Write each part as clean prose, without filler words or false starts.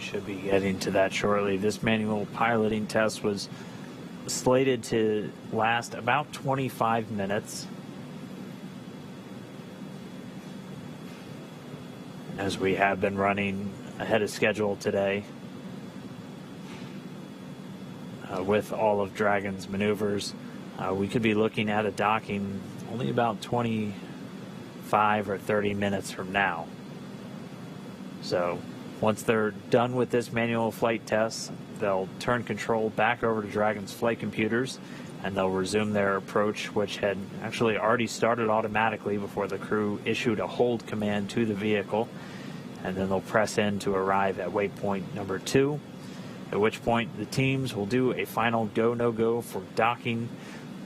should be getting to that shortly. This manual piloting test was slated to last about 25 minutes. As we have been running ahead of schedule today with all of Dragon's maneuvers, we could be looking at a docking only about 25 or 30 minutes from now. So once they're done with this manual flight test, they'll turn control back over to Dragon's flight computers and they'll resume their approach, which had actually already started automatically before the crew issued a hold command to the vehicle. And then they'll press in to arrive at waypoint number 2, at which point the teams will do a final go, no go for docking.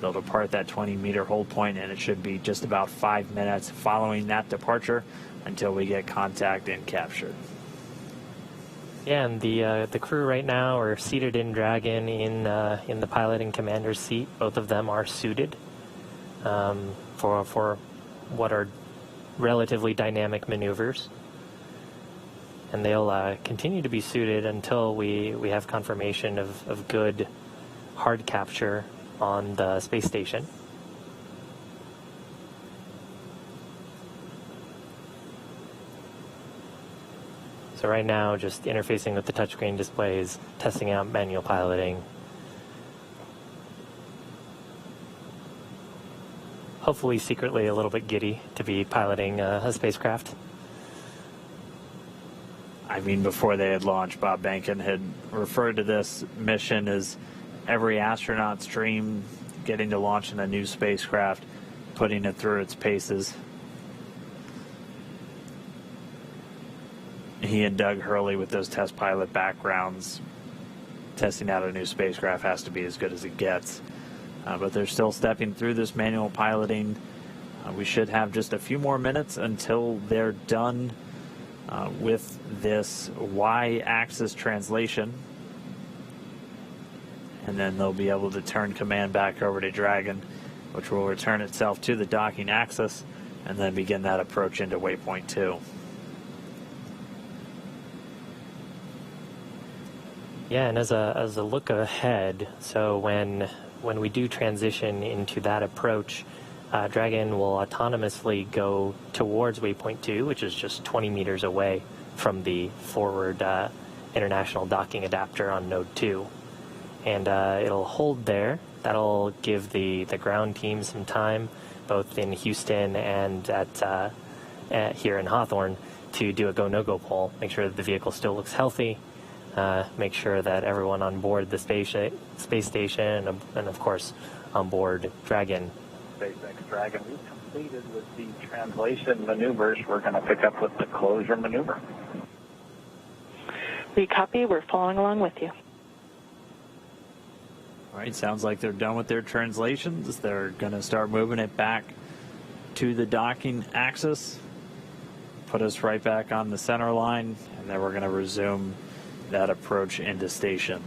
They'll depart that 20-meter hold point, and it should be just about 5 minutes following that departure until we get contact and captured. Yeah, and the crew right now are seated in Dragon in the pilot and commander's seat. Both of them are suited for what are relatively dynamic maneuvers. And they'll continue to be suited until we have confirmation of good hard capture on the space station. So right now, just interfacing with the touchscreen displays, testing out manual piloting. Hopefully secretly a little bit giddy to be piloting a spacecraft. I mean, before they had launched, Bob Behnken had referred to this mission as every astronaut's dream, getting to launch in a new spacecraft, putting it through its paces. He and Doug Hurley, with those test pilot backgrounds, testing out a new spacecraft has to be as good as it gets. But they're still stepping through this manual piloting. We should have just a few more minutes until they're done with this Y-axis translation, and then they'll be able to turn command back over to Dragon, which will return itself to the docking axis and then begin that approach into waypoint 2. Yeah, and as a look ahead, so when we do transition into that approach, Dragon will autonomously go towards waypoint 2, which is just 20 meters away from the forward international docking adapter on node 2. And it'll hold there. That'll give the ground team some time, both in Houston and here in Hawthorne, to do a go, no-go poll, make sure that the vehicle still looks healthy, make sure that everyone on board the space station and of course on board Dragon. SpaceX Dragon, we've completed with the translation maneuvers. We're going to pick up with the closure maneuver. We copy. We're following along with you. All right, sounds like they're done with their translations. They're going to start moving it back to the docking axis, put us right back on the center line, and then we're going to resume that approach into station.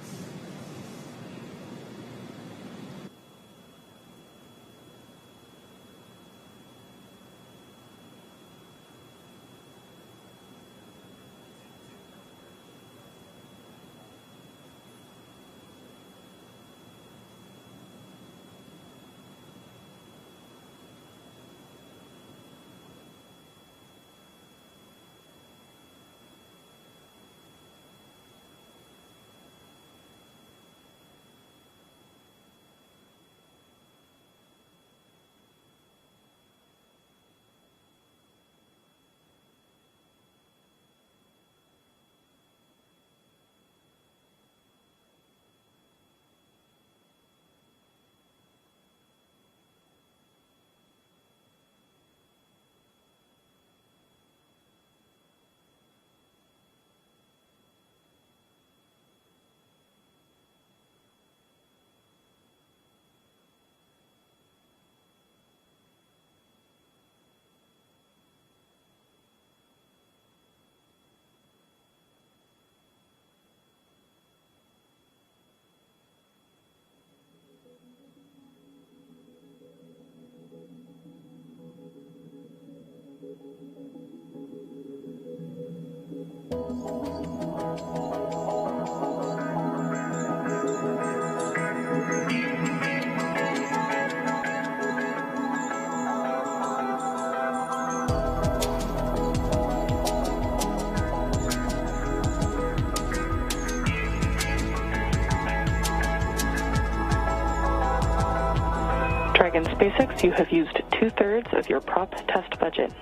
Dragon SpaceX, you have used 2/3 of your prop test budget.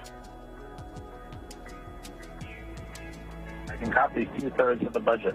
I can copy 2/3 of the budget.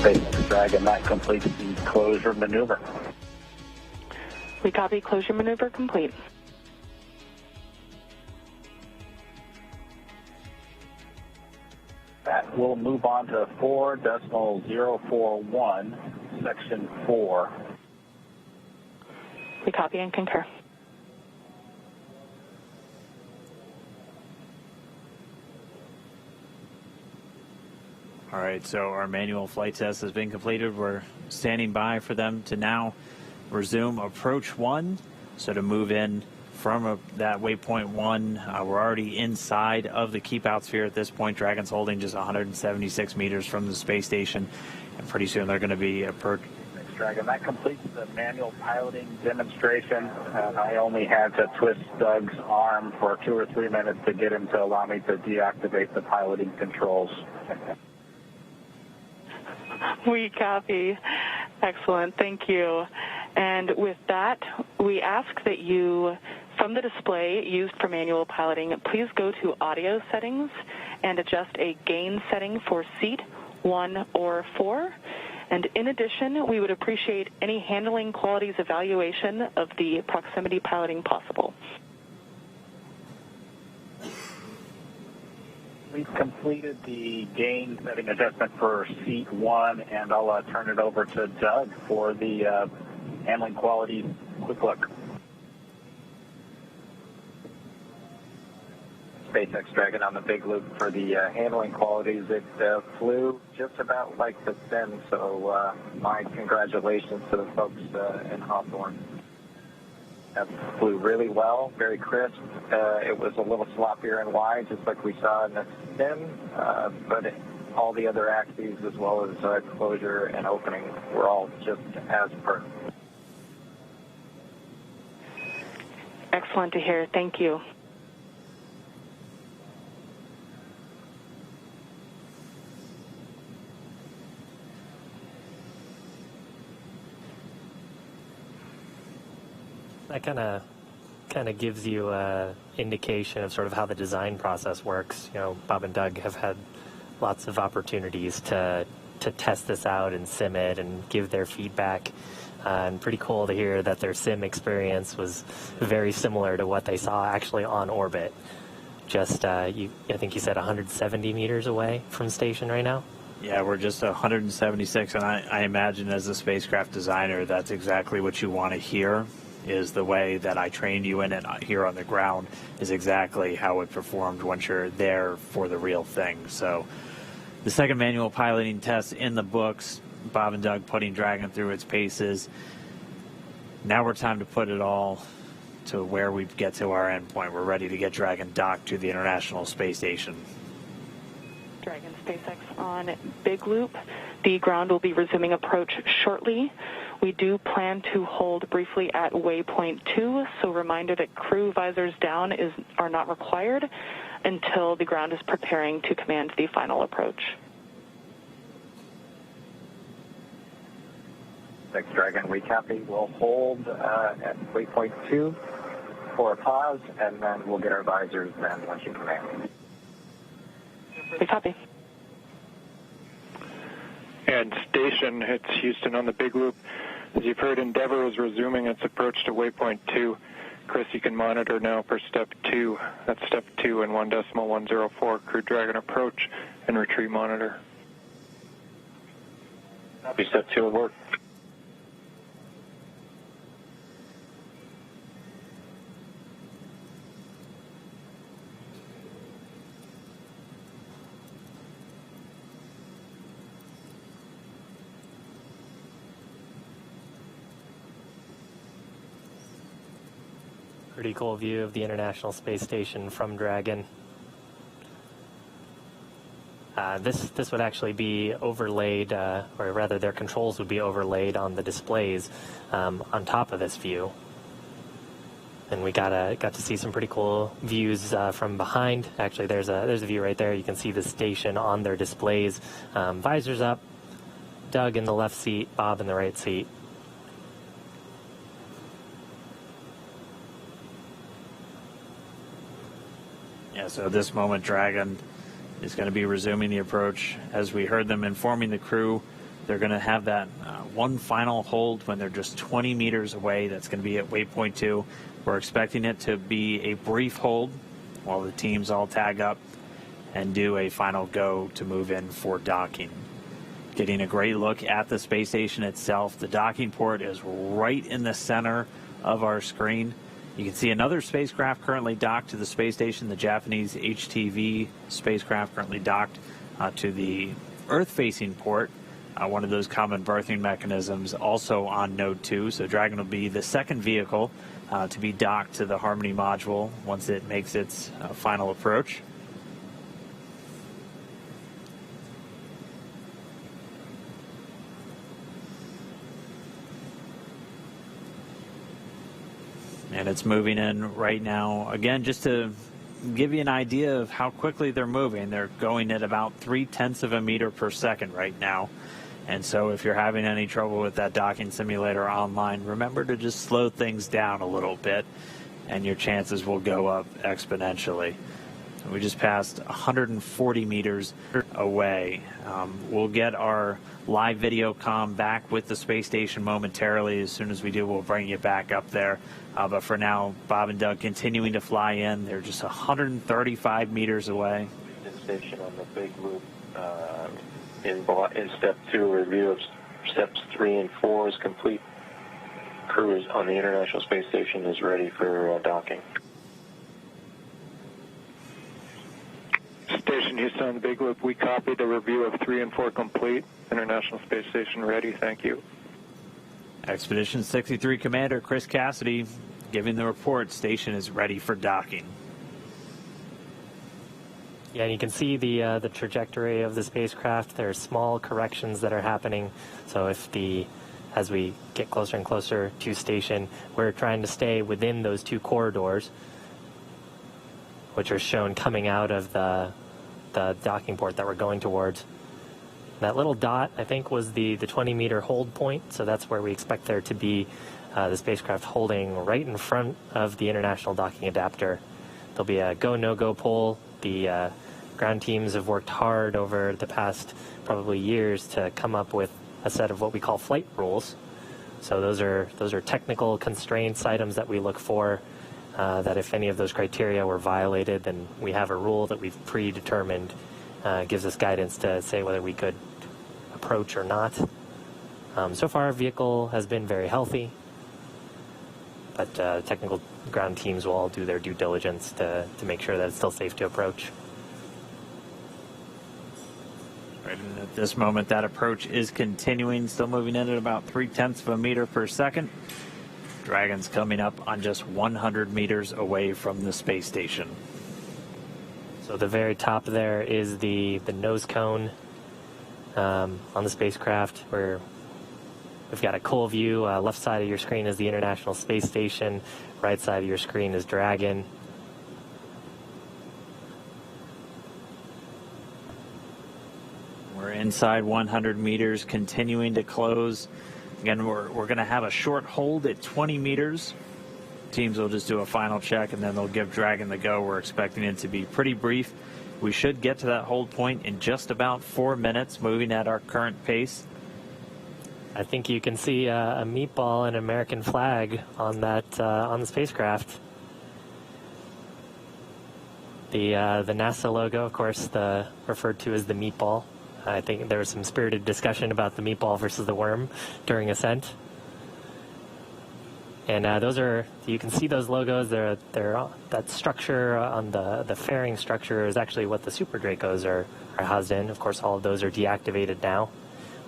SpaceX Dragon, that completes the closure maneuver. We copy closure maneuver complete. That will move on to 4.041, section 4. We copy and concur. All right, so our manual flight test has been completed. We're standing by for them to now resume approach 1. So to move in from that waypoint 1, we're already inside of the keep out sphere at this point. Dragon's holding just 176 meters from the space station, and pretty soon they're going to be approaching. Dragon, that completes the manual piloting demonstration. I only had to twist Doug's arm for 2 or 3 minutes to get him to allow me to deactivate the piloting controls. We copy. Excellent. Thank you. And with that, we ask that you, from the display used for manual piloting, please go to audio settings and adjust a gain setting for seat 1 or 4. And in addition, we would appreciate any handling qualities evaluation of the proximity piloting possible. We've completed the gain setting adjustment for seat 1, and I'll turn it over to Doug for the handling qualities quick look. SpaceX Dragon on the big loop for the handling qualities. It flew just about like the sim, so my congratulations to the folks in Hawthorne. It flew really well, very crisp. It was a little sloppier and wide, just like we saw in the sim, but all the other axes, as well as closure and opening, were all just as per. Excellent to hear. Thank you. that kind of gives you an indication of sort of how the design process works. You know, Bob and Doug have had lots of opportunities to test this out and sim it and give their feedback. And pretty cool to hear that their sim experience was very similar to what they saw actually on orbit. Just, I think you said 170 meters away from station right now? Yeah, we're just 176, and I imagine as a spacecraft designer, that's exactly what you want to hear, is the way that I trained you in it here on the ground is exactly how it performed once you're there for the real thing. So the second manual piloting test in the books, Bob and Doug putting Dragon through its paces. Now we're time to put it all to where we get to our endpoint. We're ready to get Dragon docked to the International Space Station. Dragon SpaceX on Big Loop. The ground will be resuming approach shortly. We do plan to hold briefly at waypoint 2, so reminder that crew visors down are not required until the ground is preparing to command the final approach. Thanks, Dragon. We copy. We'll hold at waypoint 2 for a pause, and then we'll get our visors then once you command. We copy. And station, it's Houston on the Big Loop. As you've heard, Endeavour is resuming its approach to waypoint 2. Chris, you can monitor now for step 2. That's step 2 and 1.104. Crew Dragon approach and retreat monitor. Copy. Step 2 will work. Pretty cool view of the International Space Station from Dragon. This would actually be overlaid, or rather their controls would be overlaid on the displays on top of this view. And we got to see some pretty cool views from behind. Actually, there's a view right there. You can see the station on their displays. Visors up, Doug in the left seat, Bob in the right seat. Yeah, so at this moment, Dragon is going to be resuming the approach. As we heard them informing the crew, they're going to have that one final hold when they're just 20 meters away. That's going to be at waypoint 2. We're expecting it to be a brief hold while the teams all tag up and do a final go to move in for docking. Getting a great look at the space station itself. The docking port is right in the center of our screen. You can see another spacecraft currently docked to the space station, the Japanese HTV spacecraft currently docked to the Earth-facing port, one of those common berthing mechanisms also on Node 2. So Dragon will be the second vehicle to be docked to the Harmony module once it makes its final approach. And it's moving in right now. Again, just to give you an idea of how quickly they're moving, they're going at about 0.3 of a meter per second right now. And so if you're having any trouble with that docking simulator online, remember to just slow things down a little bit, and your chances will go up exponentially. We just passed 140 meters away. We'll get our live video comm back with the space station momentarily. As soon as we do, we'll bring you back up there. But for now, Bob and Doug continuing to fly in. They're just 135 meters away. Station on the Big Loop. In step 2, review of steps 3 and 4 is complete. Crew is on the International Space Station is ready for docking. Station Houston on the Big Loop. We copied the review of 3 and 4 complete. International Space Station ready. Thank you. Expedition 63 Commander Chris Cassidy giving the report. Station is ready for docking. Yeah, and you can see the trajectory of the spacecraft. There are small corrections that are happening. So as we get closer and closer to station, we're trying to stay within those two corridors, which are shown coming out of the docking port that we're going towards. That little dot, I think, was the 20-meter hold point, so that's where we expect there to be the spacecraft holding right in front of the International Docking Adapter. There'll be a go, no-go poll. The ground teams have worked hard over the past probably years to come up with a set of what we call flight rules. So those are technical constraints, items that we look for, that if any of those criteria were violated, then we have a rule that we've predetermined, gives us guidance to say whether we could approach or not. So far, our vehicle has been very healthy, but technical ground teams will all do their due diligence to make sure that it's still safe to approach. Right, and at this moment, that approach is continuing, still moving in at about 0.3 of a meter per second. Dragon's coming up on just 100 meters away from the space station. So the very top there is the nose cone on the spacecraft, where we've got a cool view. Left side of your screen is the International Space Station. Right side of your screen is Dragon. We're inside 100 meters, continuing to close. Again, we're going to have a short hold at 20 meters. Teams will just do a final check, and then they'll give Dragon the go. We're expecting it to be pretty brief. We should get to that hold point in just about 4 minutes, moving at our current pace. I think you can see a meatball and an American flag on that on the spacecraft. The NASA logo, of course, referred to as the meatball. I think there was some spirited discussion about the meatball versus the worm during ascent. And you can see those logos. That structure on the fairing structure is actually what the Super Dracos are housed in. Of course, all of those are deactivated now,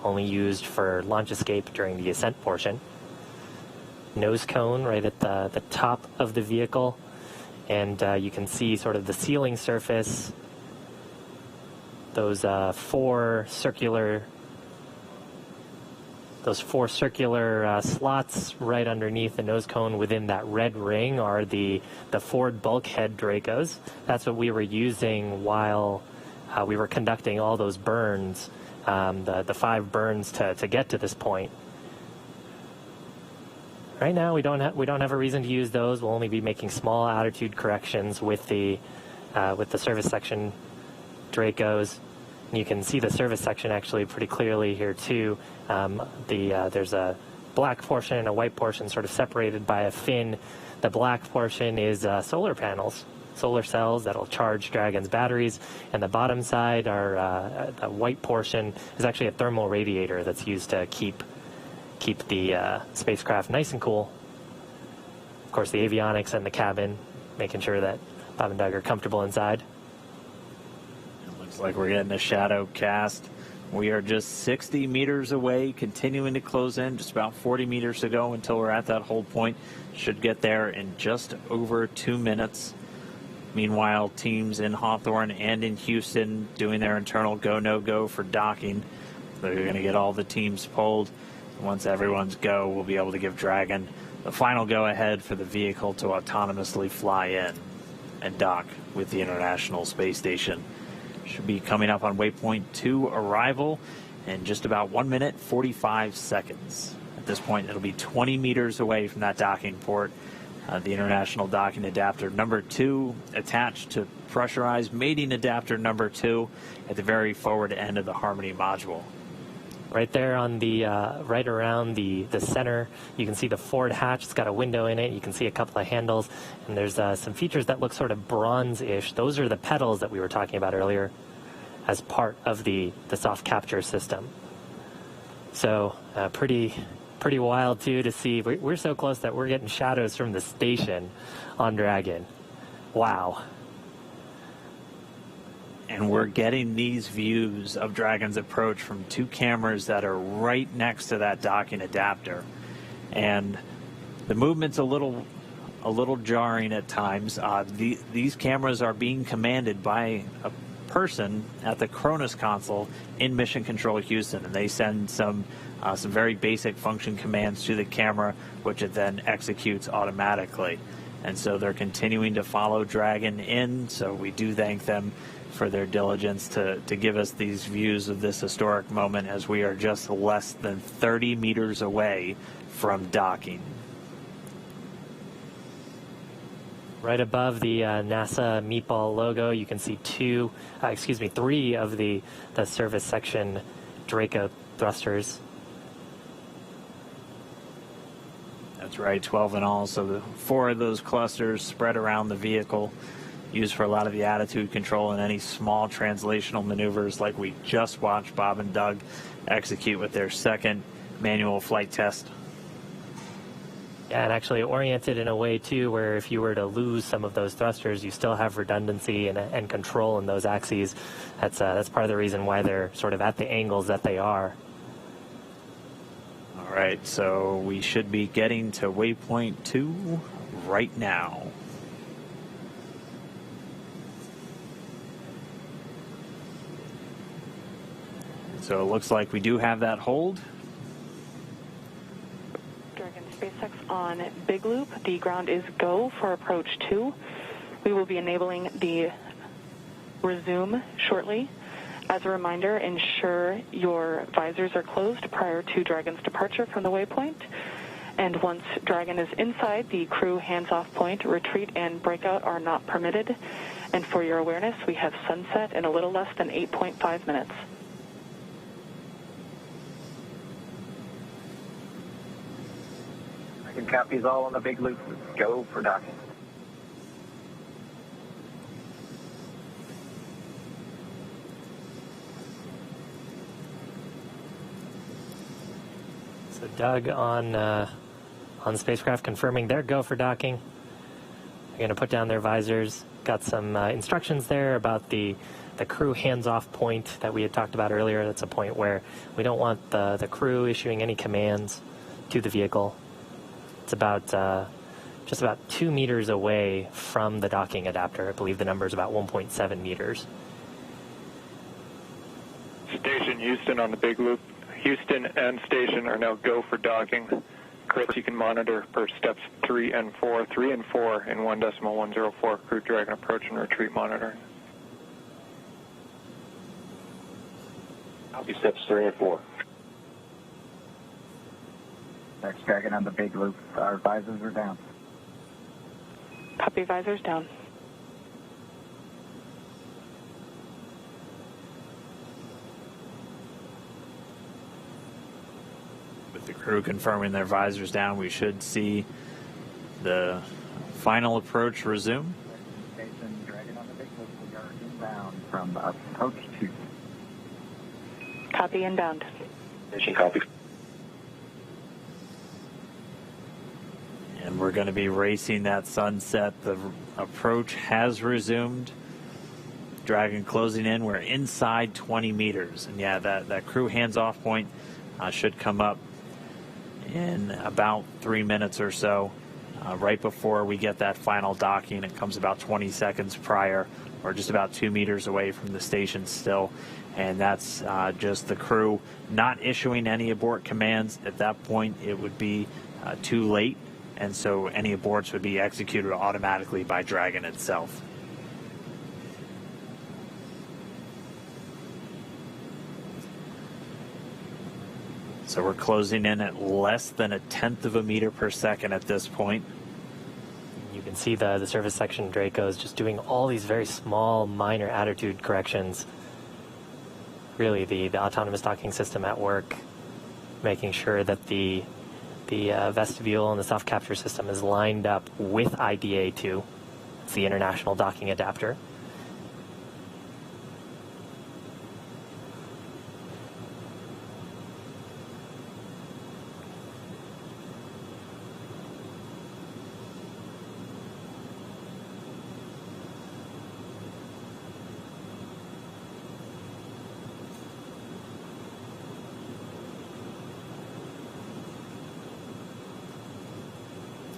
only used for launch escape during the ascent portion. Nose cone right at the top of the vehicle, and you can see sort of the sealing surface. Those four circular slots right underneath the nose cone within that red ring are the forward bulkhead Dracos. That's what we were using while we were conducting all those burns, the 5 burns to get to this point. Right now, we don't have a reason to use those. We'll only be making small attitude corrections with the service section Dracos. And you can see the service section actually pretty clearly here too. There's a black portion and a white portion sort of separated by a fin. The black portion is solar panels, solar cells that'll charge Dragon's batteries, and the bottom side the white portion is actually a thermal radiator that's used to keep the spacecraft nice and cool. Of course, the avionics and the cabin, making sure that Bob and Doug are comfortable inside. Looks like we're getting a shadow cast. We are just 60 meters away, continuing to close in, just about 40 meters to go until we're at that hold point. Should get there in just over 2 minutes. Meanwhile, teams in Hawthorne and in Houston doing their internal go, no-go for docking. They're going to get all the teams polled. Once everyone's go, we'll be able to give Dragon the final go-ahead for the vehicle to autonomously fly in and dock with the International Space Station. Should be coming up on waypoint 2 arrival in just about 1 minute, 45 seconds. At this point, it'll be 20 meters away from that docking port. The International Docking Adapter number 2 attached to pressurized mating adapter number 2 at the very forward end of the Harmony module. Right there on the right around the center, you can see the forward hatch. It's got a window in it. You can see a couple of handles, and there's some features that look sort of bronze-ish. Those are the pedals that we were talking about earlier as part of the soft capture system. So pretty wild too to see. We're so close that we're getting shadows from the station on Dragon. Wow. And we're getting these views of Dragon's approach from 2 cameras that are right next to that docking adapter. And the movement's a little jarring at times. These cameras are being commanded by a person at the Cronus console in Mission Control Houston, and they send some very basic function commands to the camera, which it then executes automatically. And so they're continuing to follow Dragon in, so we do thank them for their diligence to give us these views of this historic moment as we are just less than 30 meters away from docking. Right above the NASA meatball logo, you can see three of the service section Draco thrusters. That's right, 12 in all. So 4 of those clusters spread around the vehicle, used for a lot of the attitude control and any small translational maneuvers like we just watched Bob and Doug execute with their second manual flight test. Yeah, and actually oriented in a way, too, where if you were to lose some of those thrusters, you still have redundancy and control in those axes. That's part of the reason why they're sort of at the angles that they are. All right, so we should be getting to waypoint 2 right now. So it looks like we do have that hold. SpaceX on Big Loop. The ground is go for approach 2. We will be enabling the resume shortly. As a reminder, ensure your visors are closed prior to Dragon's departure from the waypoint. And once Dragon is inside the crew hands-off point, retreat and breakout are not permitted. And for your awareness, we have sunset in a little less than 8.5 minutes. Copies all on the Big Loop. Go for docking. So Doug on Spacecraft confirming their go for docking. They're going to put down their visors. Got some instructions there about the crew hands-off point that we had talked about earlier. That's a point where we don't want the crew issuing any commands to the vehicle. It's about just about 2 meters away from the docking adapter. I believe the number is about 1.7 meters. Station Houston on the Big Loop. Houston and station are now go for docking. Chris, you can monitor for steps 3 and 4. 3 and 4 in 1.104 Crew Dragon approach and retreat monitoring. Copy steps 3 and 4. Next Dragon on the Big Loop. Our visors are down. Copy, visors down. With the crew confirming their visors down, we should see the final approach resume. Station Dragon on the Big Loop. We are inbound from approach 2. Copy, inbound. Station copy. And we're going to be racing that sunset. The approach has resumed. Dragon closing in. We're inside 20 meters. And yeah, that crew hands-off point should come up in about 3 minutes or so. Right before we get that final docking, it comes about 20 seconds prior. We're just about 2 meters away from the station still. And that's just the crew not issuing any abort commands. At that point, it would be too late. And so any aborts would be executed automatically by Dragon itself. So we're closing in at less than 1/10 of a meter per second at this point. You can see the service section Dracos just doing all these very small, minor attitude corrections. Really, the autonomous docking system at work, making sure that the vestibule and the soft capture system is lined up with IDA2. It's the International Docking Adapter.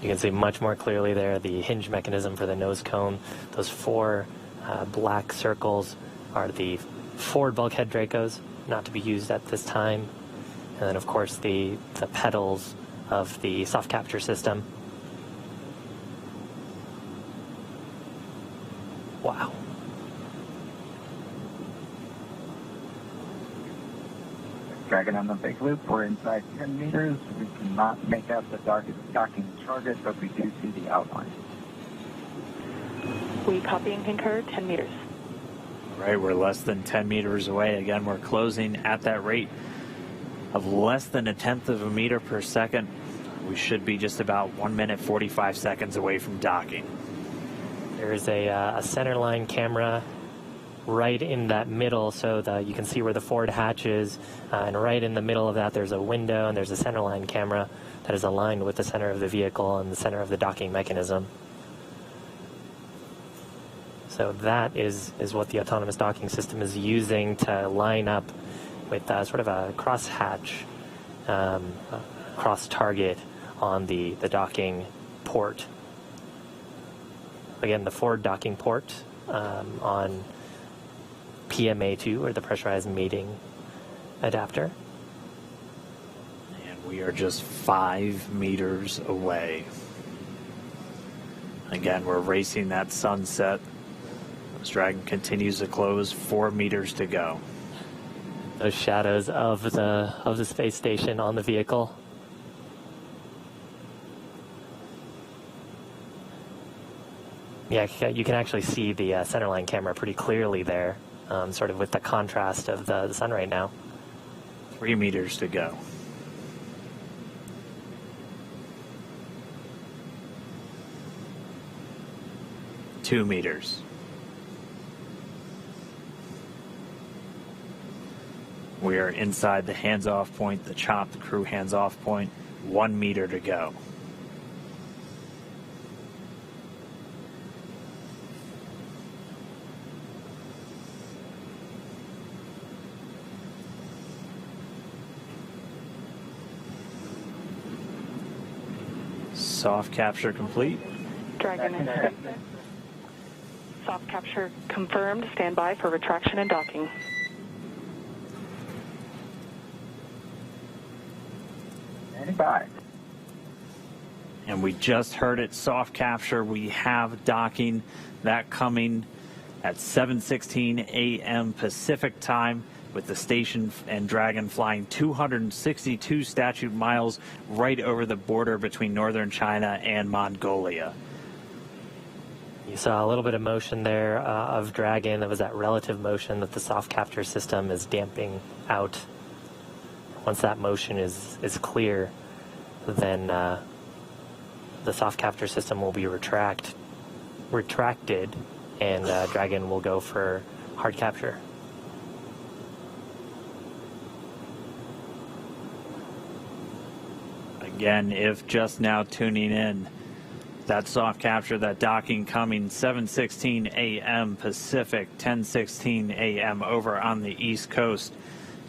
You can see much more clearly there the hinge mechanism for the nose cone. Those 4 black circles are the forward bulkhead Dracos, not to be used at this time. And then, of course, the pedals of the soft capture system. Wow. Dragon on the Big Loop. We're inside 10 meters. We cannot make out the docking target, but we do see the outline. We copy and concur, 10 meters. Right, we're less than 10 meters away. Again, we're closing at that rate of less than 1/10 of a meter per second. We should be just about 1 minute 45 seconds away from docking. There's a center line camera right in that middle, so you can see where the forward hatch is, and right in the middle of that there's a window, and there's a center line camera that is aligned with the center of the vehicle and the center of the docking mechanism. So that is what the autonomous docking system is using to line up with sort of a cross-hatch, cross-target on the docking port. Again, the forward docking port on PMA2, or the pressurized mating adapter. And we are just 5 meters away. Again, we're racing that sunset. This Dragon continues to close, 4 meters to go. Those shadows of the space station on the vehicle. Yeah, you can actually see the centerline camera pretty clearly there, sort of with the contrast of the sun right now. 3 meters to go. Two meters. We are inside the hands-off point, the chop, the crew hands-off point. 1 meter to go. Soft capture complete. Dragon. Soft capture confirmed. Stand by for retraction and docking. Bye. And we just heard it, soft capture. We have docking, that coming at 7:16 a.m. Pacific time, with the station and Dragon flying 262 statute miles right over the border between northern China and Mongolia. You saw a little bit of motion there of Dragon. That was that relative motion that the soft capture system is damping out. Once that motion is clear, then the soft capture system will be retracted, and Dragon will go for hard capture. Again, if just now tuning in, that soft capture, that docking coming 7:16 a.m. Pacific, 10:16 a.m. over on the East Coast.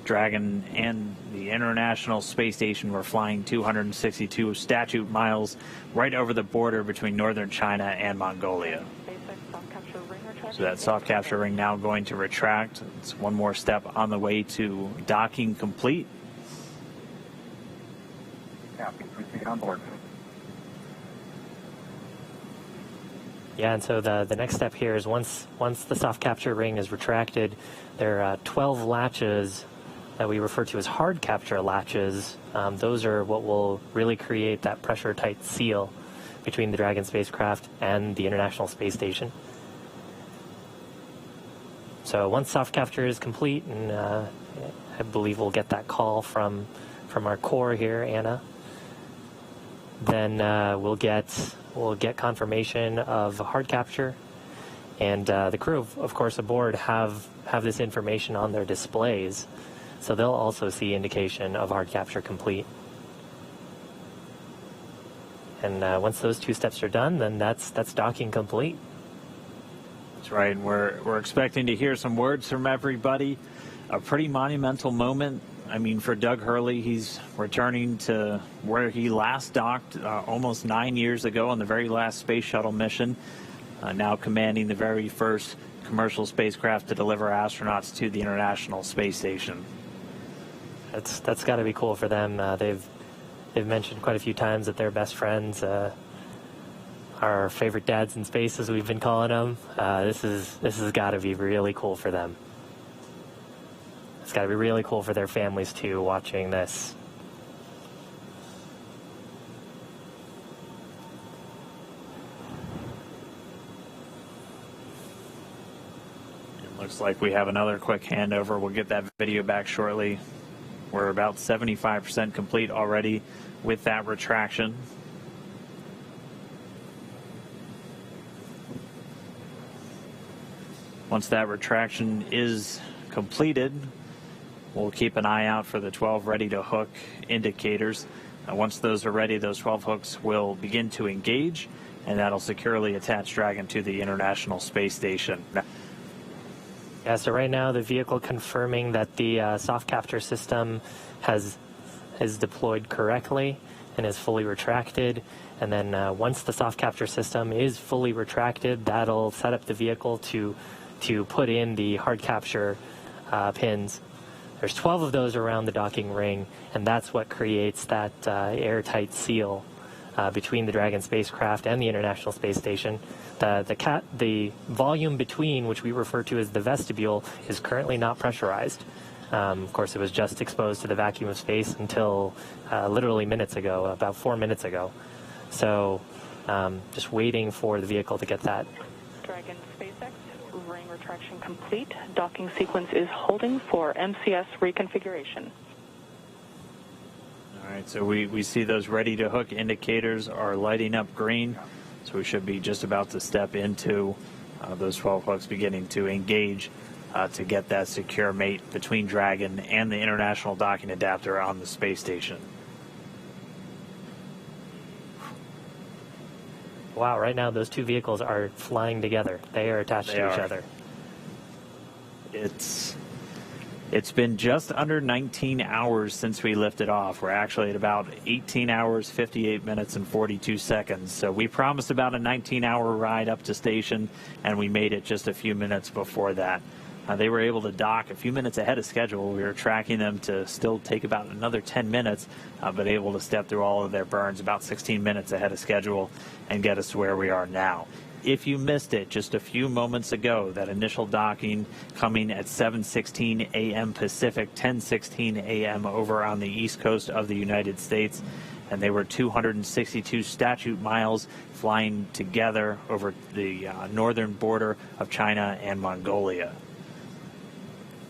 Dragon and the International Space Station were flying 262 statute miles right over the border between northern China and Mongolia. So that soft capture ring now going to retract. It's one more step on the way to docking complete. On board. Yeah, and so the next step here is once the soft capture ring is retracted, there are 12 latches that we refer to as hard capture latches. Those are what will really create that pressure-tight seal between the Dragon spacecraft and the International Space Station. So once soft capture is complete, and I believe we'll get that call from our core here, Anna, then we'll get confirmation of hard capture, and the crew, of course, aboard have this information on their displays, so they'll also see indication of hard capture complete. And once those two steps are done, then that's docking complete. That's right. We're expecting to hear some words from everybody. A pretty monumental moment. I mean, for Doug Hurley, he's returning to where he last docked almost 9 years ago on the very last space shuttle mission, now commanding the very first commercial spacecraft to deliver astronauts to the International Space Station. That's got to be cool for them. They've mentioned quite a few times that they're best friends, our favorite dads in space, as we've been calling them. This has got to be really cool for them. It's got to be really cool for their families, too, watching this. Looks like we have another quick handover. We'll get that video back shortly. We're about 75% complete already with that retraction. Once that retraction is completed, we'll keep an eye out for the 12 ready to hook indicators. Once those are ready, those 12 hooks will begin to engage, and that'll securely attach Dragon to the International Space Station. Yeah, so right now the vehicle confirming that the soft capture system is deployed correctly and is fully retracted. And then once the soft capture system is fully retracted, that'll set up the vehicle to put in the hard capture pins. There's 12 of those around the docking ring, and that's what creates that airtight seal between the Dragon spacecraft and the International Space Station. The volume between, which we refer to as the vestibule, is currently not pressurized. Of course, it was just exposed to the vacuum of space until literally minutes ago, about 4 minutes ago. So just waiting for the vehicle to get that. Dragon SpaceX, ring retraction complete. Docking sequence is holding for MCS reconfiguration. All right, so we see those ready to hook indicators are lighting up green. So we should be just about to step into those 12 hooks beginning to engage to get that secure mate between Dragon and the International Docking Adapter on the space station. Wow, right now those two vehicles are flying together. They are attached to each other. It's been just under 19 hours since we lifted off. We're actually at about 18 hours, 58 minutes, and 42 seconds. So we promised about a 19-hour ride up to station, and we made it just a few minutes before that. They were able to dock a few minutes ahead of schedule. We were tracking them to still take about another 10 minutes, but able to step through all of their burns about 16 minutes ahead of schedule and get us to where we are now. If you missed it just a few moments ago, that initial docking coming at 7:16 a.m. Pacific, 10:16 a.m. over on the east coast of the United States, and they were 262 statute miles flying together over the northern border of China and Mongolia.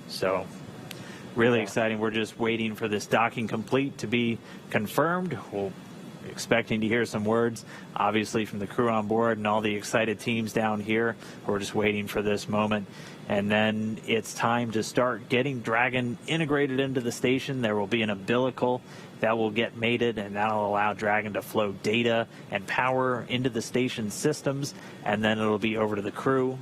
So really exciting. We're just waiting for this docking complete to be confirmed. We'll expecting to hear some words, obviously, from the crew on board and all the excited teams down here. We're just waiting for this moment. And then it's time to start getting Dragon integrated into the station. There will be an umbilical that will get mated, and that'll allow Dragon to flow data and power into the station systems, and then it'll be over to the crew.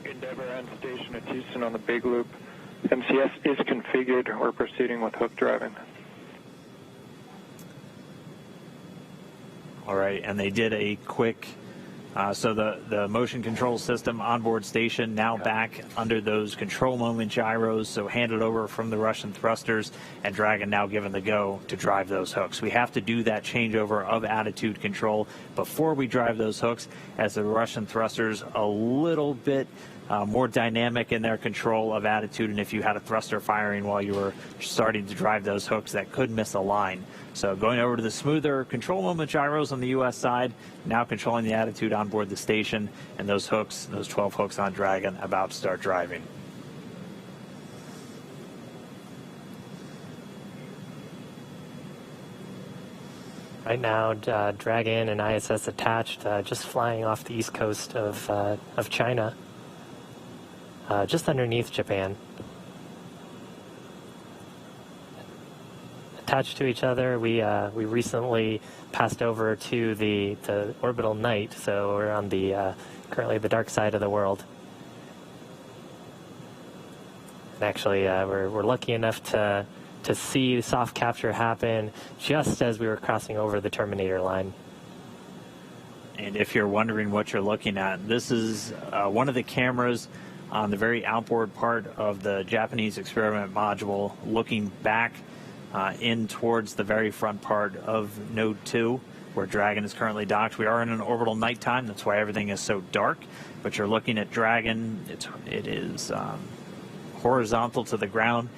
Endeavour and station at Houston on the big loop. MCS is configured. We're proceeding with hook driving. All right, and they did a quick, so the motion control system onboard station now back under those control moment gyros, so handed over from the Russian thrusters, and Dragon now given the go to drive those hooks. We have to do that changeover of attitude control before we drive those hooks, as the Russian thrusters a little bit more dynamic in their control of attitude, and if you had a thruster firing while you were starting to drive those hooks, that could miss a line. So going over to the smoother control moment gyros on the U.S. side, now controlling the attitude on board the station, and those hooks, those 12 hooks on Dragon, about to start driving. Right now, Dragon and ISS attached, just flying off the east coast of China, just underneath Japan. Attached to each other, we recently passed over to the orbital night, so we're on the currently the dark side of the world. And actually, we're lucky enough to see soft capture happen just as we were crossing over the Terminator line. And if you're wondering what you're looking at, this is one of the cameras on the very outboard part of the Japanese experiment module, looking back in towards the very front part of Node 2, where Dragon is currently docked. We are in an orbital nighttime, that's why everything is so dark, but you're looking at Dragon. It is horizontal to the ground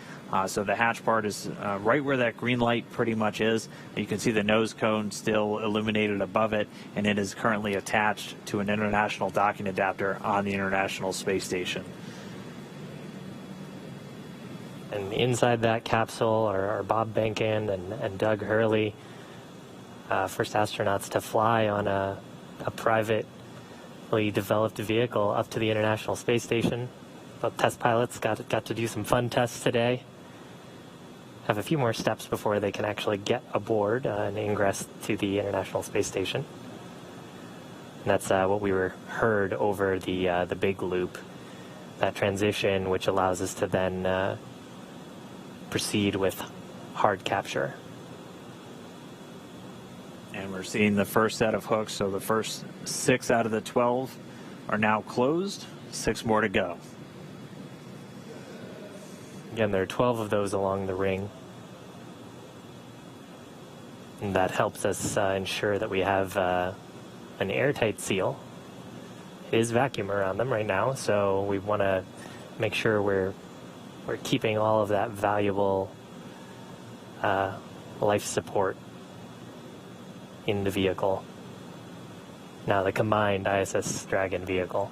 So the hatch part is right where that green light pretty much is. You can see the nose cone still illuminated above it, and it is currently attached to an international docking adapter on the International Space Station. And inside that capsule are Bob Behnken and Doug Hurley, first astronauts to fly on a privately developed vehicle up to the International Space Station. Both test pilots got to do some fun tests today. Have a few more steps before they can actually get aboard and ingress to the International Space Station. And that's what we heard over the big loop, that transition, which allows us to then proceed with hard capture. And we're seeing the first set of hooks, so the first 6 out of the 12 are now closed, 6 more to go. Again, there are 12 of those along the ring. And that helps us ensure that we have an airtight seal. It is vacuum around them right now, so we want to make sure we're keeping all of that valuable life support in the vehicle. Now the combined ISS Dragon vehicle.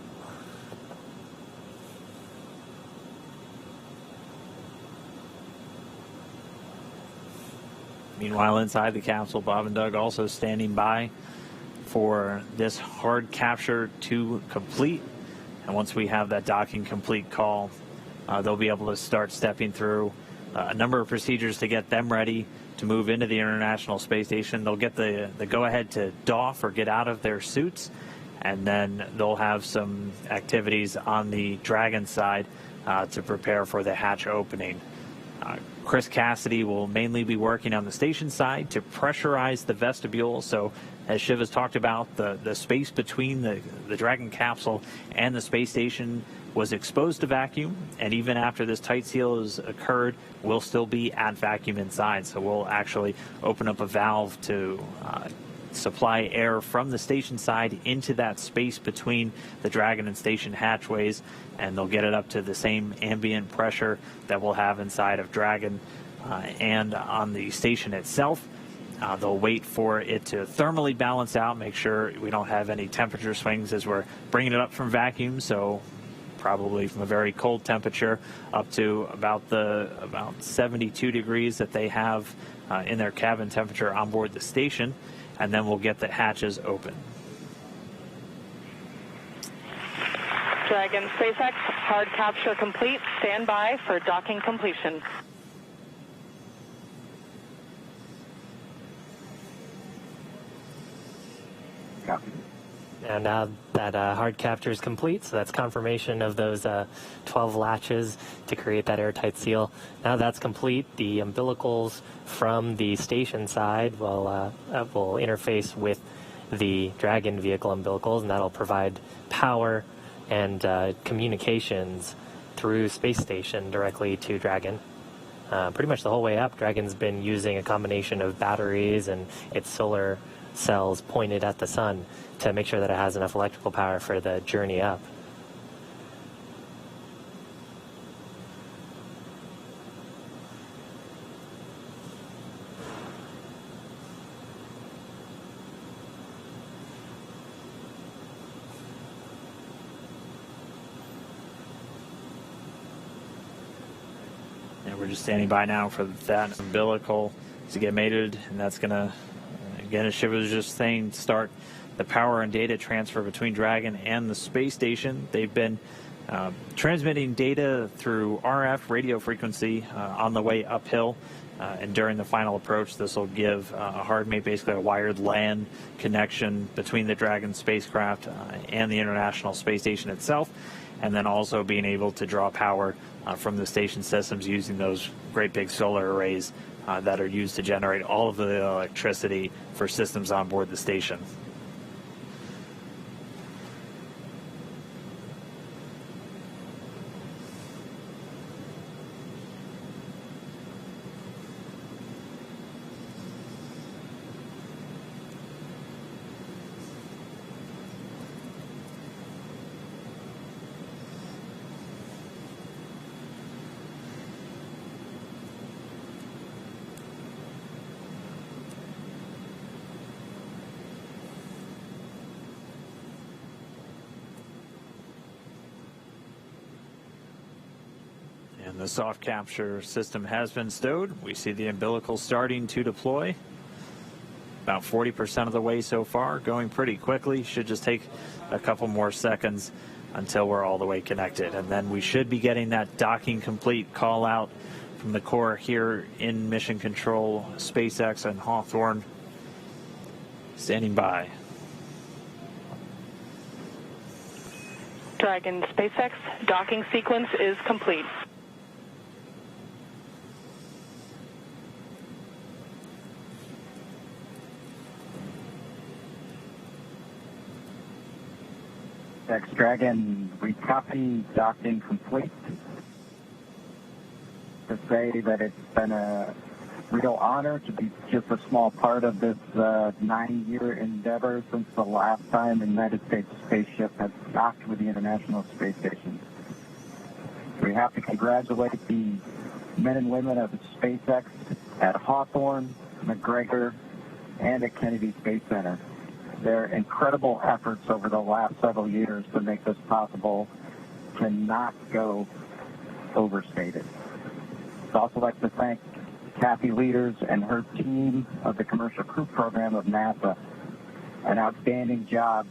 Meanwhile, inside the capsule, Bob and Doug also standing by for this hard capture to complete. And once we have that docking complete call, they'll be able to start stepping through a number of procedures to get them ready to move into the International Space Station. They'll get the go-ahead to doff or get out of their suits, and then they'll have some activities on the Dragon side to prepare for the hatch opening. Chris Cassidy will mainly be working on the station side to pressurize the vestibule. So as Shiv has talked about, the space between the Dragon capsule and the space station was exposed to vacuum, and even after this tight seal has occurred, we'll still be at vacuum inside. So we'll actually open up a valve to supply air from the station side into that space between the Dragon and station hatchways, and they'll get it up to the same ambient pressure that we'll have inside of Dragon and on the station itself. They'll wait for it to thermally balance out, make sure we don't have any temperature swings as we're bringing it up from vacuum, so probably from a very cold temperature up to about 72 degrees that they have in their cabin temperature on board the station, and then we'll get the hatches open. Dragon SpaceX, hard capture complete. Stand by for docking completion. And now that hard capture is complete, so that's confirmation of those 12 latches to create that airtight seal. Now that's complete. The umbilicals from the station side will interface with the Dragon vehicle umbilicals, and that'll provide power and communications through space station directly to Dragon. Pretty much the whole way up, Dragon's been using a combination of batteries and its solar cells pointed at the sun to make sure that it has enough electrical power for the journey up. And we're just standing by now for that umbilical to get mated, and that's going to, again, as Shiv was just saying, start the power and data transfer between Dragon and the space station. They've been transmitting data through RF radio frequency on the way uphill, and during the final approach, this will give a hard mate, basically a wired LAN connection between the Dragon spacecraft and the International Space Station itself, and then also being able to draw power from the station systems using those great big solar arrays that are used to generate all of the electricity for systems on board the station. And the soft capture system has been stowed. We see the umbilical starting to deploy. About 40% of the way so far, going pretty quickly. Should just take a couple more seconds until we're all the way connected. And then we should be getting that docking complete call out from the core here in Mission Control, SpaceX and Hawthorne. Standing by. Dragon SpaceX docking sequence is complete. Dragon, we copy docking complete. To say that it's been a real honor to be just a small part of this 9-year endeavor since the last time the United States spaceship has docked with the International Space Station. We have to congratulate the men and women of SpaceX at Hawthorne, McGregor, and at Kennedy Space Center. Their incredible efforts over the last several years to make this possible cannot go overstated. I'd also like to thank Kathy Leaders and her team of the Commercial Crew Program of NASA. An outstanding job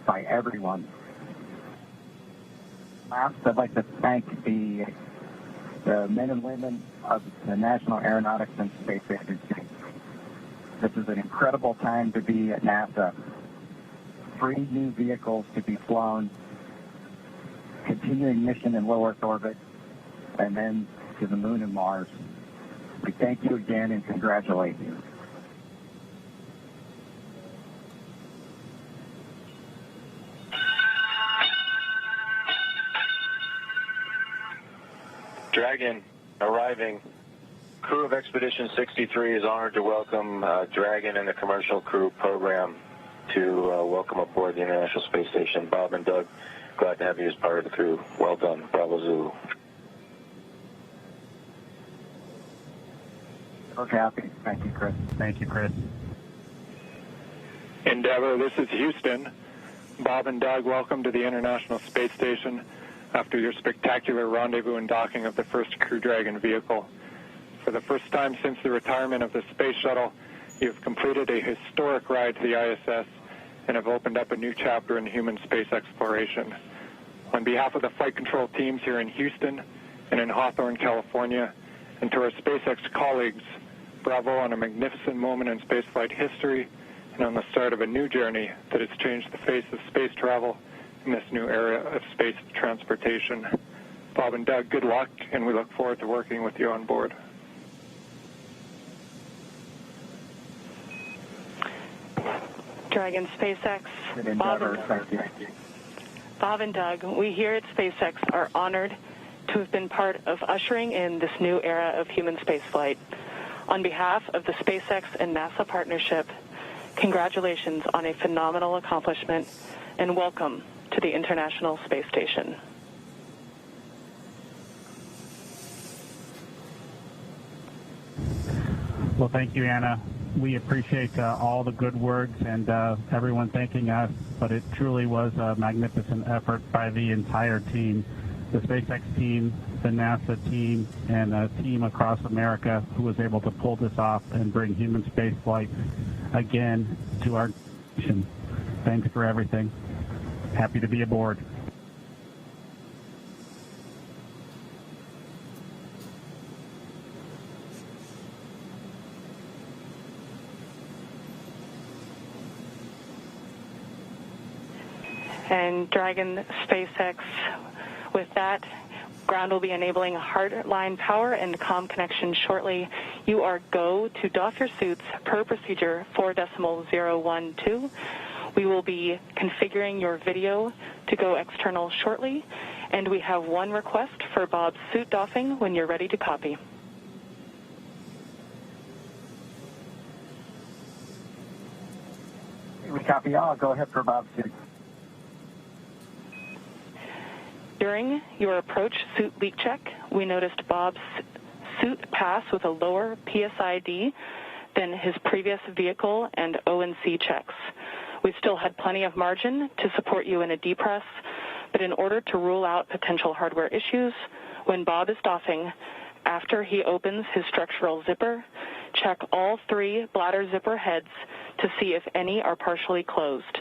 by everyone. Last, I'd like to thank the men and women of the National Aeronautics and Space Agency. This is an incredible time to be at NASA. 3 new vehicles to be flown, continuing mission in low Earth orbit, and then to the moon and Mars. We thank you again and congratulate you. Dragon arriving. Crew of Expedition 63 is honored to welcome Dragon and the Commercial Crew Program to welcome aboard the International Space Station. Bob and Doug, glad to have you as part of the crew. Well done. Bravo Zulu. Okay, happy. Thank you, Chris. Thank you, Chris. Endeavour, this is Houston. Bob and Doug, welcome to the International Space Station after your spectacular rendezvous and docking of the first Crew Dragon vehicle. For the first time since the retirement of the Space Shuttle, you've completed a historic ride to the ISS and have opened up a new chapter in human space exploration. On behalf of the flight control teams here in Houston and in Hawthorne, California, and to our SpaceX colleagues, bravo on a magnificent moment in spaceflight history and on the start of a new journey that has changed the face of space travel in this new era of space transportation. Bob and Doug, good luck, and we look forward to working with you on board. Dragon SpaceX, Bob and Doug, we here at SpaceX are honored to have been part of ushering in this new era of human spaceflight. On behalf of the SpaceX and NASA partnership, congratulations on a phenomenal accomplishment and welcome to the International Space Station. Well, thank you, Anna. We appreciate all the good words and everyone thanking us, but it truly was a magnificent effort by the entire team, the SpaceX team, the NASA team, and a team across America who was able to pull this off and bring human spaceflight again to our nation. Thanks for everything. Happy to be aboard. And Dragon SpaceX, with that, ground will be enabling hardline power and comm connection shortly. You are go to doff your suits per procedure 4.012. We will be configuring your video to go external shortly, and we have one request for Bob's suit doffing when you're ready to copy. We copy all. Go ahead for Bob's suit. During your approach suit leak check, we noticed Bob's suit pass with a lower PSID than his previous vehicle and O&C checks. We still had plenty of margin to support you in a depress, but in order to rule out potential hardware issues, When Bob is doffing, after he opens his structural zipper, check all 3 bladder zipper heads to see if any are partially closed.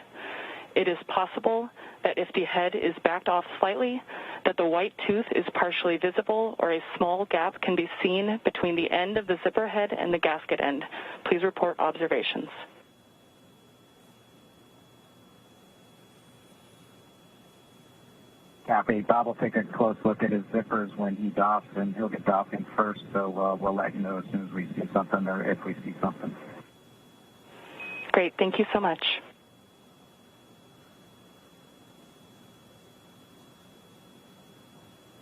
It is possible that if the head is backed off slightly, that the white tooth is partially visible or a small gap can be seen between the end of the zipper head and the gasket end. Please report observations. Copy. Bob will take a close look at his zippers when he doffs, and he'll get doffing first, so we'll let you know as soon as we see something or if we see something. Great. Thank you so much.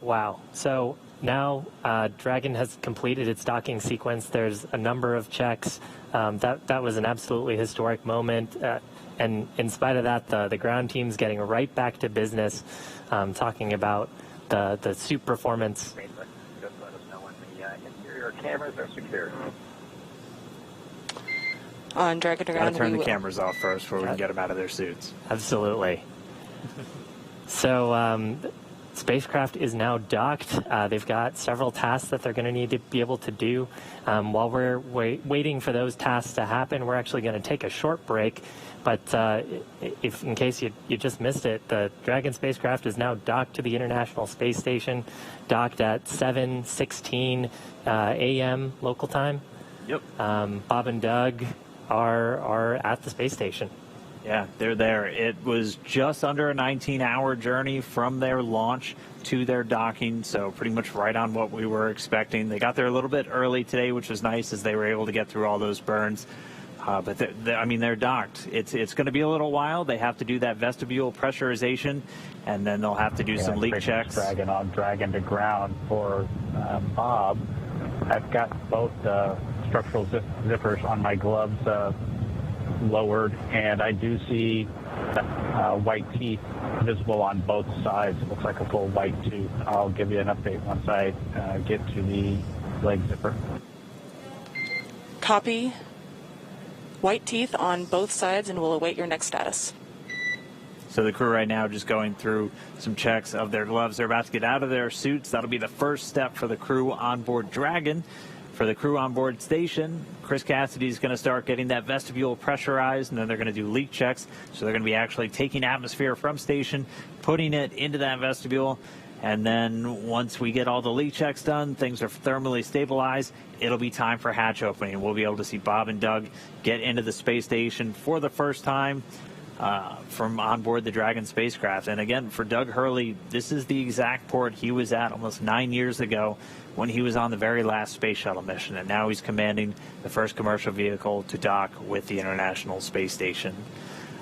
Wow. So now Dragon has completed its docking sequence. There's a number of checks. That was an absolutely historic moment. And in spite of that, the ground team's getting right back to business, talking about the suit performance. Just let us know when the interior cameras are secured. On Dragon to Ground, Gotta turn the cameras off first before we can get them out of their suits. Absolutely. So Spacecraft is now docked. They've got several tasks that they're going to need to be able to do. While we're waiting for those tasks to happen, we're actually going to take a short break. But if, in case you just missed it, the Dragon spacecraft is now docked to the International Space Station, docked at 7:16 a.m. local time. Yep. Bob and Doug are at the space station. Yeah, they're there. It was just under a 19-hour journey from their launch to their docking, so pretty much right on what we were expecting. They got there a little bit early today, which was nice, as they were able to get through all those burns. But they're docked. It's going to be a little while. They have to do that vestibule pressurization, and then they'll have to do some leak checks. Dragon on Dragon to Ground for Bob. I've got both structural zippers on my gloves lowered, and I do see white teeth visible on both sides. It looks like a full white tooth. I'll give you an update once I get to the leg zipper. Copy. White teeth on both sides, and we'll await your next status. So the crew right now just going through some checks of their gloves. They're about to get out of their suits. That'll be the first step for the crew on board Dragon. For the crew on board station, Chris Cassidy is going to start getting that vestibule pressurized, and then they're going to do leak checks. So they're going to be actually taking atmosphere from station, putting it into that vestibule, and then once we get all the leak checks done, things are thermally stabilized, it'll be time for hatch opening. We'll be able to see Bob and Doug get into the space station for the first time from on board the Dragon spacecraft. And again, for Doug Hurley, this is the exact port he was at almost 9 years ago when he was on the very last space shuttle mission, and now he's commanding the first commercial vehicle to dock with the International Space Station.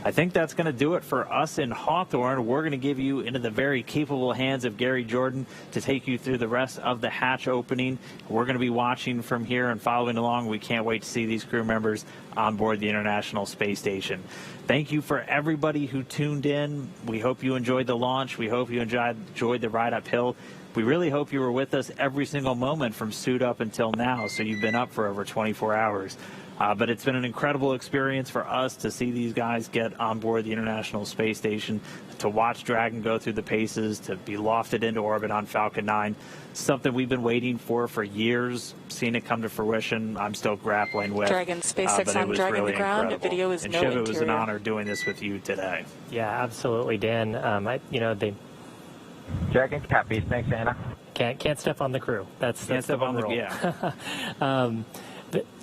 I think that's going to do it for us in Hawthorne. We're going to give you into the very capable hands of Gary Jordan to take you through the rest of the hatch opening. We're going to be watching from here and following along. We can't wait to see these crew members on board the International Space Station. Thank you for everybody who tuned in. We hope you enjoyed the launch. We hope you enjoyed the ride uphill. We really hope you were with us every single moment from suit up until now, so you've been up for over 24 hours. But it's been an incredible experience for us to see these guys get on board the International Space Station, to watch Dragon go through the paces, to be lofted into orbit on Falcon 9. Something we've been waiting for years, seeing it come to fruition. I'm still grappling with. Dragon, SpaceX on Dragon really to Ground. Incredible. Video is and no Shiv, interior. It was an honor doing this with you today. Yeah, absolutely, Dan. They Dragon, copy. Thanks, Anna. can't step on the crew. That's Can't the step on one the rule.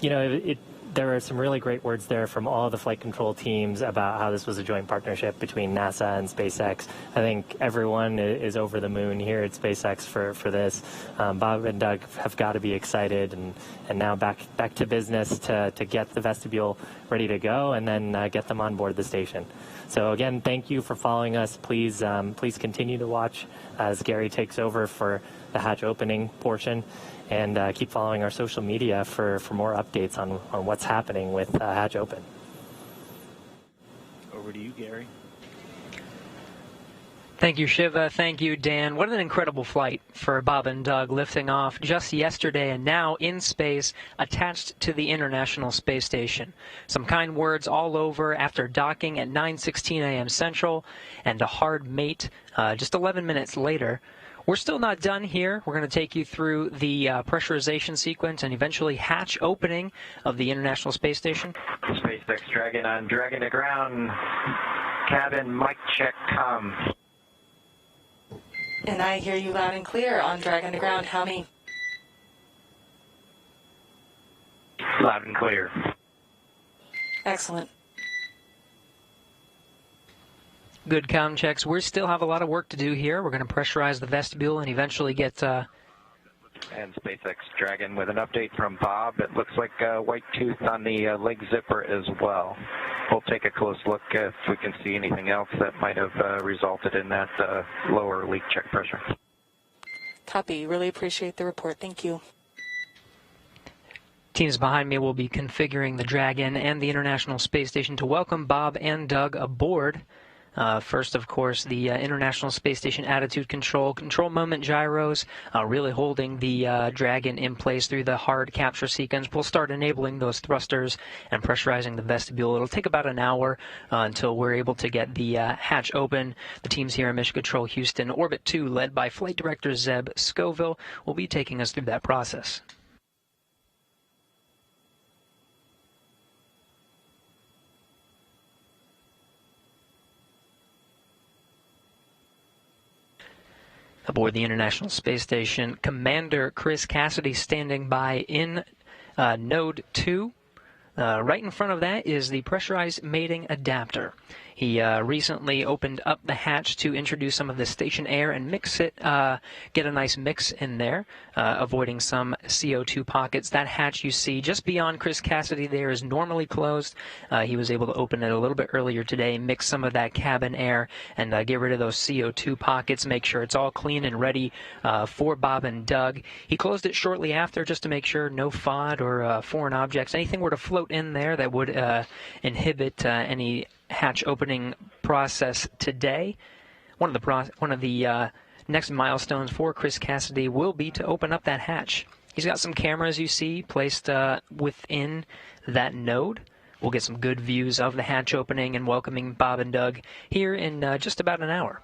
yeah. There are some really great words there from all the flight control teams about how this was a joint partnership between NASA and SpaceX. I think everyone is over the moon here at SpaceX for this. Bob and Doug have got to be excited, and now back to business to get the vestibule ready to go, and then get them on board the station. So again, thank you for following us. Please continue to watch as Gary takes over for the hatch opening portion. And keep following our social media for more updates on what's happening with Hatch Open. Over to you, Gary. Thank you, Shiva. Thank you, Dan. What an incredible flight for Bob and Doug, lifting off just yesterday and now in space, attached to the International Space Station. Some kind words all over after docking at 9:16 a.m. Central, and a hard mate just 11 minutes later, We're still not done here. We're going to take you through the pressurization sequence and eventually hatch opening of the International Space Station. SpaceX Dragon on Dragon to ground. Cabin mic check come. And I hear you loud and clear on Dragon to ground. How many? Loud and clear. Excellent. Good comm checks. We still have a lot of work to do here. We're going to pressurize the vestibule and eventually get... And SpaceX Dragon with an update from Bob. It looks like white tooth on the leg zipper as well. We'll take a close look if we can see anything else that might have resulted in that lower leak check pressure. Copy. Really appreciate the report. Thank you. Teams behind me will be configuring the Dragon and the International Space Station to welcome Bob and Doug aboard. First, of course, the International Space Station attitude control moment gyros, really holding the Dragon in place through the hard capture sequence. We'll start enabling those thrusters and pressurizing the vestibule. It'll take about an hour until we're able to get the hatch open. The teams here in Mission Control Houston, Orbit 2, led by Flight Director Zeb Scoville, will be taking us through that process. Aboard the International Space Station, Commander Chris Cassidy standing by in Node 2. Right in front of that is the pressurized mating adapter. He recently opened up the hatch to introduce some of the station air and mix it, get a nice mix in there, avoiding some CO2 pockets. That hatch you see just beyond Chris Cassidy there is normally closed. He was able to open it a little bit earlier today, mix some of that cabin air, and get rid of those CO2 pockets, make sure it's all clean and ready for Bob and Doug. He closed it shortly after just to make sure no FOD or foreign objects, anything were to float in there that would inhibit any hatch opening process today. One of the next milestones for Chris Cassidy will be to open up that hatch. He's got some cameras you see placed within that node. We'll get some good views of the hatch opening and welcoming Bob and Doug here in just about an hour.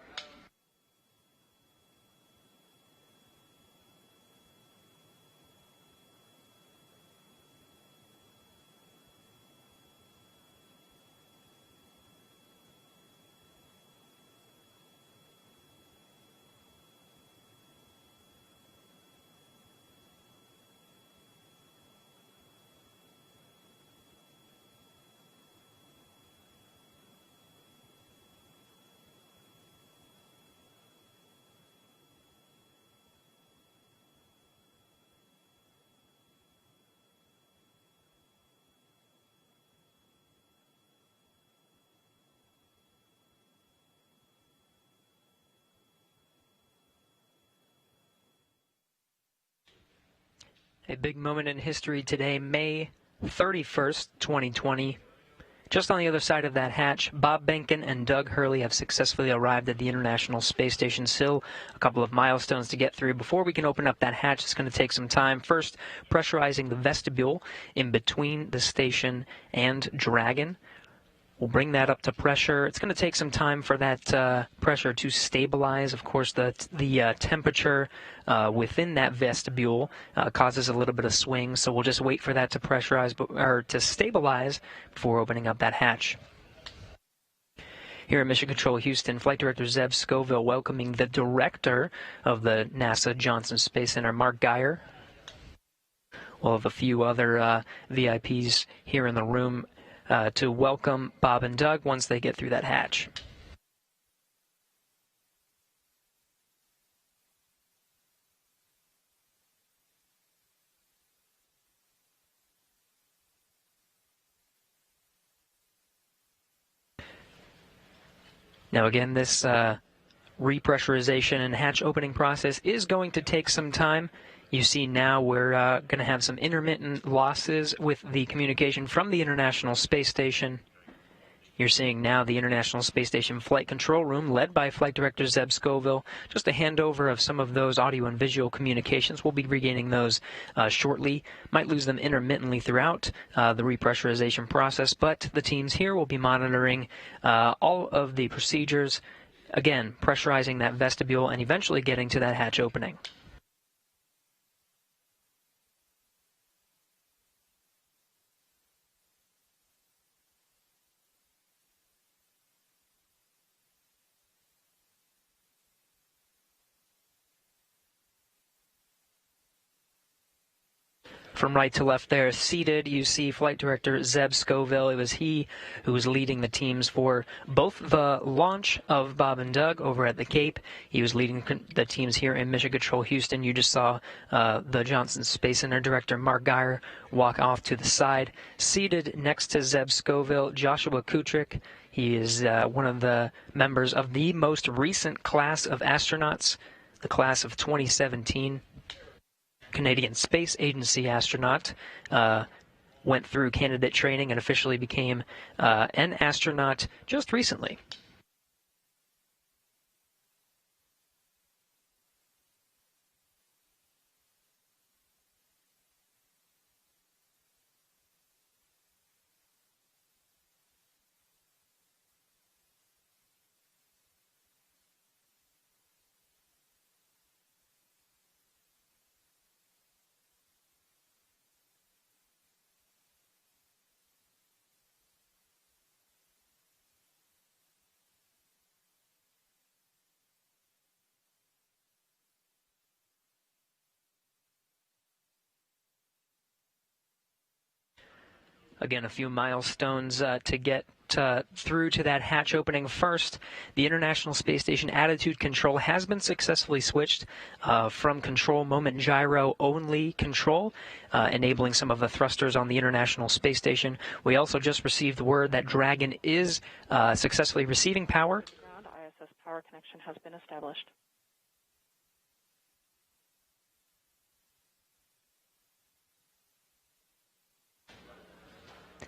A big moment in history today, May 31st, 2020. Just on the other side of that hatch, Bob Behnken and Doug Hurley have successfully arrived at the International Space Station. Still a couple of milestones to get through. Before we can open up that hatch, it's going to take some time. First, pressurizing the vestibule in between the station and Dragon. We'll bring that up to pressure. It's going to take some time for that pressure to stabilize. Of course, the temperature within that vestibule causes a little bit of swing, so we'll just wait for that to pressurize or to stabilize before opening up that hatch. Here at Mission Control Houston, Flight Director Zeb Scoville welcoming the director of the NASA Johnson Space Center, Mark Geyer. We'll have a few other VIPs here in the room to welcome Bob and Doug once they get through that hatch. Now again, this repressurization and hatch opening process is going to take some time. You see now we're going to have some intermittent losses with the communication from the International Space Station. You're seeing now the International Space Station Flight Control Room, led by Flight Director Zeb Scoville. Just a handover of some of those audio and visual communications. We'll be regaining those shortly. Might lose them intermittently throughout the repressurization process, but the teams here will be monitoring all of the procedures again, pressurizing that vestibule and eventually getting to that hatch opening. From right to left there, seated, you see Flight Director Zeb Scoville. It was he who was leading the teams for both the launch of Bob and Doug over at the Cape. He was leading the teams here in Mission Control Houston. You just saw the Johnson Space Center Director Mark Geyer walk off to the side. Seated next to Zeb Scoville, Joshua Kutrick. He is one of the members of the most recent class of astronauts, the class of 2017. Canadian Space Agency astronaut, went through candidate training and officially became an astronaut just recently. Again, a few milestones to get through to that hatch opening. First, the International Space Station attitude control has been successfully switched from control moment gyro only control, enabling some of the thrusters on the International Space Station. We also just received word that Dragon is successfully receiving power. Ground ISS power connection has been established.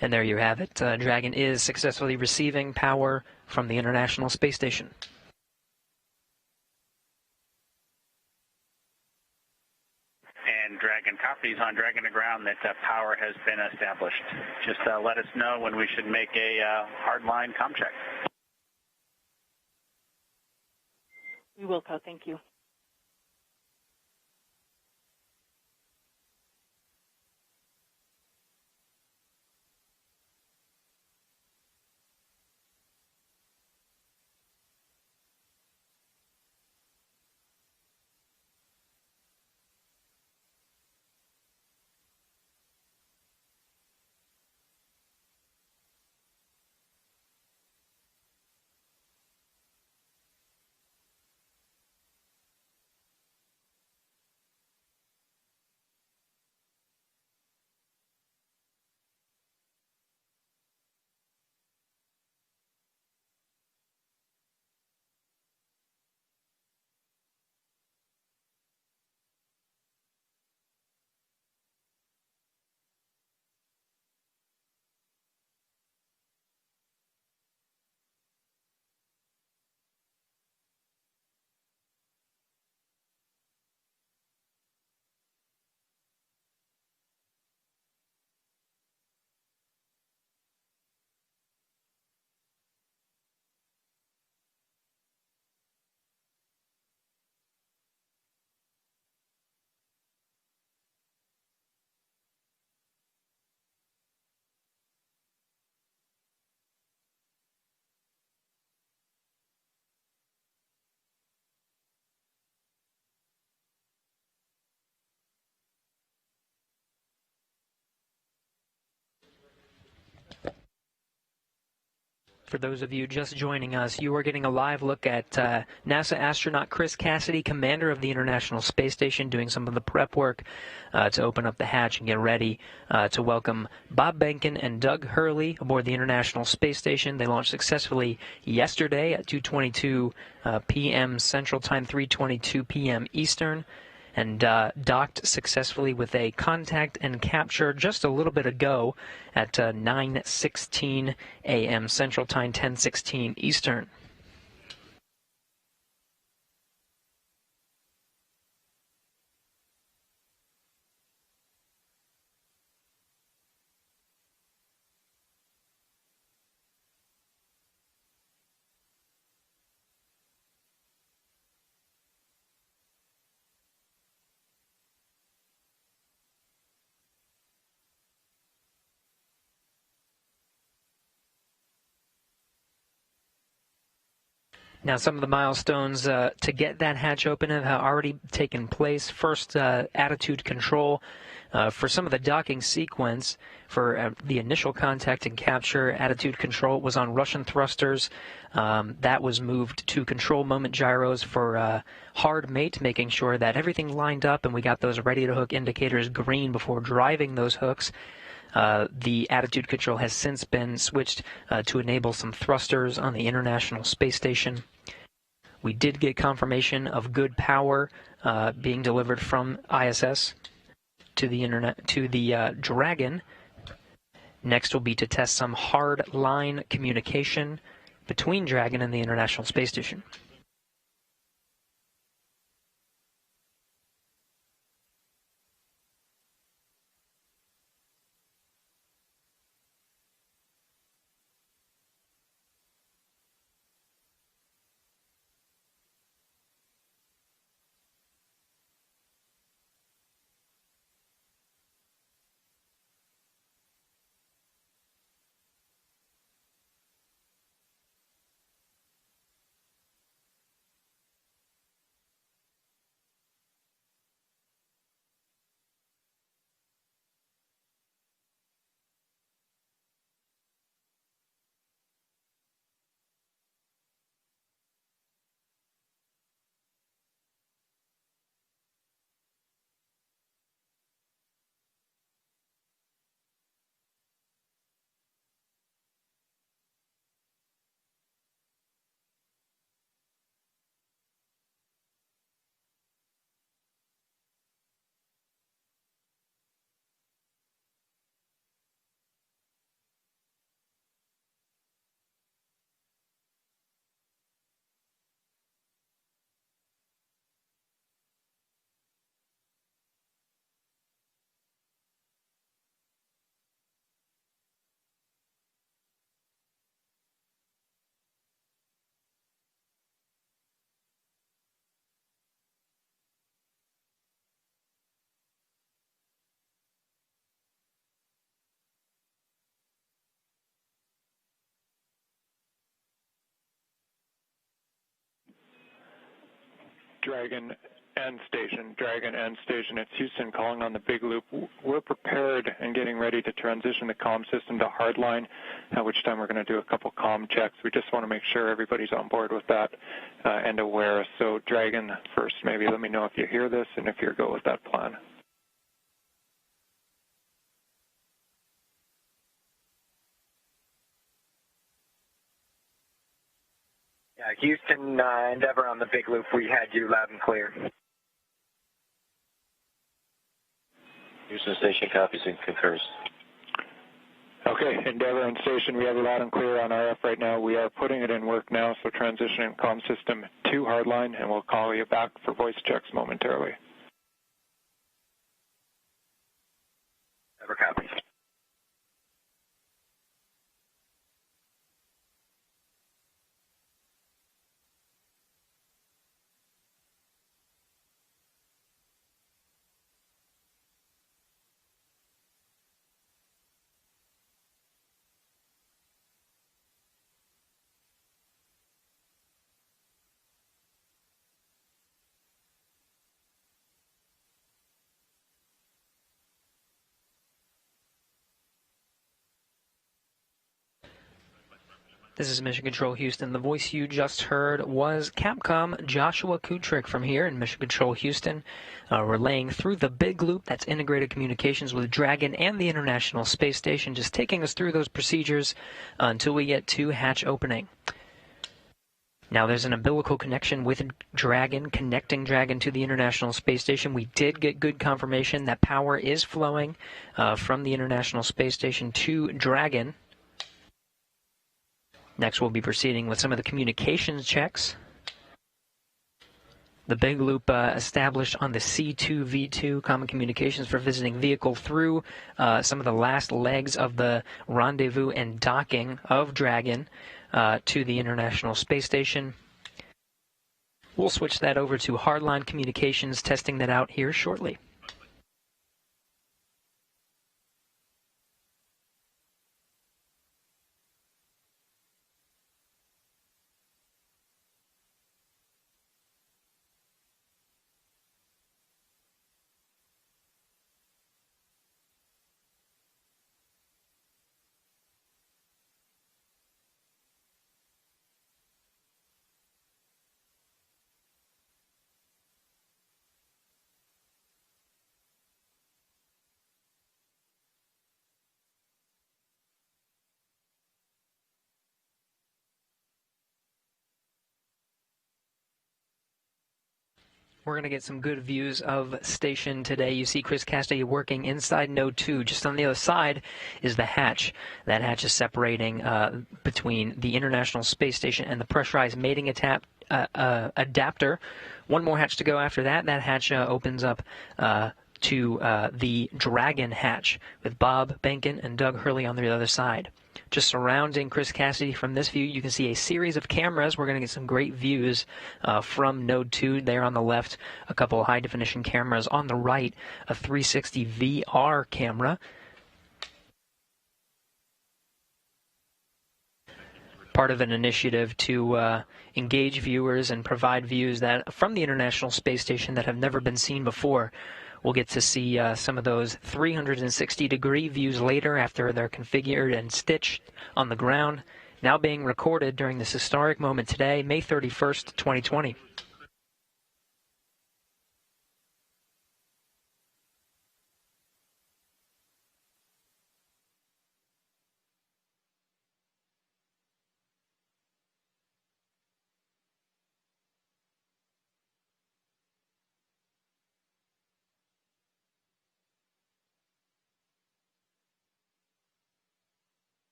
And there you have it. Dragon is successfully receiving power from the International Space Station. And Dragon copies on Dragon to ground that power has been established. Just let us know when we should make a hardline comm check. We will, Co. Thank you. For those of you just joining us, you are getting a live look at NASA astronaut Chris Cassidy, commander of the International Space Station, doing some of the prep work to open up the hatch and get ready to welcome Bob Behnken and Doug Hurley aboard the International Space Station. They launched successfully yesterday at 2:22 p.m. Central Time, 3:22 p.m. Eastern, and docked successfully with a contact and capture just a little bit ago at 9:16 a.m. Central Time, 10:16 Eastern. Now, some of the milestones to get that hatch open have already taken place. First, attitude control. For some of the docking sequence, for the initial contact and capture, attitude control was on Russian thrusters. That was moved to control moment gyros for hard mate, making sure that everything lined up and we got those ready-to-hook indicators green before driving those hooks. The attitude control has since been switched to enable some thrusters on the International Space Station. We did get confirmation of good power being delivered from ISS to the Dragon. Next will be to test some hard line communication between Dragon and the International Space Station. Dragon and Station. It's Houston calling on the big loop. We're prepared and getting ready to transition the comm system to hardline, at which time we're going to do a couple comm checks. We just want to make sure everybody's on board with that and aware. So Dragon, first, maybe let me know if you hear this and if you're go with that plan. Yeah, Houston, Endeavour on the big loop. We had you loud and clear. Houston Station copies and concurs. Okay, Endeavour and Station, we have it loud and clear on RF right now. We are putting it in work now, so transitioning comm system to hardline, and we'll call you back for voice checks momentarily. Endeavour copies. This is Mission Control Houston. The voice you just heard was Capcom Joshua Kutrick from here in Mission Control Houston, relaying through the big loop, that's integrated communications with Dragon and the International Space Station, just taking us through those procedures until we get to hatch opening. Now there's an umbilical connection with Dragon, connecting Dragon to the International Space Station. We did get good confirmation that power is flowing from the International Space Station to Dragon. Next, we'll be proceeding with some of the communications checks. The big loop established on the C2V2 Common Communications for Visiting Vehicle through some of the last legs of the rendezvous and docking of Dragon to the International Space Station. We'll switch that over to hardline communications, testing that out here shortly. We're going to get some good views of station today. You see Chris Cassidy working inside Node 2. Just on the other side is the hatch. That hatch is separating between the International Space Station and the pressurized mating adapter. One more hatch to go after that. That hatch opens up to the Dragon hatch with Bob Behnken and Doug Hurley on the other side. Just surrounding Chris Cassidy from this view, you can see a series of cameras. We're going to get some great views from Node 2 there on the left, a couple of high-definition cameras. On the right, a 360 VR camera. Part of an initiative to engage viewers and provide views that from the International Space Station that have never been seen before. We'll get to see some of those 360-degree views later after they're configured and stitched on the ground, now being recorded during this historic moment today, May 31st, 2020.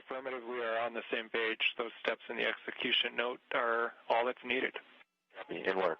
Affirmative, we are on the same page. Those steps in the execution note are all that's needed. In work.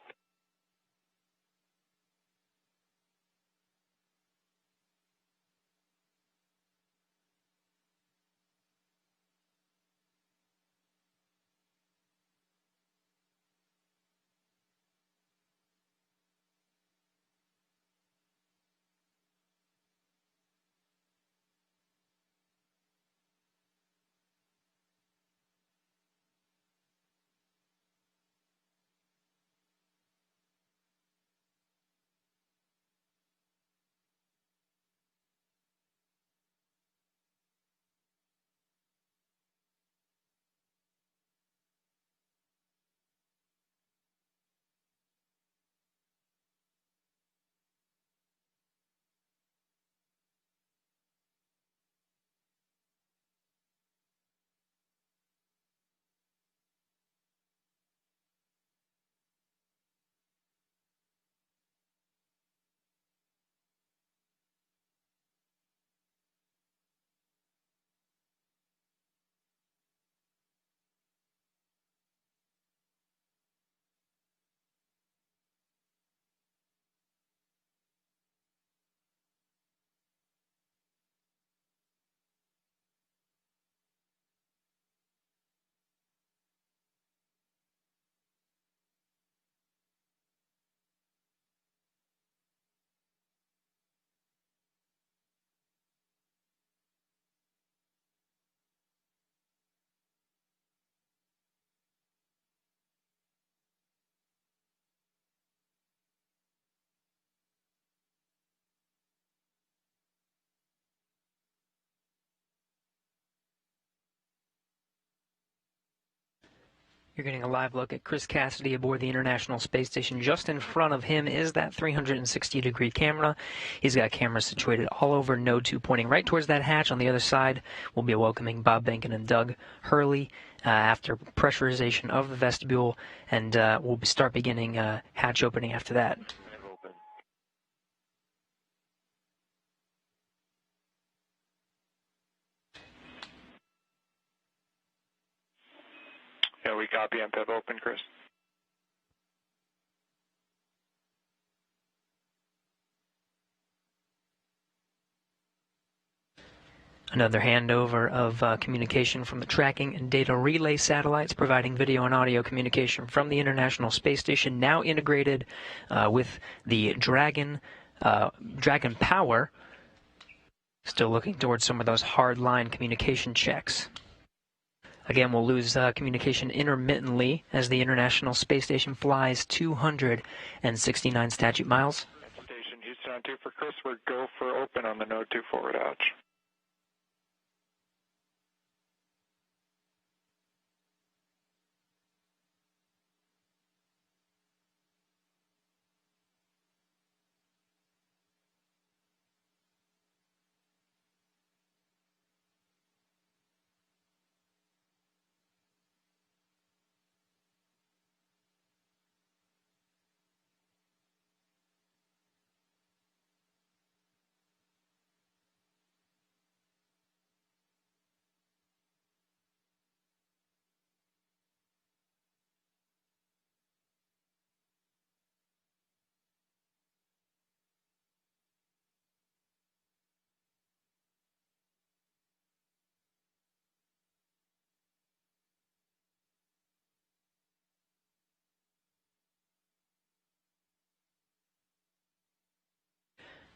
You're getting a live look at Chris Cassidy aboard the International Space Station. Just in front of him is that 360-degree camera. He's got cameras situated all over Node 2, pointing right towards that hatch. On the other side, we'll be welcoming Bob Behnken and Doug Hurley after pressurization of the vestibule, and we'll start beginning hatch opening after that. Yeah, we copy MPEV open, Chris. Another handover of communication from the tracking and data relay satellites, providing video and audio communication from the International Space Station, now integrated with the Dragon Power. Still looking towards some of those hard-line communication checks. Again, we'll lose communication intermittently as the International Space Station flies 269 statute miles. Station Houston on 2 for Chris. We're go for open on the Node 2 forward hatch.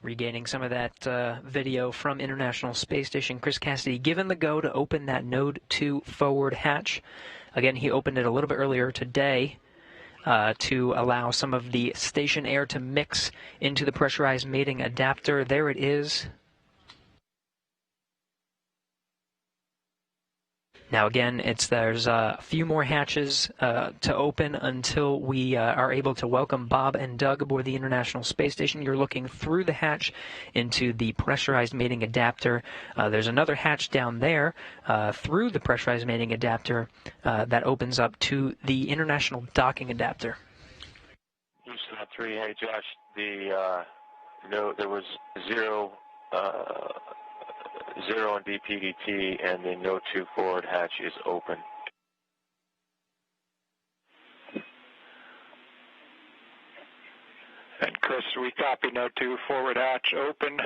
regaining some of that video from International Space Station. Chris Cassidy given the go to open that Node 2 forward hatch. Again, he opened it a little bit earlier today to allow some of the station air to mix into the pressurized mating adapter. There it is. Now again, there's a few more hatches to open until we are able to welcome Bob and Doug aboard the International Space Station. You're looking through the hatch into the pressurized mating adapter. There's another hatch down there through the pressurized mating adapter that opens up to the International Docking Adapter. Houston 3, hey Josh, there was zero on DPDT, and the No 2 forward hatch is open. And Chris, we copy No 2 forward hatch open.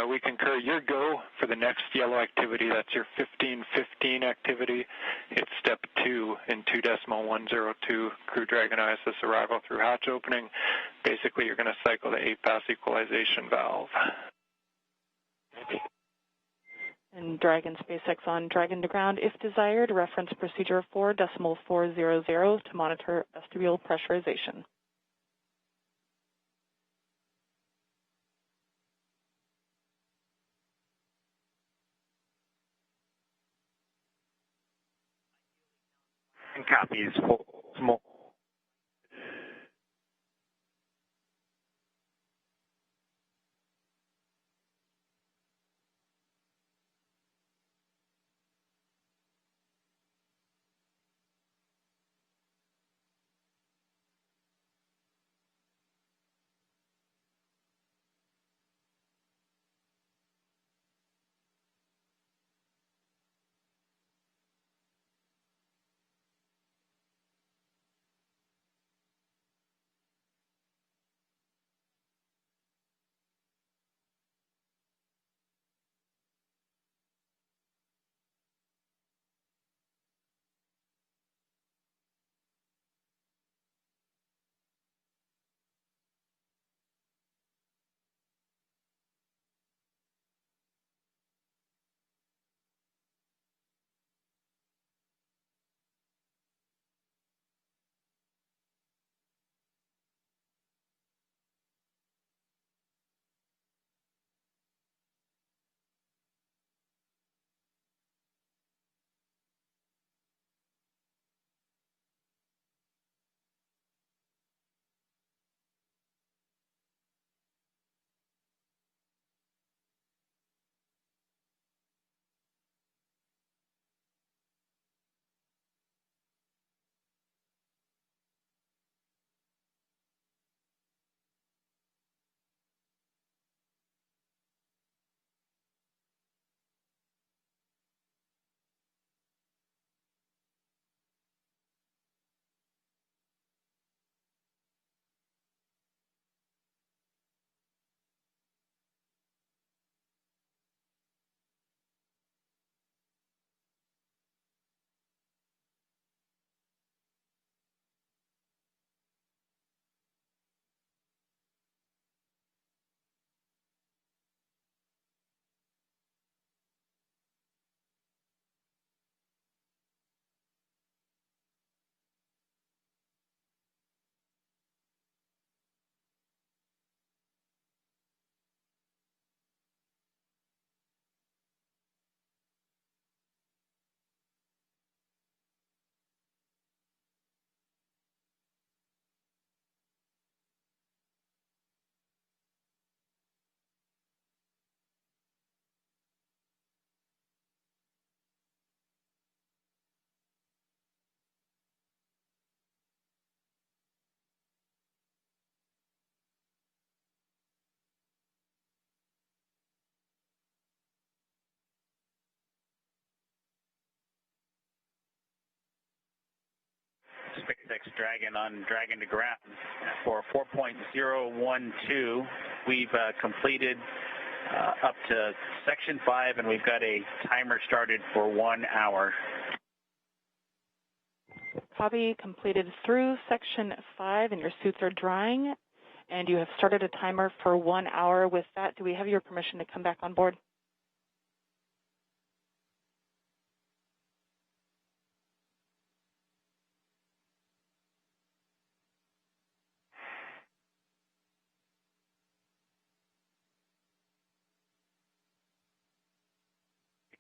We concur your go for the next yellow activity. That's your 1515 activity. It's step 2 in 2.102 Crew Dragon ISS arrival through hatch opening. Basically, you're going to cycle the 8-pass equalization valve. And Dragon SpaceX on Dragon to ground. If desired, reference procedure 4.400 to monitor vestibule pressurization. And copies. Small. SpaceX Dragon on Dragon to ground for 4.012. We've completed up to section 5, and we've got a timer started for 1 hour. Copy, completed through section 5, and your suits are drying. and you have started a timer for 1 hour. With that, do we have your permission to come back on board?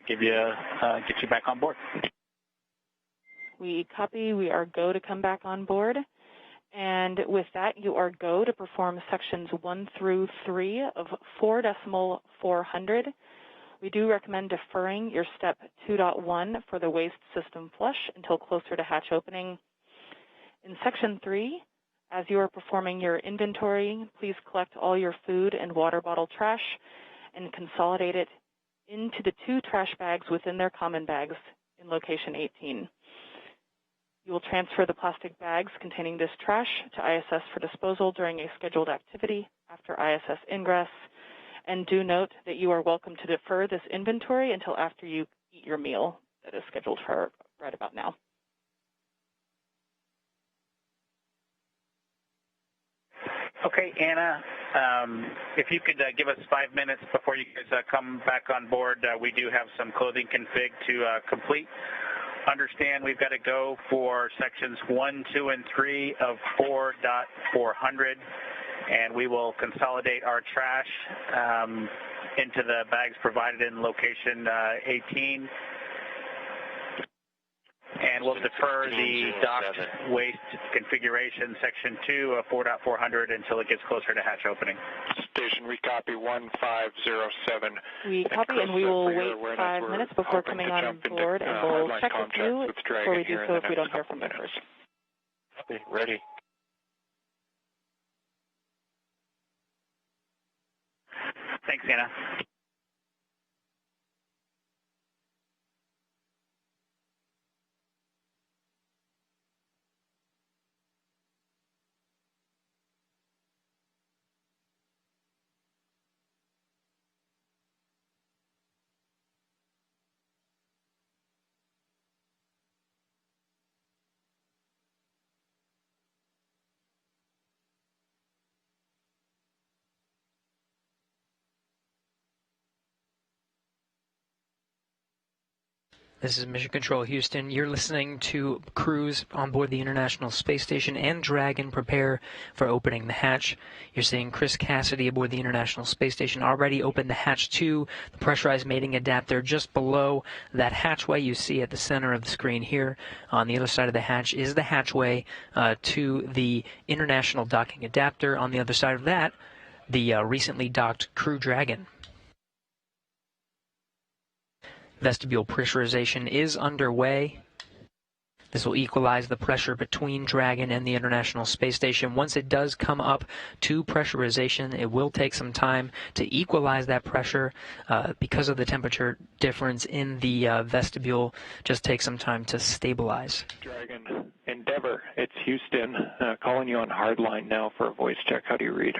Get you back on board. We copy. We are go to come back on board. And with that, you are go to perform sections 1 through 3 of 4.400. We do recommend deferring your step 2.1 for the waste system flush until closer to hatch opening. In section 3, as you are performing your inventory, please collect all your food and water bottle trash and consolidate it into the 2 trash bags within their common bags in location 18. You will transfer the plastic bags containing this trash to ISS for disposal during a scheduled activity after ISS ingress. And do note that you are welcome to defer this inventory until after you eat your meal that is scheduled for right about now. Okay, Anna, if you could give us 5 minutes before you guys come back on board, we do have some clothing config to complete. Understand we've got to go for sections 1, 2, and 3 of 4.400, and we will consolidate our trash into the bags provided in location 18. And we'll defer the docked waste configuration, section 2 of 4.400, until it gets closer to hatch opening. Station, we copy 1507. We copy, and we will wait 5 minutes before coming on board, and we'll check with you before we do so if we don't hear from you first. Copy, ready. Thanks, Anna. This is Mission Control Houston. You're listening to crews on board the International Space Station and Dragon prepare for opening the hatch. You're seeing Chris Cassidy aboard the International Space Station already opened the hatch 2, the pressurized mating adapter just below that hatchway you see at the center of the screen here. On the other side of the hatch is the hatchway to the International docking adapter. On the other side of that, the recently docked Crew Dragon. Vestibule pressurization is underway. This will equalize the pressure between Dragon and the International Space Station. Once it does come up to pressurization, it will take some time to equalize that pressure because of the temperature difference in the vestibule. Just take some time to stabilize. Dragon, Endeavour, it's Houston. Calling you on hardline now for a voice check. How do you read?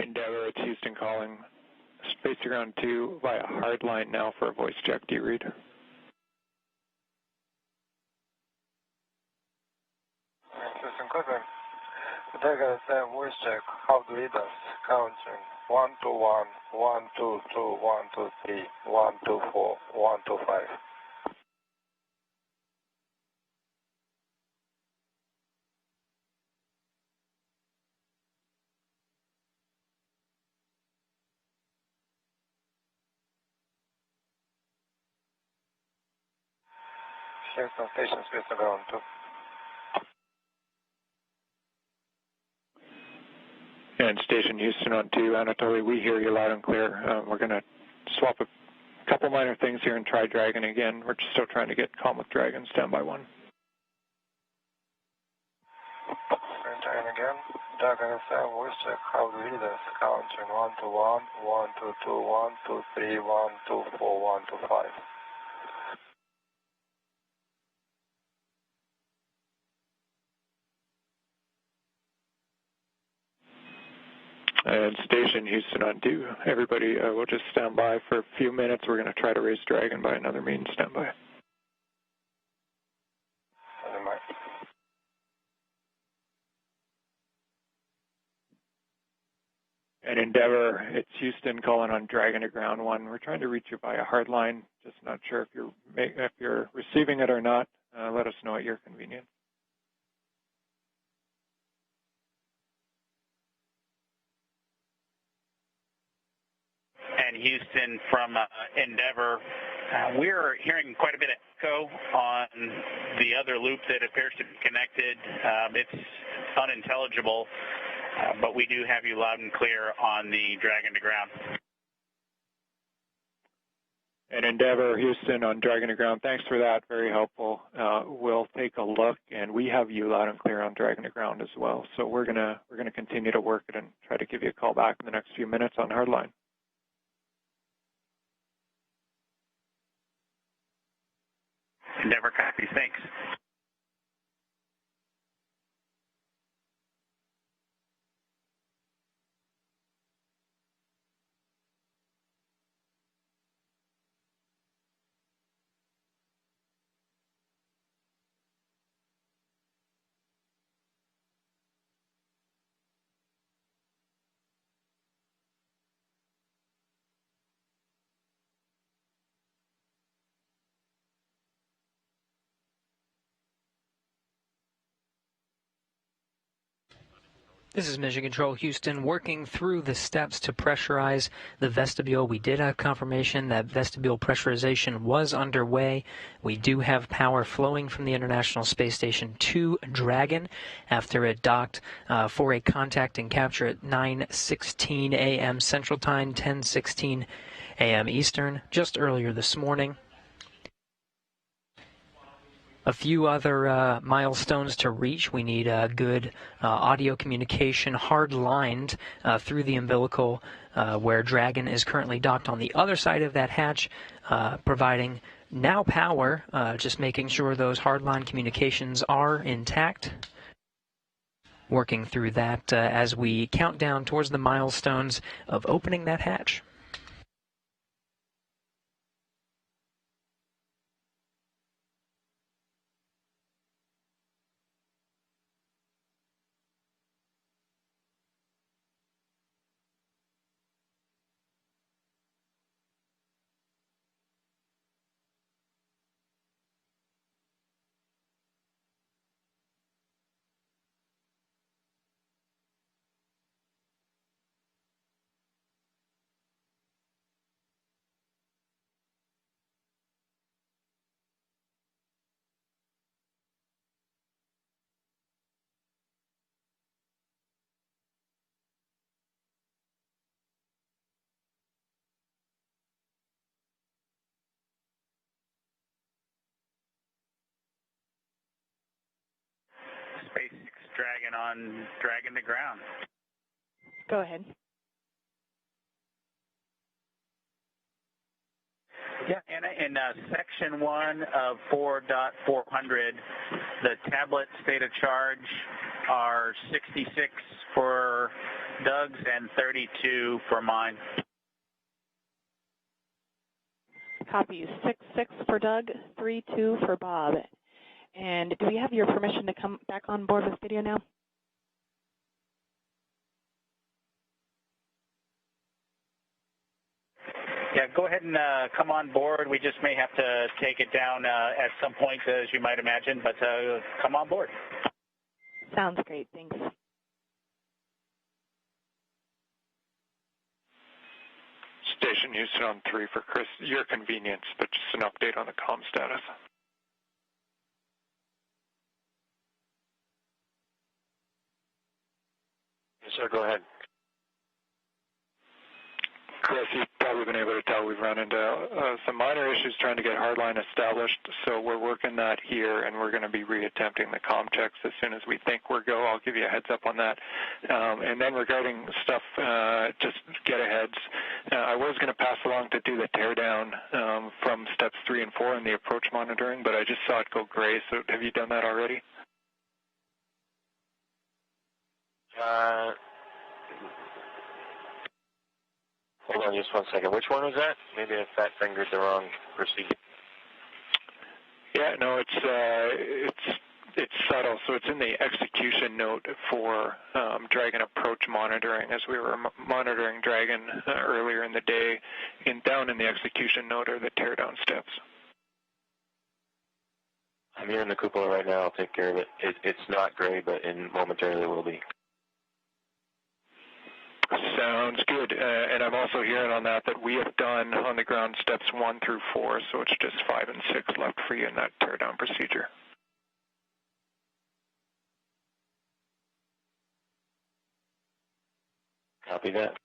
Endeavour, it's Houston calling. Space to ground 2 via hardline now for a voice check. Do you read? Houston, Cleveland. Dragon FM voice check. How to read us? Counting 121, 122, 123, 124, 125. Houston station, space to ground 2. And Station Houston on 2, Anatoly, we hear you loud and clear. We're going to swap a couple minor things here and try Dragon again. We're still trying to get calm with Dragon. Stand by 1. Dragon again. Dragon FM voice check. How to read us? Counting 121, 122, 123, 124, 125. And Station Houston on 2. Everybody, we'll just stand by for a few minutes. We're going to try to raise Dragon by another means. Stand by. And Endeavour, it's Houston calling on Dragon to ground 1. We're trying to reach you via hardline. Just not sure if you're receiving it or not. Let us know at your convenience. And Houston from Endeavour, we're hearing quite a bit of echo on the other loop that appears to be connected. It's unintelligible, but we do have you loud and clear on the Dragon to ground. And Endeavour, Houston on Dragon to ground. Thanks for that. Very helpful. We'll take a look, and we have you loud and clear on Dragon to ground as well. So we're gonna continue to work it and try to give you a call back in the next few minutes on hardline. Endeavour copies. Thanks. This is Mission Control Houston working through the steps to pressurize the vestibule. We did have confirmation that vestibule pressurization was underway. We do have power flowing from the International Space Station to Dragon after it docked for a contact and capture at 9:16 a.m. Central Time, 10:16 a.m. Eastern, just earlier this morning. A few other milestones to reach. We need good audio communication hard-lined through the umbilical where Dragon is currently docked on the other side of that hatch, providing now power, just making sure those hard-line communications are intact. Working through that as we count down towards the milestones of opening that hatch. SpaceX Dragon on Dragon to ground. Go ahead. Yeah, and in section 1 of 4.400, the tablet state of charge are 66 for Doug's and 32 for mine. Copy. 66 for Doug, 32 for Bob. And do we have your permission to come back on board with video now? Yeah, go ahead and come on board. We just may have to take it down at some point, as you might imagine, but come on board. Sounds great. Thanks. Station Houston on 3 for Chris. Your convenience, but just an update on the comm status. Yes, sir, go ahead. Chris, you've probably been able to tell we've run into some minor issues trying to get hardline established, so we're working that here, and we're going to be reattempting the comm checks as soon as we think we're go. I'll give you a heads up on that. And then regarding stuff, just get-aheads, I was going to pass along to do the teardown from steps 3 and 4 in the approach monitoring, but I just saw it go gray, so have you done that already? Hold on just 1 second. Which one was that? Maybe I fat fingered the wrong procedure. Yeah, no, it's subtle. So it's in the execution note for Dragon approach monitoring, as we were monitoring Dragon earlier in the day. Down in the execution note are the teardown steps. I'm here in the cupola right now. I'll take care of it. It's not gray, but momentarily will be. Sounds good. And I'm also hearing on that we have done on the ground steps 1 through 4, so it's just 5 and 6 left for you in that teardown procedure. Copy that.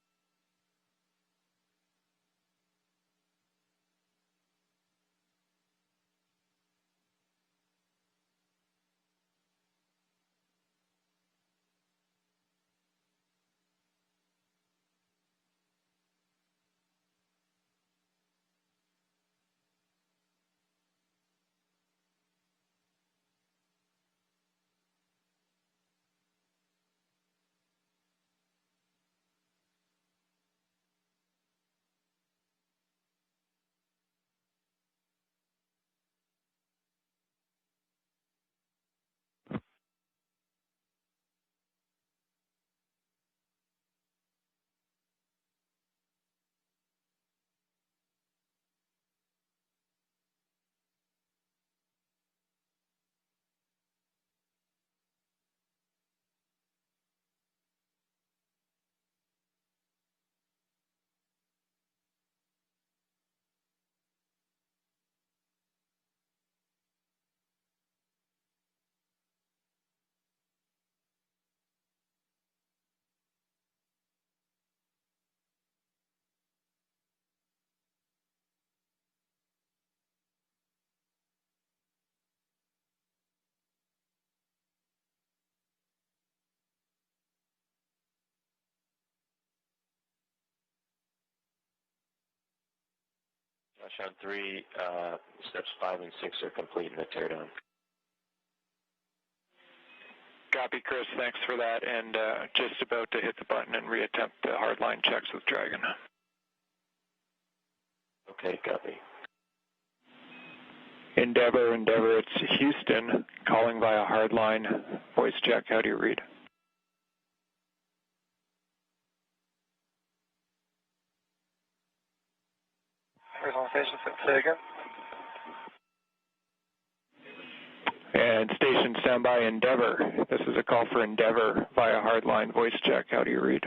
Josh on 3, steps 5 and 6 are complete in the teardown. Copy, Chris. Thanks for that. And just about to hit the button and reattempt the hardline checks with Dragon. Okay, copy. Endeavour, it's Houston calling via hardline voice check. How do you read? Say again. And station standby, Endeavour. This is a call for Endeavour via hardline voice check. How do you read?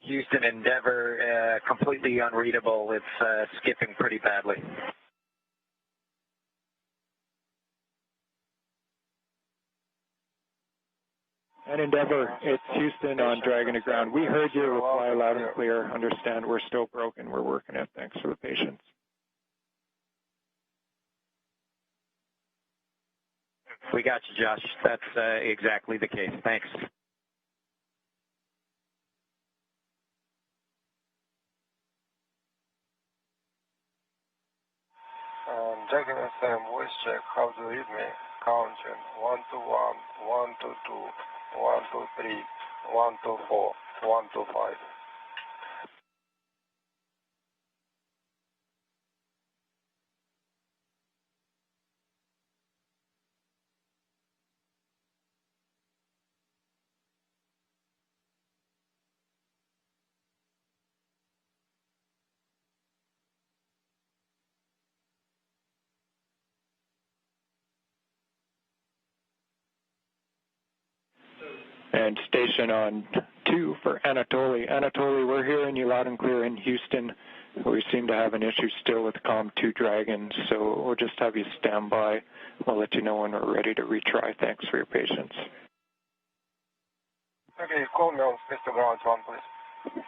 Houston, Endeavour, completely unreadable. It's skipping pretty badly. And Endeavour, it's Houston on Dragon to ground. We heard your reply loud and clear. Understand we're still broken. We're working it. Thanks for the patience. We got you, Josh. That's exactly the case. Thanks. Dragon check. How do you read me? Counting 1 to 1, 1 to 2, 1 to 3, 1 to 4, 1 to 5. And station on 2 for Anatoly. Anatoly, we're hearing you loud and clear in Houston. We seem to have an issue still with COM2 Dragon, so we'll just have you stand by. We'll let you know when we're ready to retry. Thanks for your patience. Okay, call me on Space to Ground 1, please.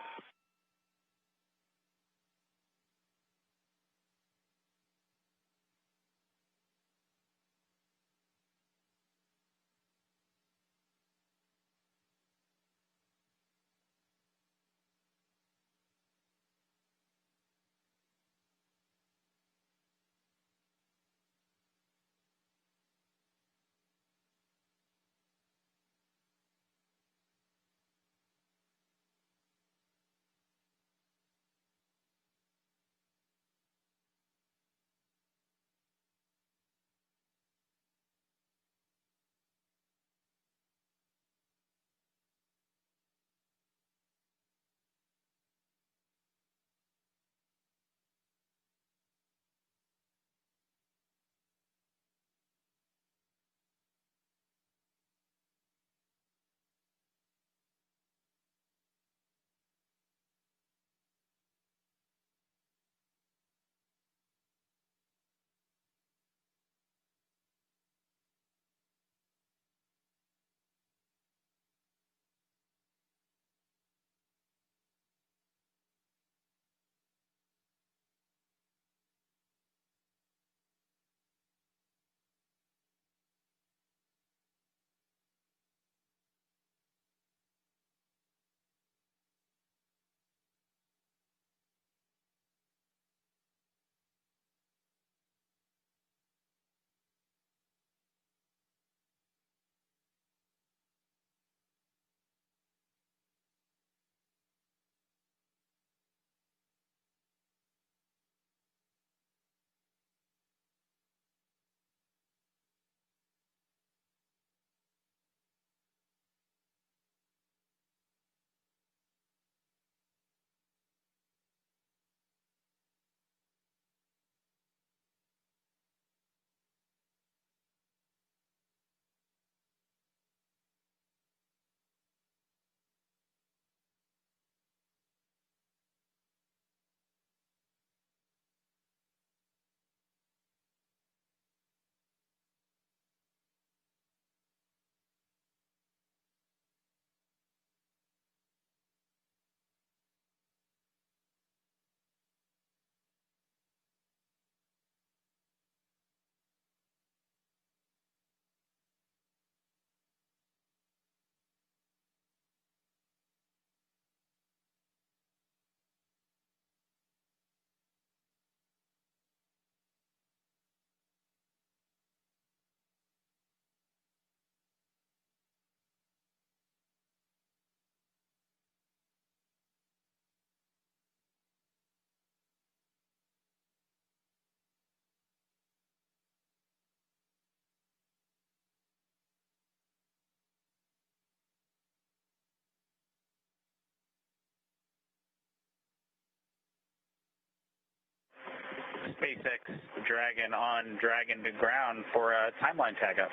SpaceX Dragon on Dragon to ground for a timeline tag up.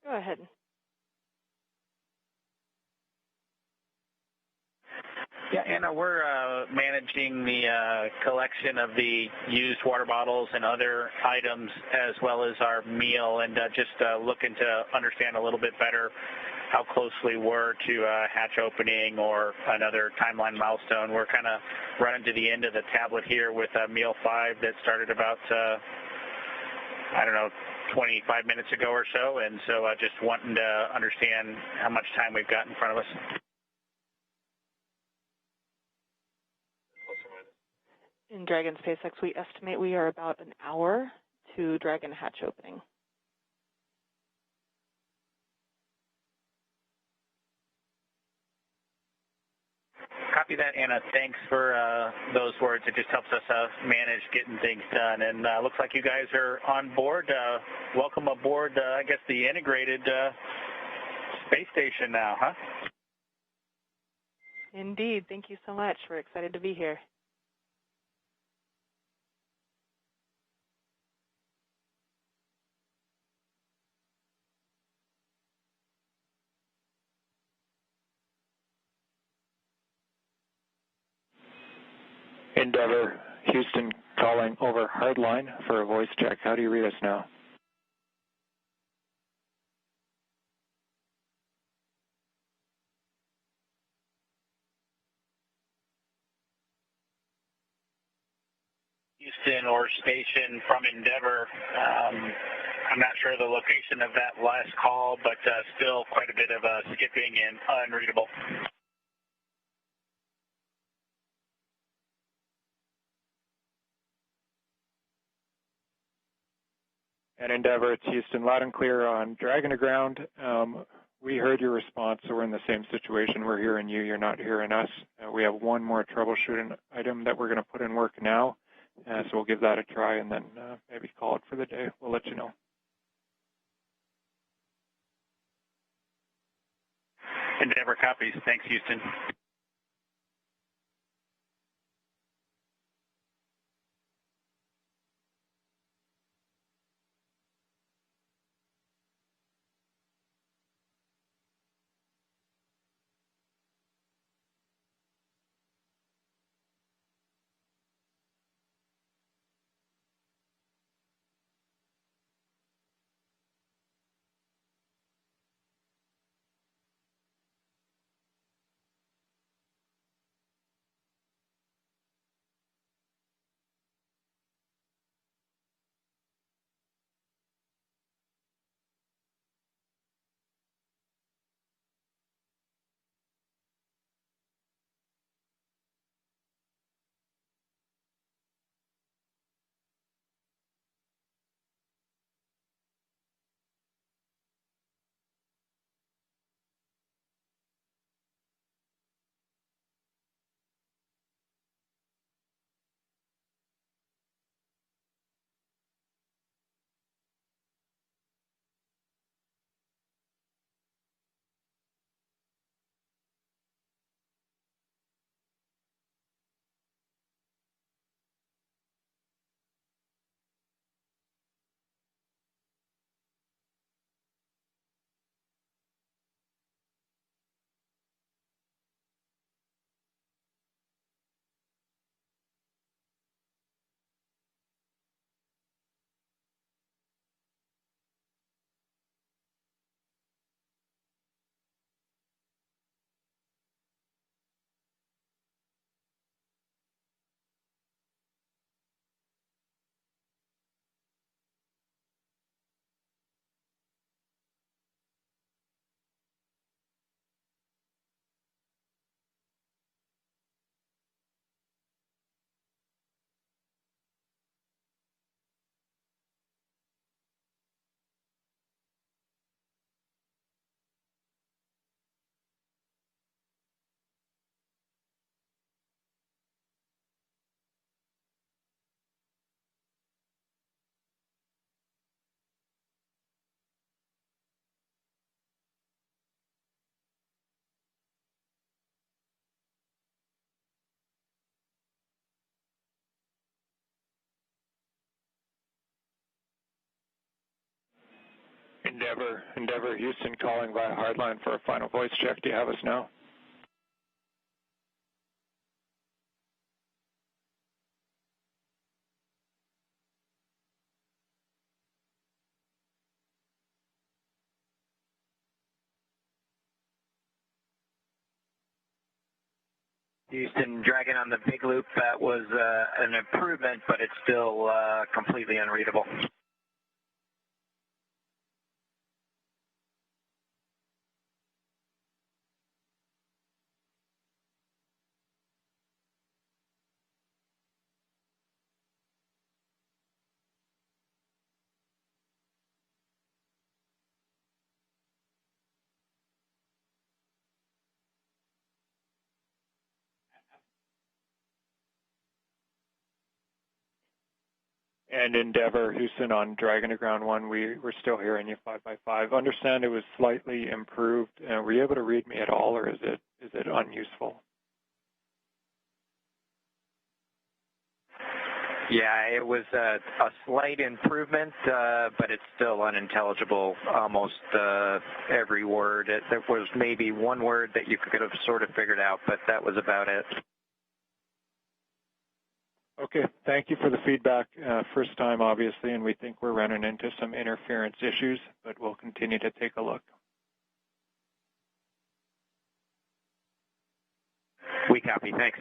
Go ahead. Yeah, Anna, we're managing the collection of the used water bottles and other items as well as our meal, and just looking to understand a little bit better how closely we're to hatch opening or another timeline milestone. We're kind of running to the end of the tablet here with meal 5 that started about, 25 minutes ago or so, and so just wanting to understand how much time we've got in front of us. In Dragon SpaceX, we estimate we are about an hour to Dragon hatch opening. Copy that, Anna. Thanks for those words. It just helps us manage getting things done. And looks like you guys are on board. Welcome aboard, I guess, the integrated space station now, huh? Indeed. Thank you so much. We're excited to be here. Endeavour, Houston calling over hardline for a voice check. How do you read us now? Houston or station from Endeavour. I'm not sure the location of that last call, but still quite a bit of skipping and unreadable. And Endeavour, it's Houston, loud and clear on Dragon to ground. We heard your response, so we're in the same situation. We're hearing you, you're not hearing us. We have one more troubleshooting item that we're going to put in work now, so we'll give that a try and then maybe call it for the day. We'll let you know. Endeavour copies. Thanks, Houston. Endeavour, Houston calling via hardline for a final voice check. Do you have us now? Houston, Dragon on the big loop. That was an improvement, but it's still completely unreadable. And Endeavour, Houston, on Dragon to Ground 1, we're still hearing you 5x5. Understand it was slightly improved. Were you able to read me at all, or is it unuseful? Yeah, it was a slight improvement, but it's still unintelligible, almost every word. There was maybe one word that you could have sort of figured out, but that was about it. Okay, thank you for the feedback. First time, obviously, and we think we're running into some interference issues, but we'll continue to take a look. We copy. Thanks.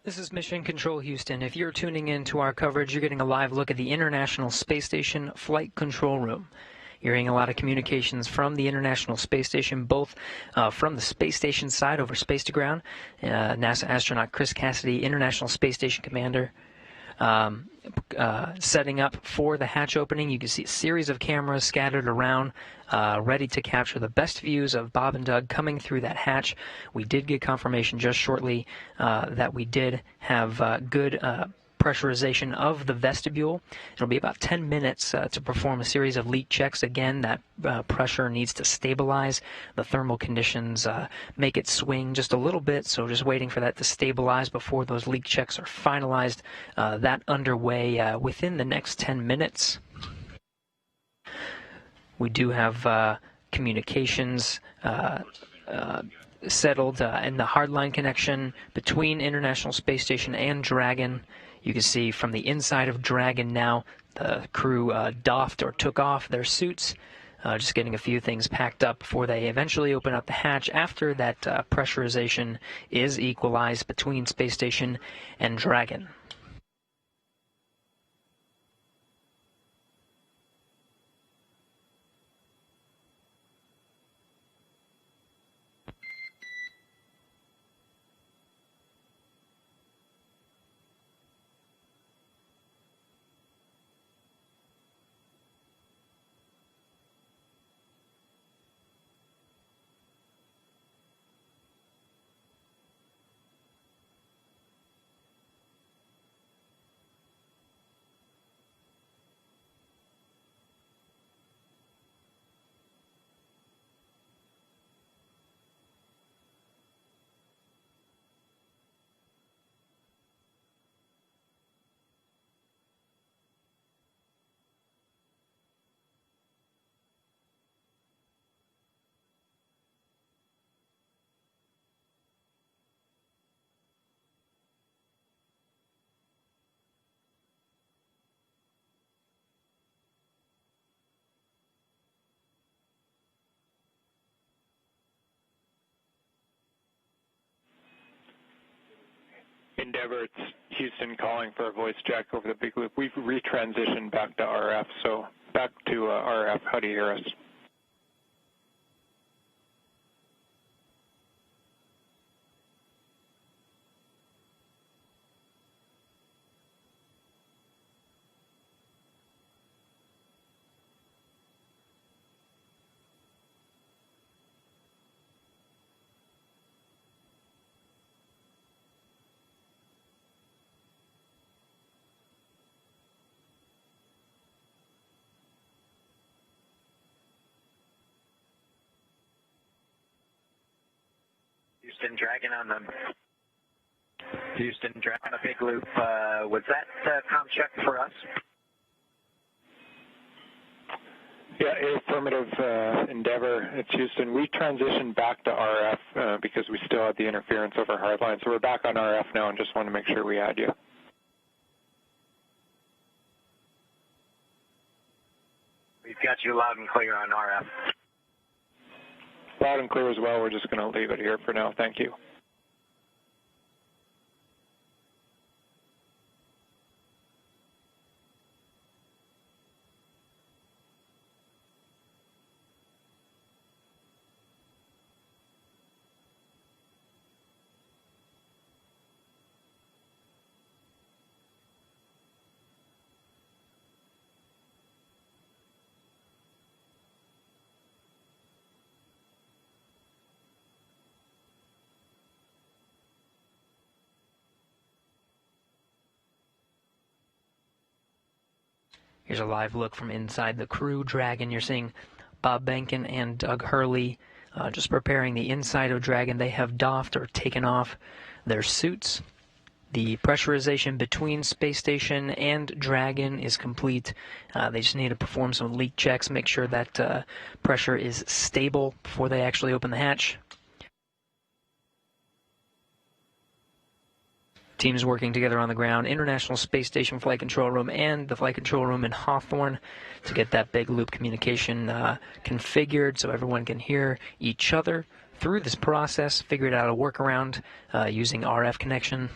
This is Mission Control Houston. If you're tuning in to our coverage, you're getting a live look at the International Space Station Flight Control Room. You're hearing a lot of communications from the International Space Station, both from the space station side over space to ground, NASA astronaut Chris Cassidy, International Space Station Commander, setting up for the hatch opening. You can see a series of cameras scattered around, ready to capture the best views of Bob and Doug coming through that hatch. We did get confirmation just shortly that we did have good pressurization of the vestibule. It'll be about 10 minutes to perform a series of leak checks. Again, that pressure needs to stabilize. The thermal conditions make it swing just a little bit, so just waiting for that to stabilize before those leak checks are finalized. That underway within the next 10 minutes. We do have communications settled in the hardline connection between International Space Station and Dragon. You can see from the inside of Dragon now, the crew doffed or took off their suits, just getting a few things packed up before they eventually open up the hatch after that pressurization is equalized between Space Station and Dragon. Endeavour, it's Houston calling for a voice jack over the big loop. We've retransitioned back to RF, so back to RF. How do you hear us? Houston Dragon on the big loop. Was that comm check for us? Yeah, affirmative, Endeavour. It's Houston. We transitioned back to RF because we still had the interference over hardline. So we're back on RF now and just want to make sure we had you. We've got you loud and clear on RF. Loud and clear as well. We're just going to leave it here for now. Thank you. Here's a live look from inside the Crew Dragon. You're seeing Bob Behnken and Doug Hurley just preparing the inside of Dragon. They have doffed or taken off their suits. The pressurization between Space Station and Dragon is complete. They just need to perform some leak checks, make sure that pressure is stable before they actually open the hatch. Teams working together on the ground, International Space Station Flight Control Room and the Flight Control Room in Hawthorne to get that big loop communication configured so everyone can hear each other through this process, figured out a workaround using RF connection.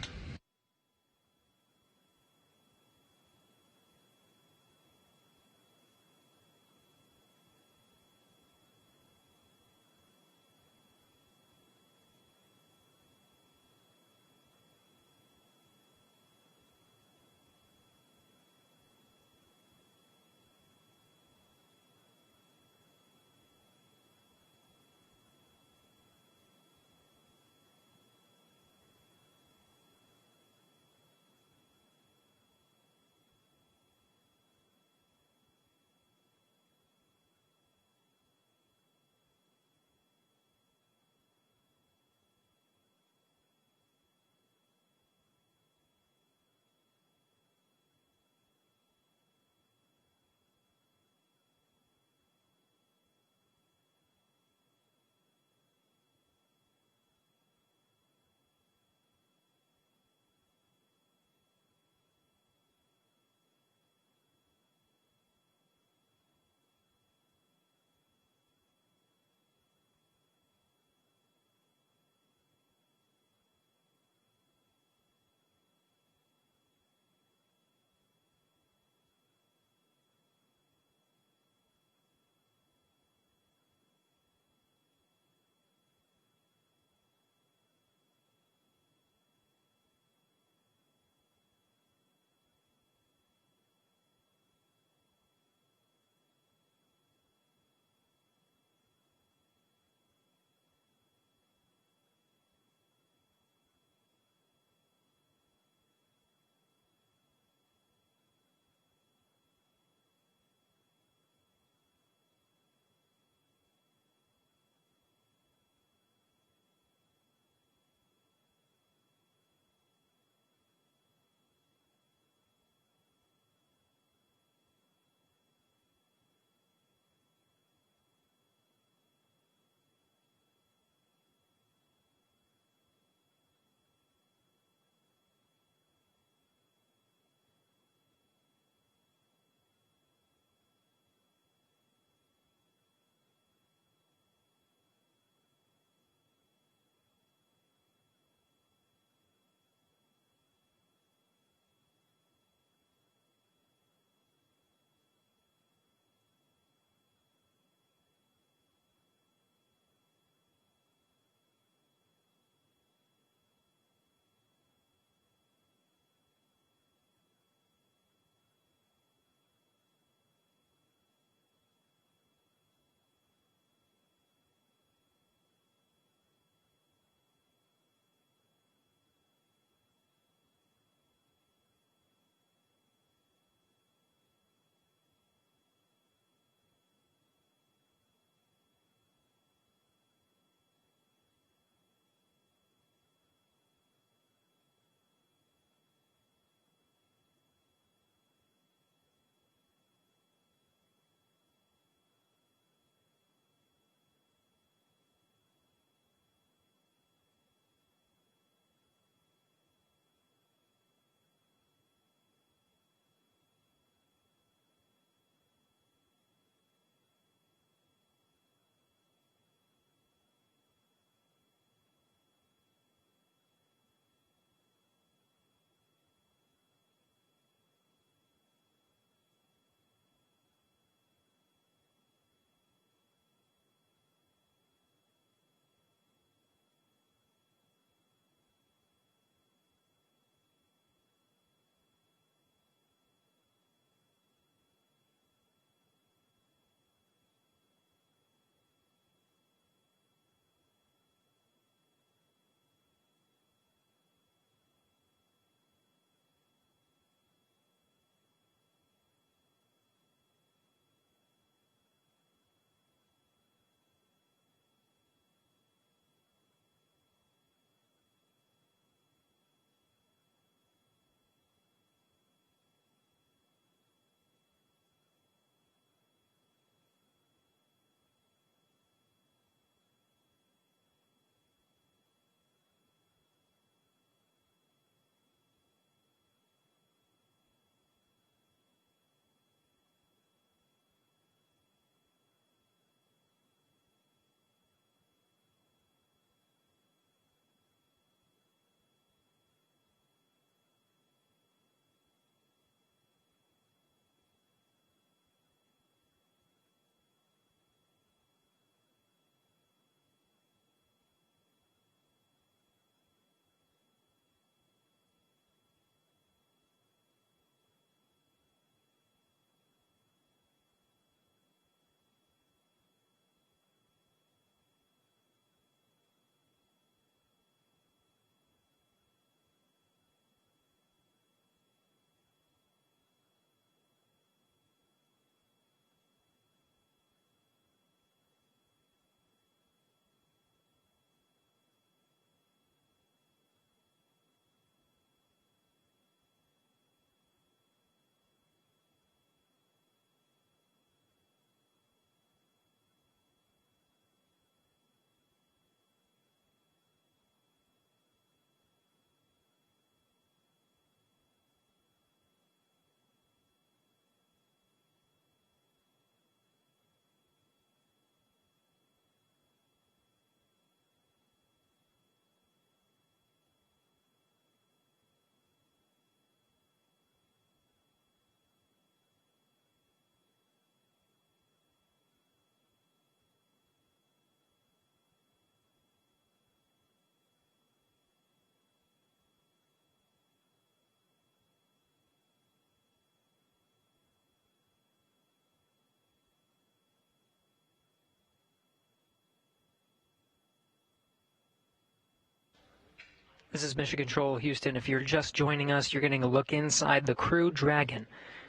This is Mission Control, Houston. If you're just joining us, you're getting a look inside the Crew Dragon.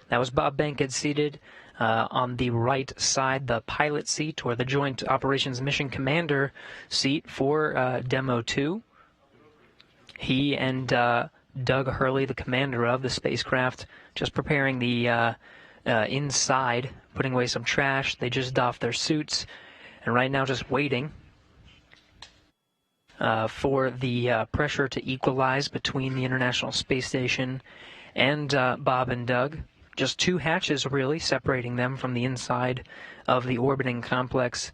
That was Bob Behnken seated on the right side, the pilot seat, or the Joint Operations Mission Commander seat for Demo 2. He and Doug Hurley, the commander of the spacecraft, just preparing the inside, putting away some trash. They just doffed their suits, and right now just waiting for the pressure to equalize between the International Space Station and Bob and Doug. Just two hatches, really, separating them from the inside of the orbiting complex.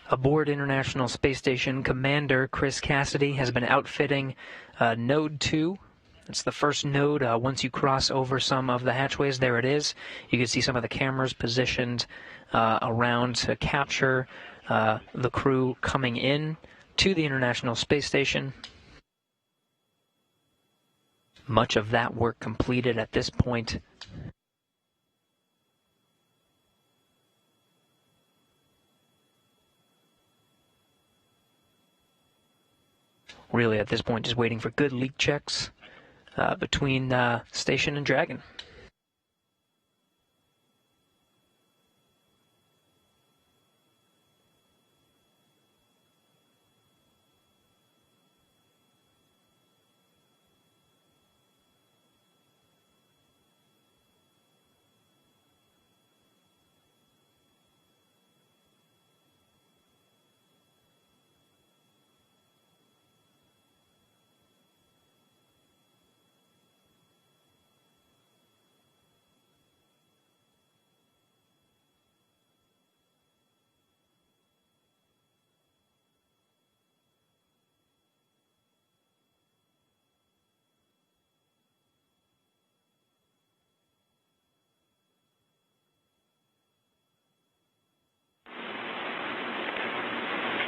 Aboard International Space Station, Commander Chris Cassidy has been outfitting Node 2. It's the first node. Once you cross over some of the hatchways, there it is. You can see some of the cameras positioned around to capture the crew coming in to the International Space Station. Much of that work completed at this point. Really, at this point, just waiting for good leak checks between Station and Dragon.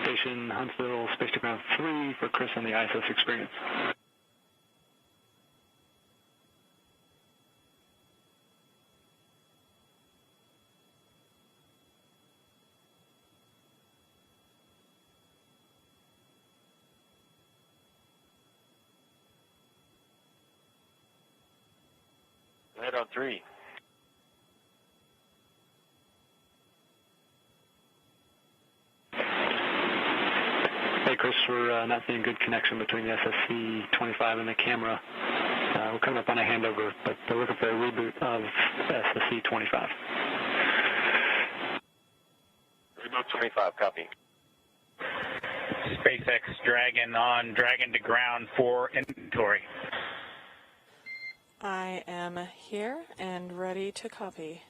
Station Huntsville, Spacecraft 3 for Chris on the ISS experience. Head on 3. Hey Chris, we're not seeing good connection between the SSC-25 and the camera. We're coming up on a handover, but they're looking for a reboot of SSC-25. Reboot 25, copy. SpaceX Dragon on Dragon to ground for inventory. I am here and ready to copy.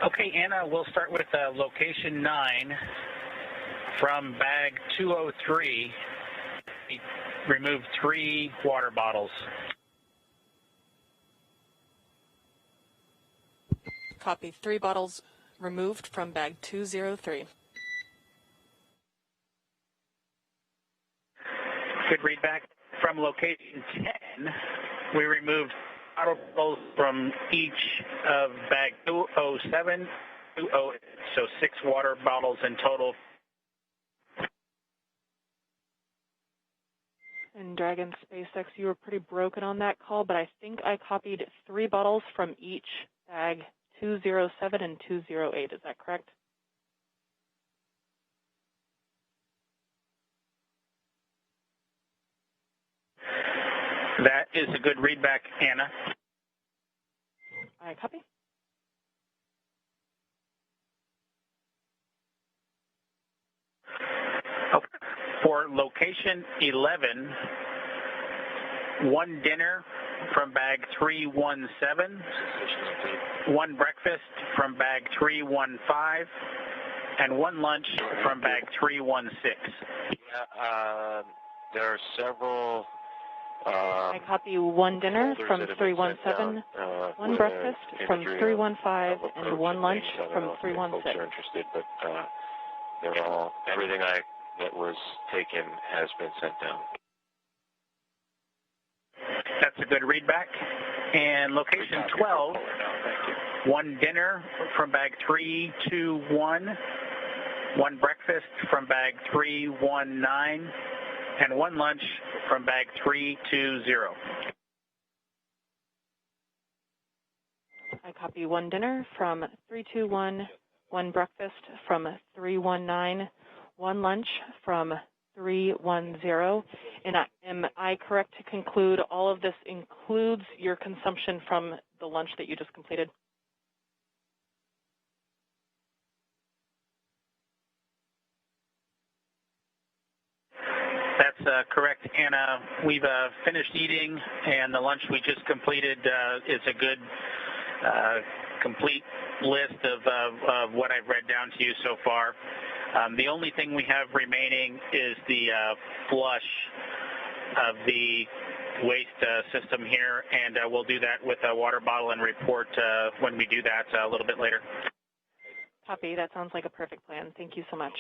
Okay, Anna, we'll start with location 9 from bag 203. We removed 3 water bottles. Copy. 3 bottles removed from bag 203. Good readback. From location 10, we removed bottles from each of bag 207, 208, so 6 water bottles in total. And Dragon SpaceX, you were pretty broken on that call, but I think I copied 3 bottles from each bag 207 and 208. Is that correct? That is a good readback, Anna. I copy. Okay. For location 11, 1 dinner from bag 317, 1 breakfast from bag 315, and 1 lunch from bag 316. Yeah, there are several... I copy 1 dinner from 317, 1 breakfast from 315, and 1 lunch from 316. Folks are interested, but they're all, everything that was taken has been sent down. That's a good readback. And location 12, 1 dinner from bag 321, 1 breakfast from bag 319, and 1 lunch from bag 320. I copy 1 dinner from 321, 1 breakfast from 319, 1 lunch from 310. And am I correct to conclude all of this includes your consumption from the lunch that you just completed? That's correct, Anna. We've finished eating, and the lunch we just completed is a good, complete list of what I've read down to you so far. The only thing we have remaining is the flush of the waste system here, and we'll do that with a water bottle and report when we do that a little bit later. Copy. That sounds like a perfect plan. Thank you so much.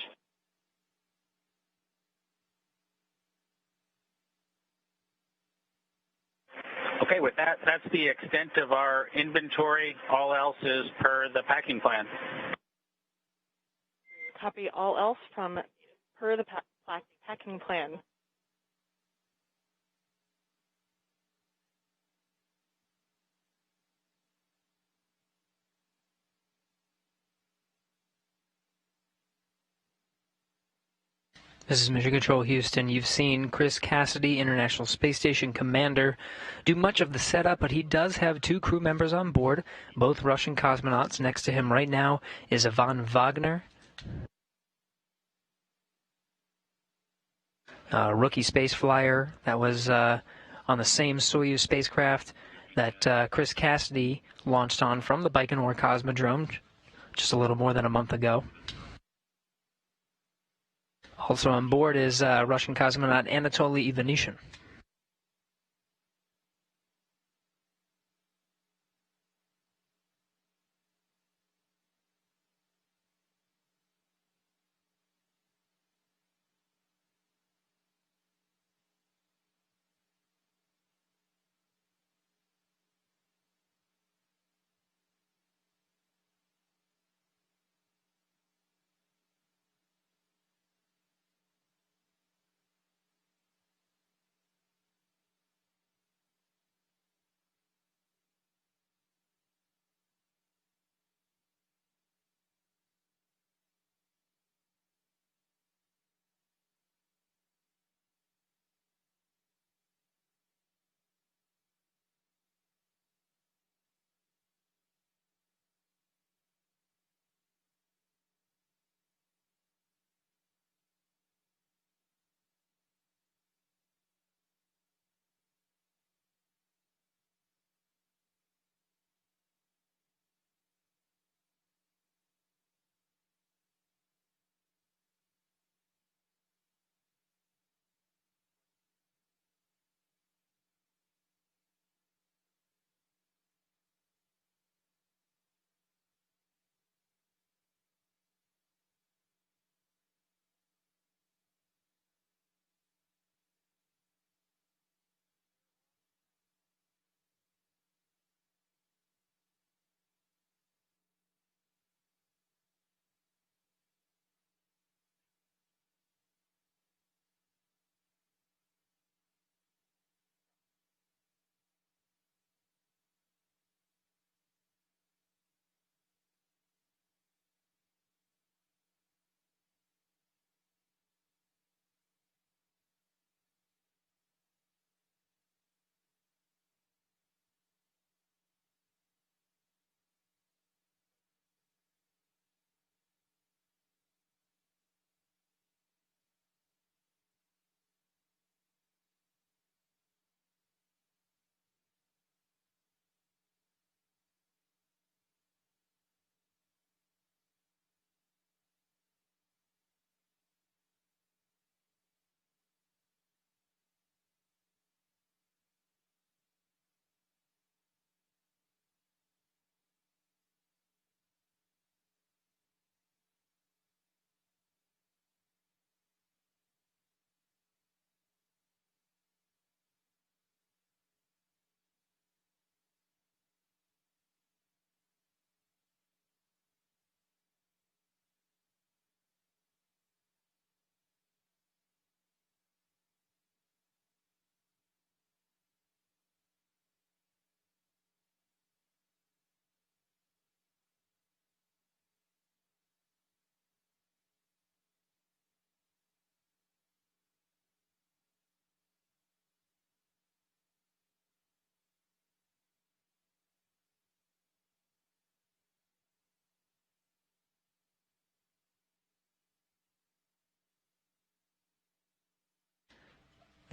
Okay, with that, that's the extent of our inventory. All else is per the packing plan. Copy all else from per the packing plan. This is Mission Control Houston. You've seen Chris Cassidy, International Space Station Commander, do much of the setup, but he does have 2 crew members on board, both Russian cosmonauts. Next to him right now is Ivan Wagner, rookie space flyer that was on the same Soyuz spacecraft that Chris Cassidy launched on from the Baikonur Cosmodrome just a little more than a month ago. Also on board is Russian cosmonaut Anatoly Ivanishin.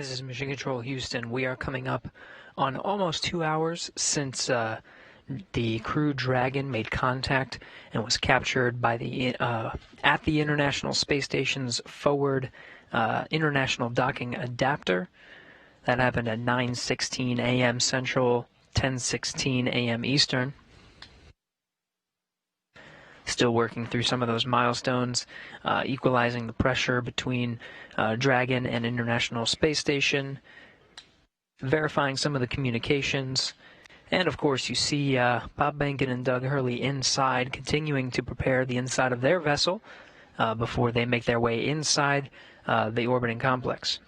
This is Mission Control Houston. We are coming up on almost 2 hours since the Crew Dragon made contact and was captured by at the International Space Station's forward International Docking Adapter. That happened at 9:16 a.m. Central, 10:16 a.m. Eastern. Still working through some of those milestones, equalizing the pressure between Dragon and International Space Station, verifying some of the communications, and of course you see Bob Behnken and Doug Hurley inside, continuing to prepare the inside of their vessel before they make their way inside the orbiting complex.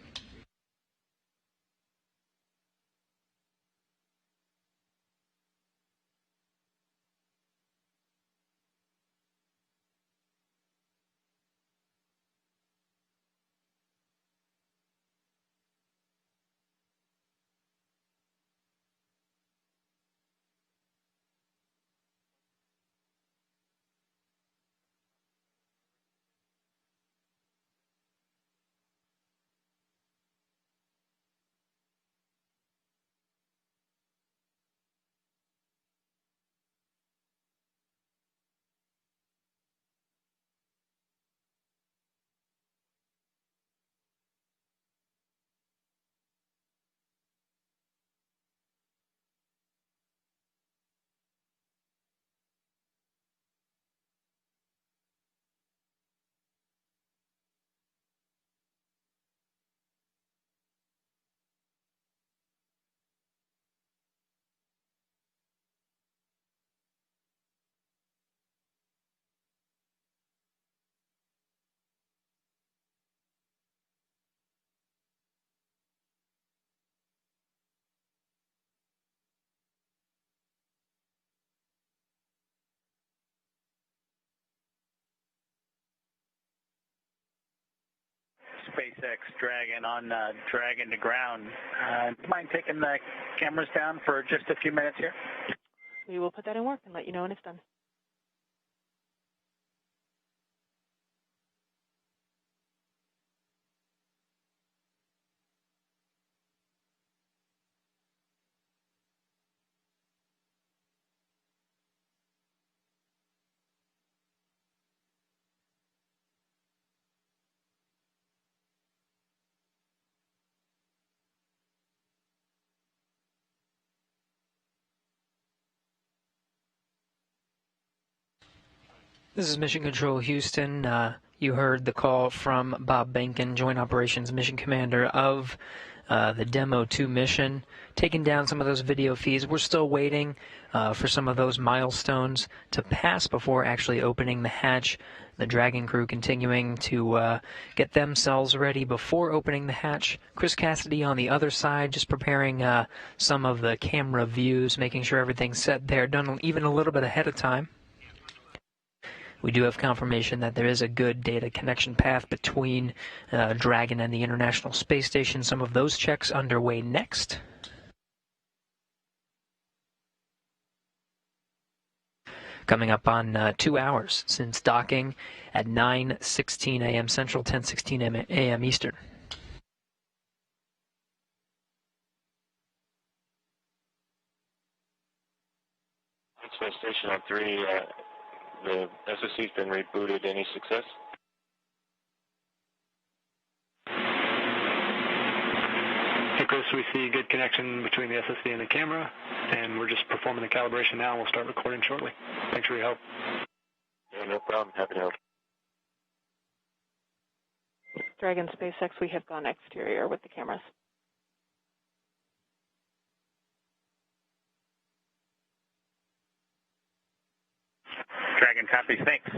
SpaceX Dragon on Dragon to ground. Mind taking the cameras down for just a few minutes here? We will put that in work and let you know when it's done. This is Mission Control Houston. You heard the call from Bob Behnken, Joint Operations Mission Commander of the Demo 2 mission, taking down some of those video feeds. We're still waiting for some of those milestones to pass before actually opening the hatch. The Dragon crew continuing to get themselves ready before opening the hatch. Chris Cassidy on the other side, just preparing some of the camera views, making sure everything's set there, done even a little bit ahead of time. We do have confirmation that there is a good data connection path between Dragon and the International Space Station. Some of those checks underway next. Coming up on 2 hours since docking at 9:16 a.m. Central, 10:16 a.m. Eastern. Space Station on 3. The SSC's been rebooted. Any success? Hey, Chris, we see good connection between the SSC and the camera, and we're just performing the calibration now. We'll start recording shortly. Thanks for your help. Yeah, no problem. Happy to help. Dragon SpaceX, we have gone exterior with the cameras. Dragon copy, thanks.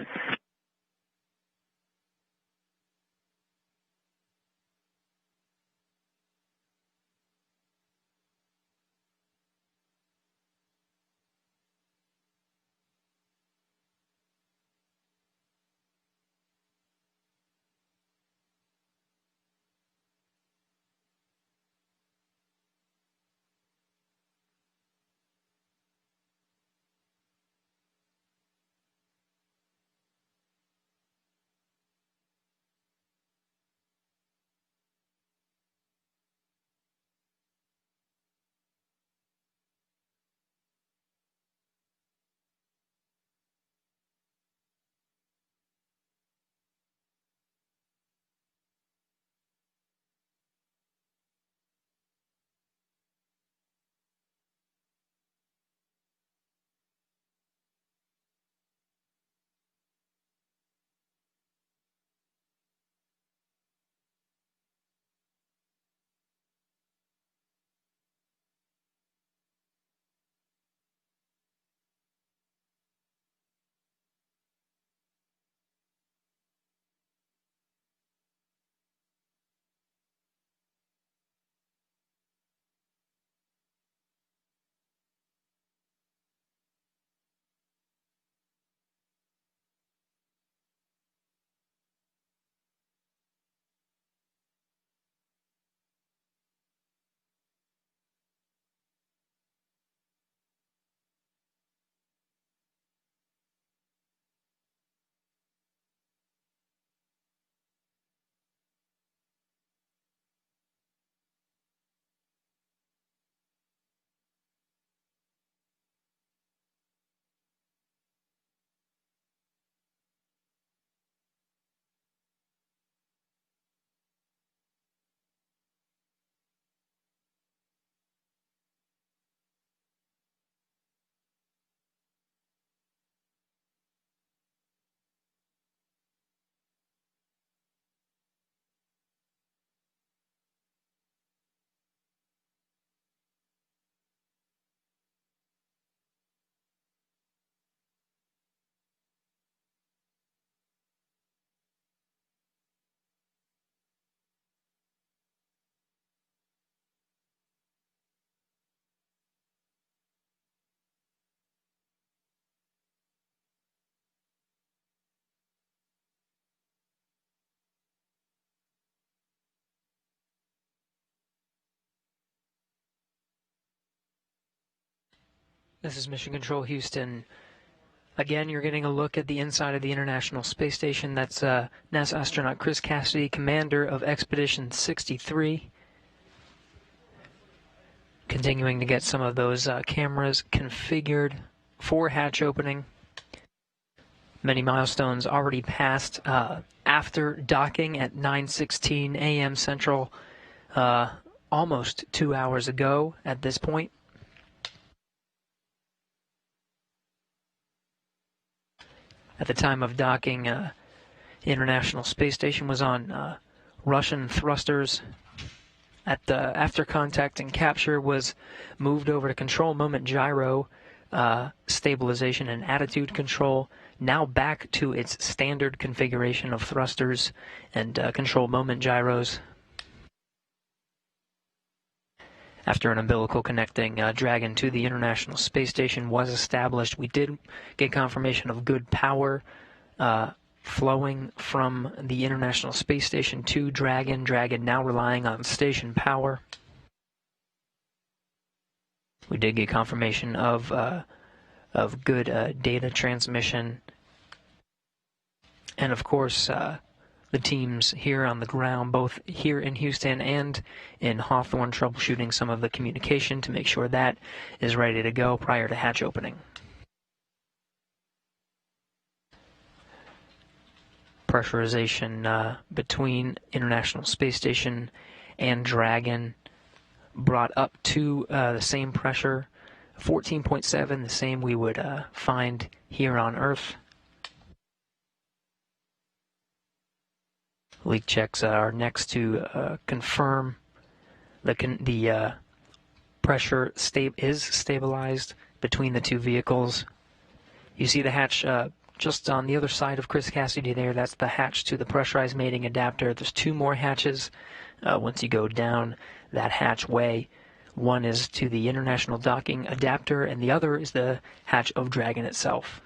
This is Mission Control Houston. Again, you're getting a look at the inside of the International Space Station. That's NASA astronaut Chris Cassidy, commander of Expedition 63. Continuing to get some of those cameras configured for hatch opening. Many milestones already passed after docking at 9:16 a.m. Central, almost 2 hours ago at this point. At the time of docking, the International Space Station was on Russian thrusters. After contact and capture, was moved over to control moment gyro, stabilization and attitude control. Now back to its standard configuration of thrusters and control moment gyros. After an umbilical connecting Dragon to the International Space Station was established, we did get confirmation of good power flowing from the International Space Station to Dragon. Dragon now relying on station power. We did get confirmation of good data transmission. And of course, the teams here on the ground, both here in Houston and in Hawthorne, troubleshooting some of the communication to make sure that is ready to go prior to hatch opening. Pressurization between International Space Station and Dragon brought up to the same pressure, 14.7, the same we would find here on Earth. Leak checks are next to confirm the pressure is stabilized between the two vehicles. You see the hatch just on the other side of Chris Cassidy there. That's the hatch to the pressurized mating adapter. There's two more hatches once you go down that hatchway. One is to the International Docking Adapter, and the other is the hatch of Dragon itself.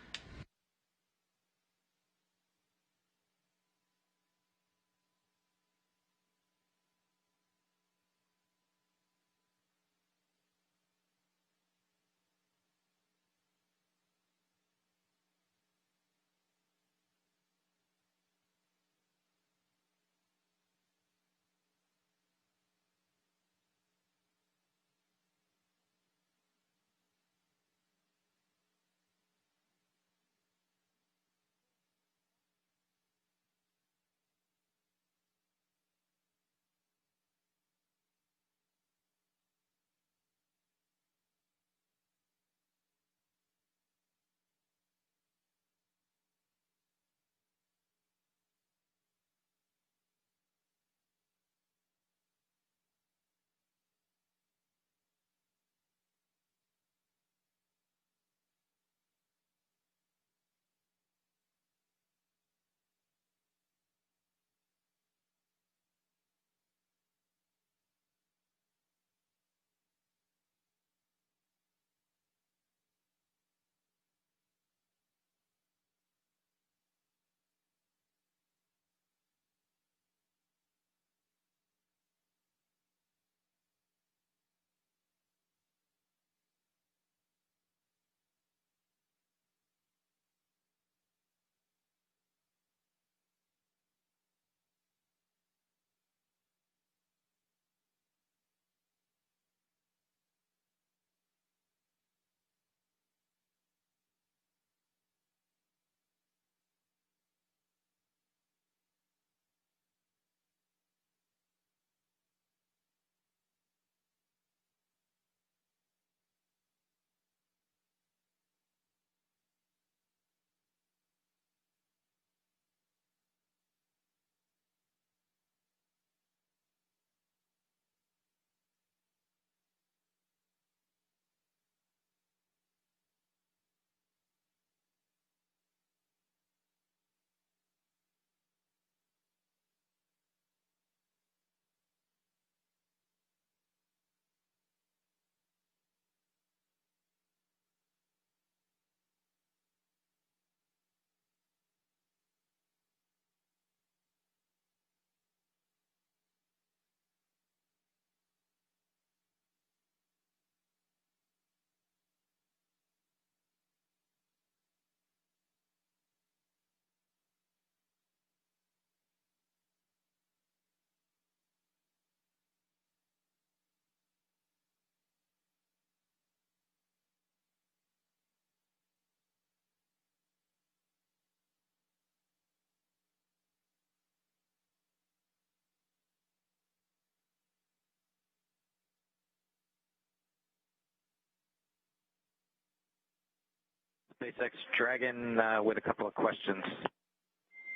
SpaceX Dragon with a couple of questions.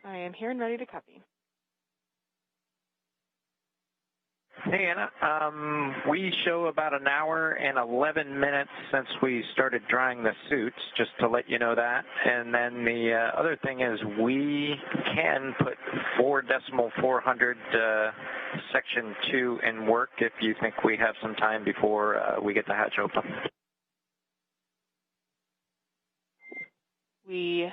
I am here and ready to copy. Hey, Anna. We show about an hour and 11 minutes since we started drying the suits, just to let you know that. And then the other thing is we can put 4.400 section 2 in work if you think we have some time before we get the hatch open. We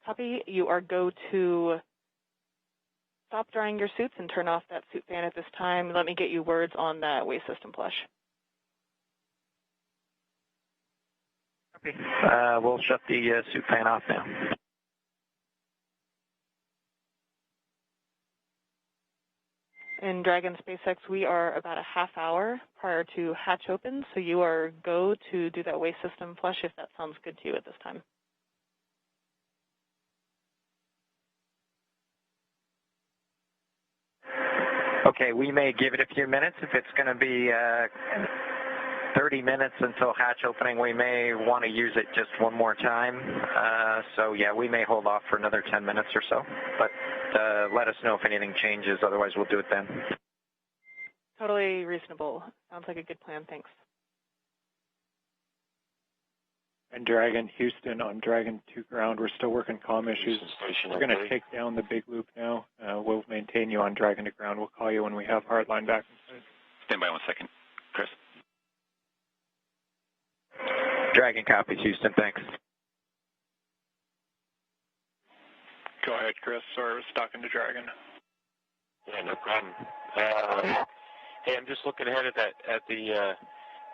copy. You are go to stop drying your suits and turn off that suit fan at this time. Let me get you words on that waste system flush. Okay. We'll shut the suit fan off now. In Dragon SpaceX, we are about a half hour prior to hatch open, so you are go to do that waste system flush if that sounds good to you at this time. Okay, we may give it a few minutes. If it's going to be 30 minutes until hatch opening, we may want to use it just one more time. So, yeah, we may hold off for another 10 minutes or so. But let us know if anything changes. Otherwise, we'll do it then. Totally reasonable. Sounds like a good plan. Thanks. And Dragon, Houston on Dragon 2 ground. We're still working comm issues. We're going to take down the big loop now. We'll maintain you on Dragon to ground. We'll call you when we have hardline back inside. Stand by 1 second. Chris. Dragon copies, Houston. Thanks. Go ahead, Chris. Sorry, I was talking to Dragon. Yeah, no problem. Hey, I'm just looking ahead at the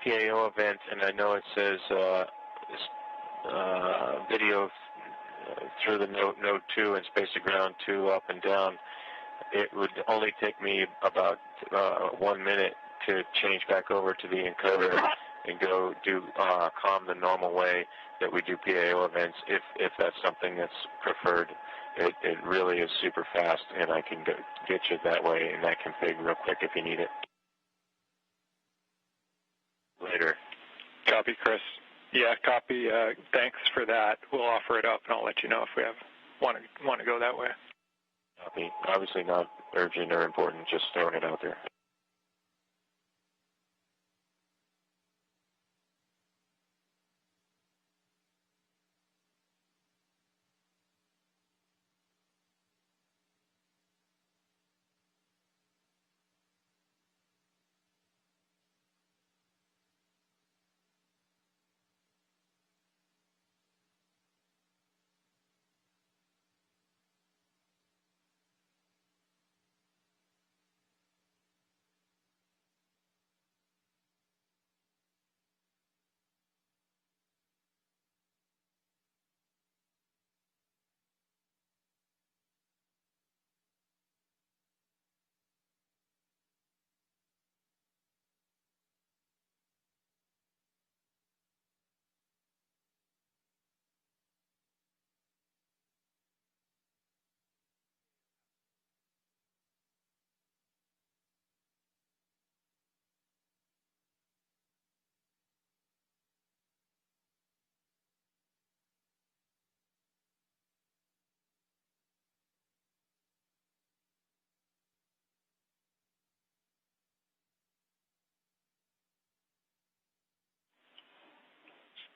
PAO event, and I know it says video through the node 2 and space to ground 2 up and down. It would only take me about 1 minute to change back over to the encoder and go do comm the normal way that we do PAO events, if that's something that's preferred. It really is super fast, and I can get you that way in that config real quick if you need it. Later. Copy, Chris. Yeah, copy. Thanks for that. We'll offer it up, and I'll let you know if we want to go that way. Copy. Obviously not urgent or important, just throwing it out there.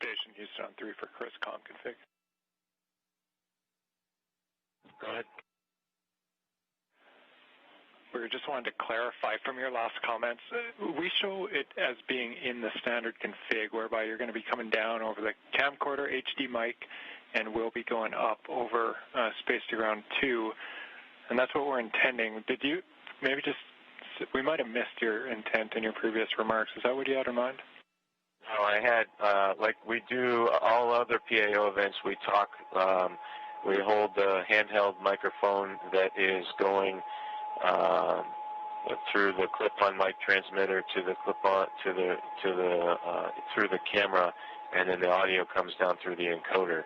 Station Houston on 3 for Chris comm config. Go ahead. We just wanted to clarify from your last comments. We show it as being in the standard config, whereby you're going to be coming down over the camcorder HD mic, and we'll be going up over space to ground 2, and that's what we're intending. Did you maybe just? We might have missed your intent in your previous remarks. Is that what you had in mind? No, I had, like we do all other PAO events, we talk, we hold the handheld microphone that is going through the clip-on mic transmitter to the clip-on, through the camera, and then the audio comes down through the encoder.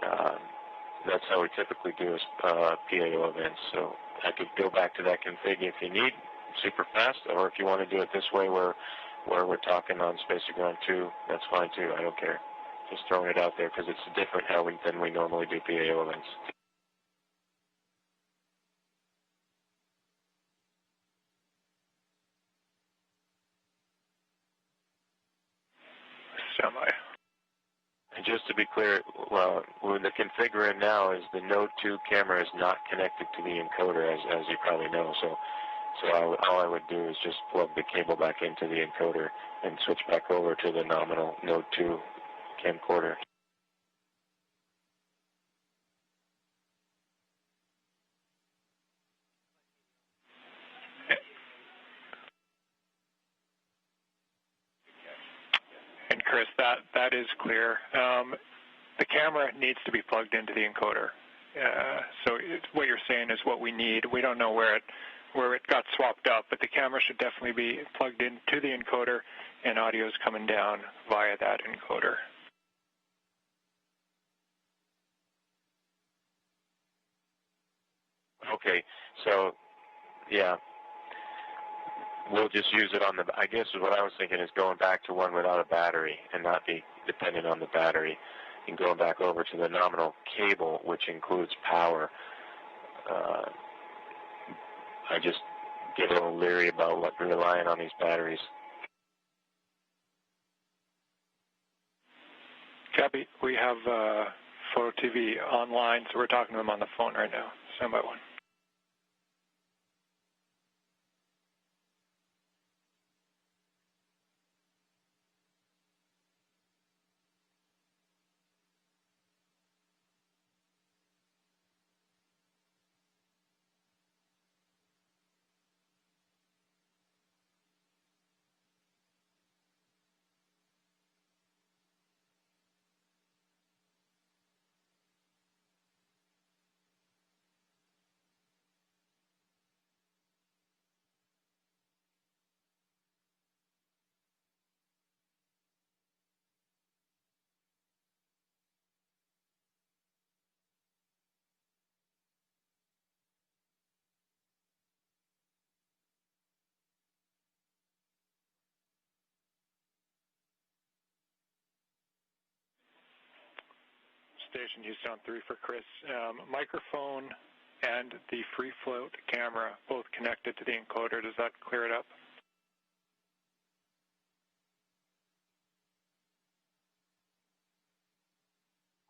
That's how we typically do PAO events. So I could go back to that config if you need, super fast, or if you want to do it this way where we're talking on space to ground 2, that's fine too. I don't care. Just throwing it out there because it's different than we normally do PAO events. Semi. And just to be clear, well, the config we're in now is the Node 2 camera is not connected to the encoder, as you probably know. So all I would do is just plug the cable back into the encoder and switch back over to the nominal Node 2 camcorder. And Chris, that is clear. The camera needs to be plugged into the encoder. So what you're saying is what we need. We don't know where it got swapped up, but the camera should definitely be plugged into the encoder, and audio is coming down via that encoder. Okay, so yeah, we'll just use it on the. I guess what I was thinking is going back to one without a battery and not be dependent on the battery, and going back over to the nominal cable, which includes power. I just get a little leery about relying on these batteries. Gabby, we have Photo TV online, so we're talking to them on the phone right now. Stand by one. Station Houston on 3 for Chris. Microphone and the free float camera both connected to the encoder. Does that clear it up?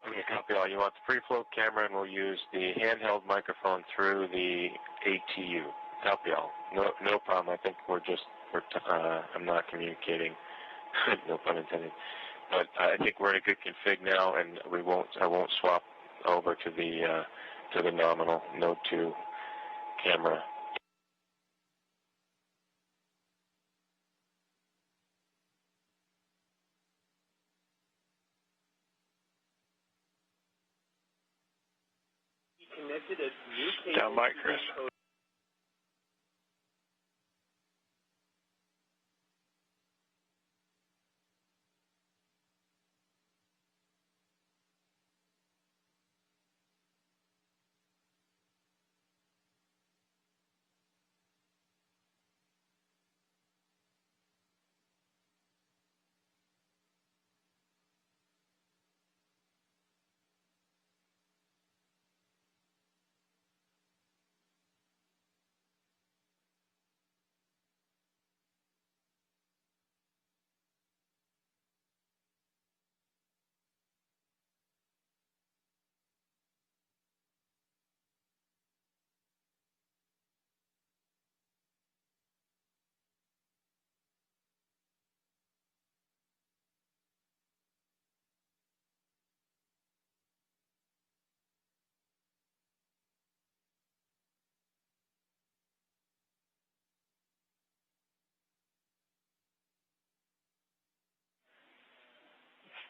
Okay, copy all. You want the free float camera, and we'll use the handheld microphone through the ATU. Copy all. No problem. I think I'm not communicating. No pun intended. But I think we're in a good config now, and I won't swap over to the nominal Node 2 camera. Down by Chris.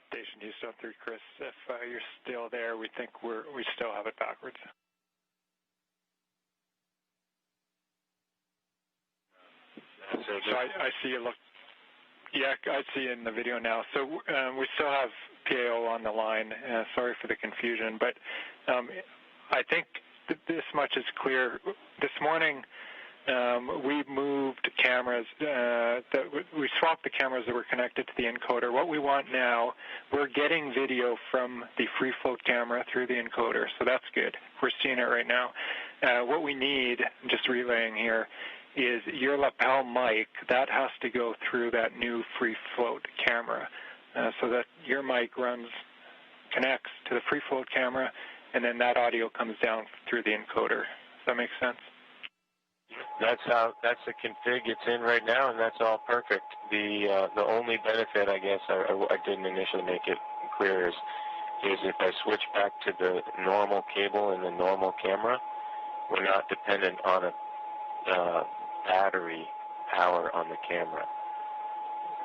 Station Houston 3, Chris. If you're still there, we think we still have it backwards. So I see you look. Yeah, I see in the video now. So we still have PAO on the line. Sorry for the confusion, but I think this much is clear. This morning, we moved cameras, we swapped the cameras that were connected to the encoder. What we want now, we're getting video from the free float camera through the encoder, so that's good. We're seeing it right now. What we need, just relaying here, is your lapel mic. That has to go through that new free float camera, so that your mic connects to the free float camera, and then that audio comes down through the encoder. Does that make sense? That's the config it's in right now, and that's all perfect. The only benefit, I guess, I didn't initially make it clear, is if I switch back to the normal cable and the normal camera, we're not dependent on a battery power on the camera.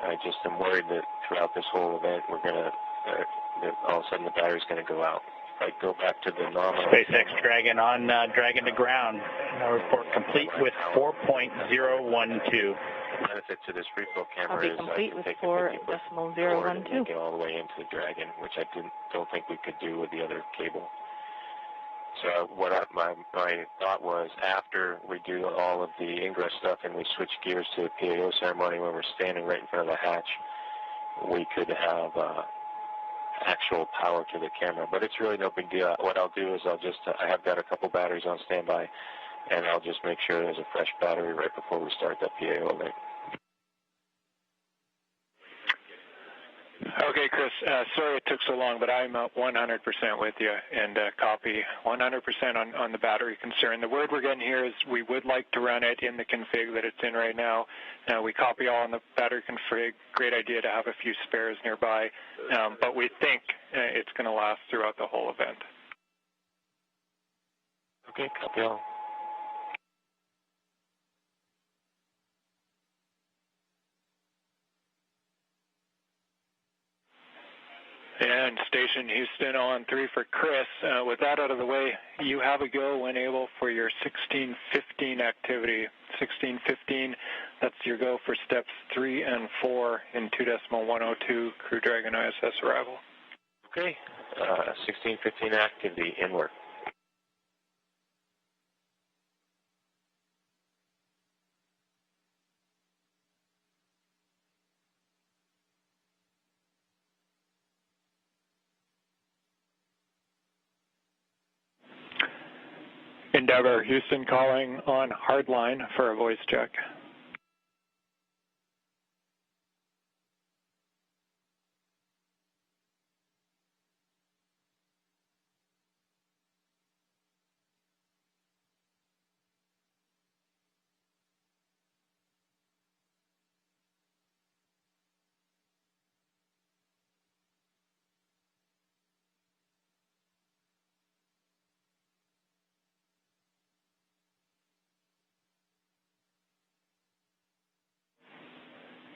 I just am worried that throughout this whole event, we're gonna that all of a sudden the battery's gonna go out. I go back to the normal. SpaceX Dragon on Dragon to ground. Report complete with 4.012. The benefit to this free float camera is I can take the 50.012 and get all the way into the Dragon, which I don't think we could do with the other cable. So my thought was, after we do all of the ingress stuff and we switch gears to the PAO ceremony when we're standing right in front of the hatch, we could have actual power to the camera. But it's really no big deal. What I'll do is I have got a couple batteries on standby, and I'll just make sure there's a fresh battery right before we start that PAO event. Okay, Chris, sorry it took so long, but I'm 100% with you, and copy 100% on the battery concern. The word we're getting here is we would like to run it in the config that it's in right now. We copy all on the battery config. Great idea to have a few spares nearby, but we think it's going to last throughout the whole event. Okay, copy all. And Station Houston on 3 for Chris. With that out of the way, you have a go when able for your 1615 activity. 1615, that's your go for steps 3 and 4 in 2.102 Crew Dragon ISS arrival. Okay, 1615 activity, inward. Endeavour, Houston calling on hardline for a voice check.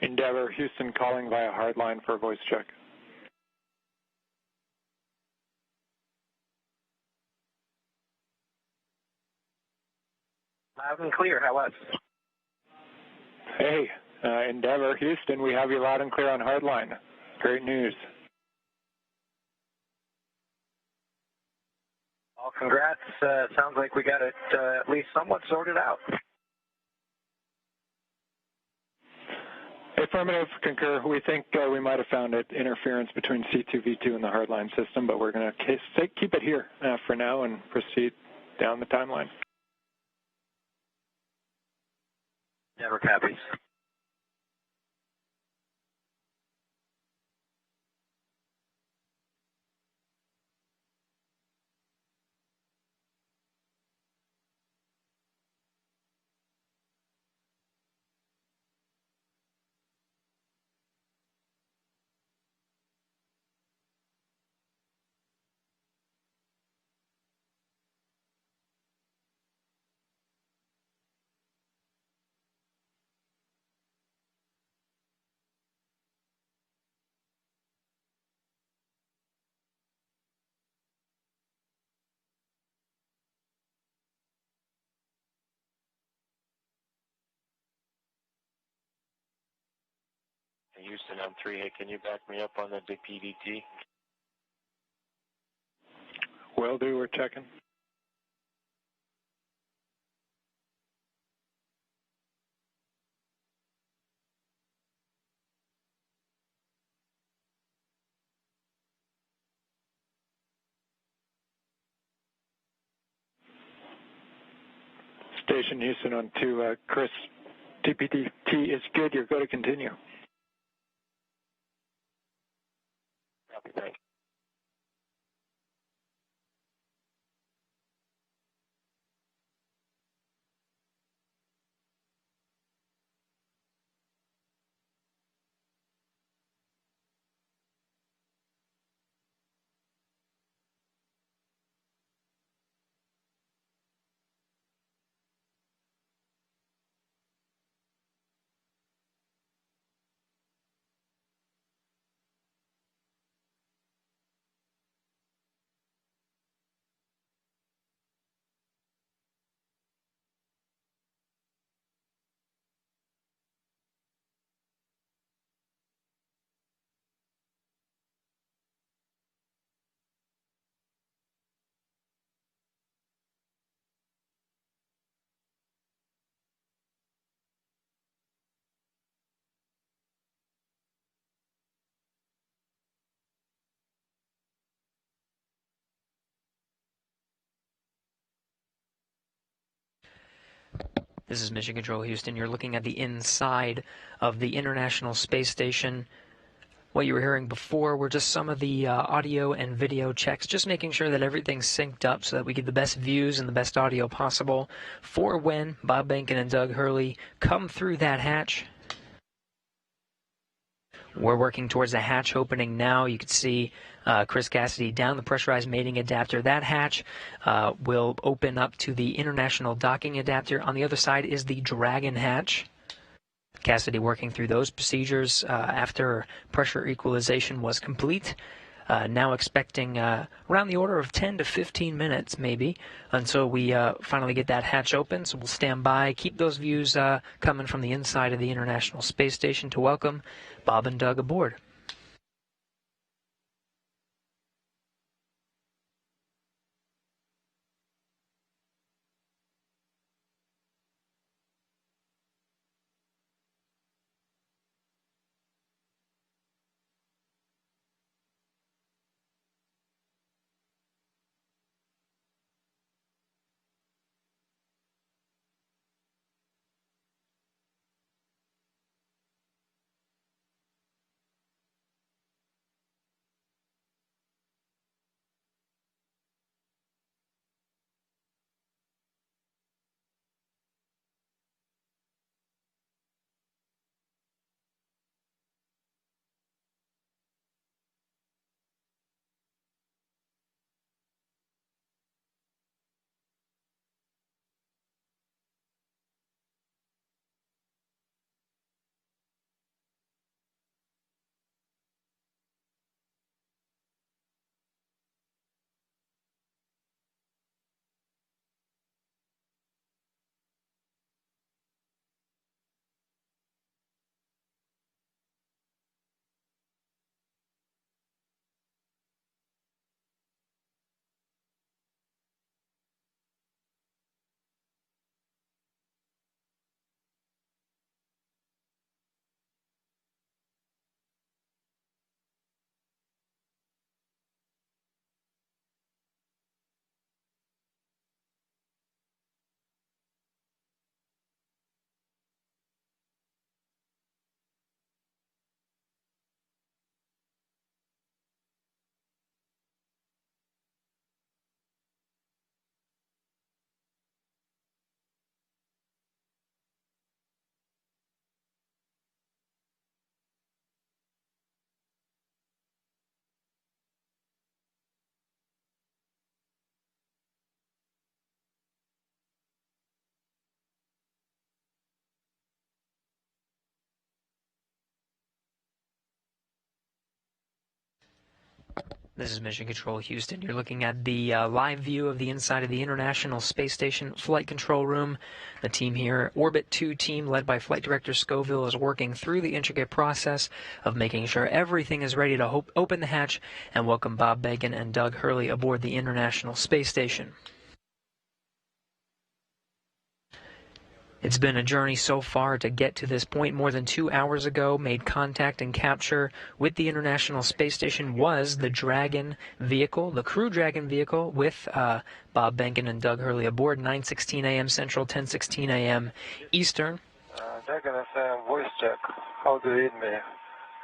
Endeavour, Houston calling via hardline for a voice check. Loud and clear, how was? Hey, Endeavour, Houston, we have you loud and clear on hardline. Great news. Well, congrats. Sounds like we got it at least somewhat sorted out. Affirmative, concur. We think we might have found it, interference between C2, V2 and the hardline system, but we're going to keep it here for now and proceed down the timeline. Never copies. Houston on 3, hey, can you back me up on the PDT? Will do, we're checking. Station Houston on 2. Chris, TPT is good. You're going to continue. Copy, thanks. This is Mission Control Houston. You're looking at the inside of the International Space Station. What you were hearing before were just some of the audio and video checks, just making sure that everything's synced up so that we get the best views and the best audio possible for when Bob Behnken and Doug Hurley come through that hatch. We're working towards the hatch opening now. You can see Chris Cassidy down the pressurized mating adapter. That hatch will open up to the international docking adapter. On the other side is the Dragon hatch. Cassidy working through those procedures after pressure equalization was complete. Now expecting around the order of 10 to 15 minutes maybe until we finally get that hatch open. So we'll stand by, keep those views coming from the inside of the International Space Station to welcome Bob and Doug aboard. This is Mission Control Houston. You're looking at the live view of the inside of the International Space Station Flight Control Room. The team here, Orbit 2 team, led by Flight Director Scoville, is working through the intricate process of making sure everything is ready to open the hatch and welcome Bob Behnken and Doug Hurley aboard the International Space Station. It's been a journey so far to get to this point. More than 2 hours ago, made contact and capture with the International Space Station was the Dragon vehicle, the Crew Dragon vehicle, with Bob Behnken and Doug Hurley aboard, 9:16 a.m. Central, 10:16 a.m. Eastern. Dragon FM voice check. How do you read me?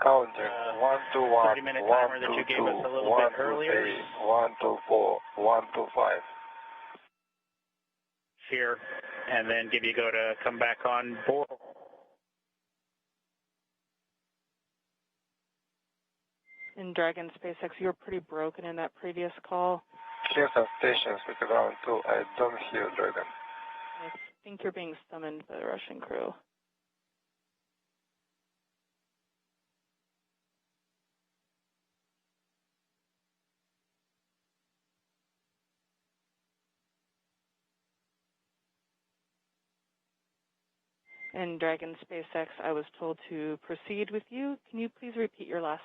Counting. 1 2 1. 30-minute timer that you gave us a little bit earlier. 1 2 4. 1 2 5. Here, and then give you go to come back on board. In Dragon SpaceX, you were pretty broken in that previous call. Here's some stations with ground 2. I don't hear Dragon. I think you're being summoned by the Russian crew. In Dragon SpaceX, I was told to proceed with you. Can you please repeat your last?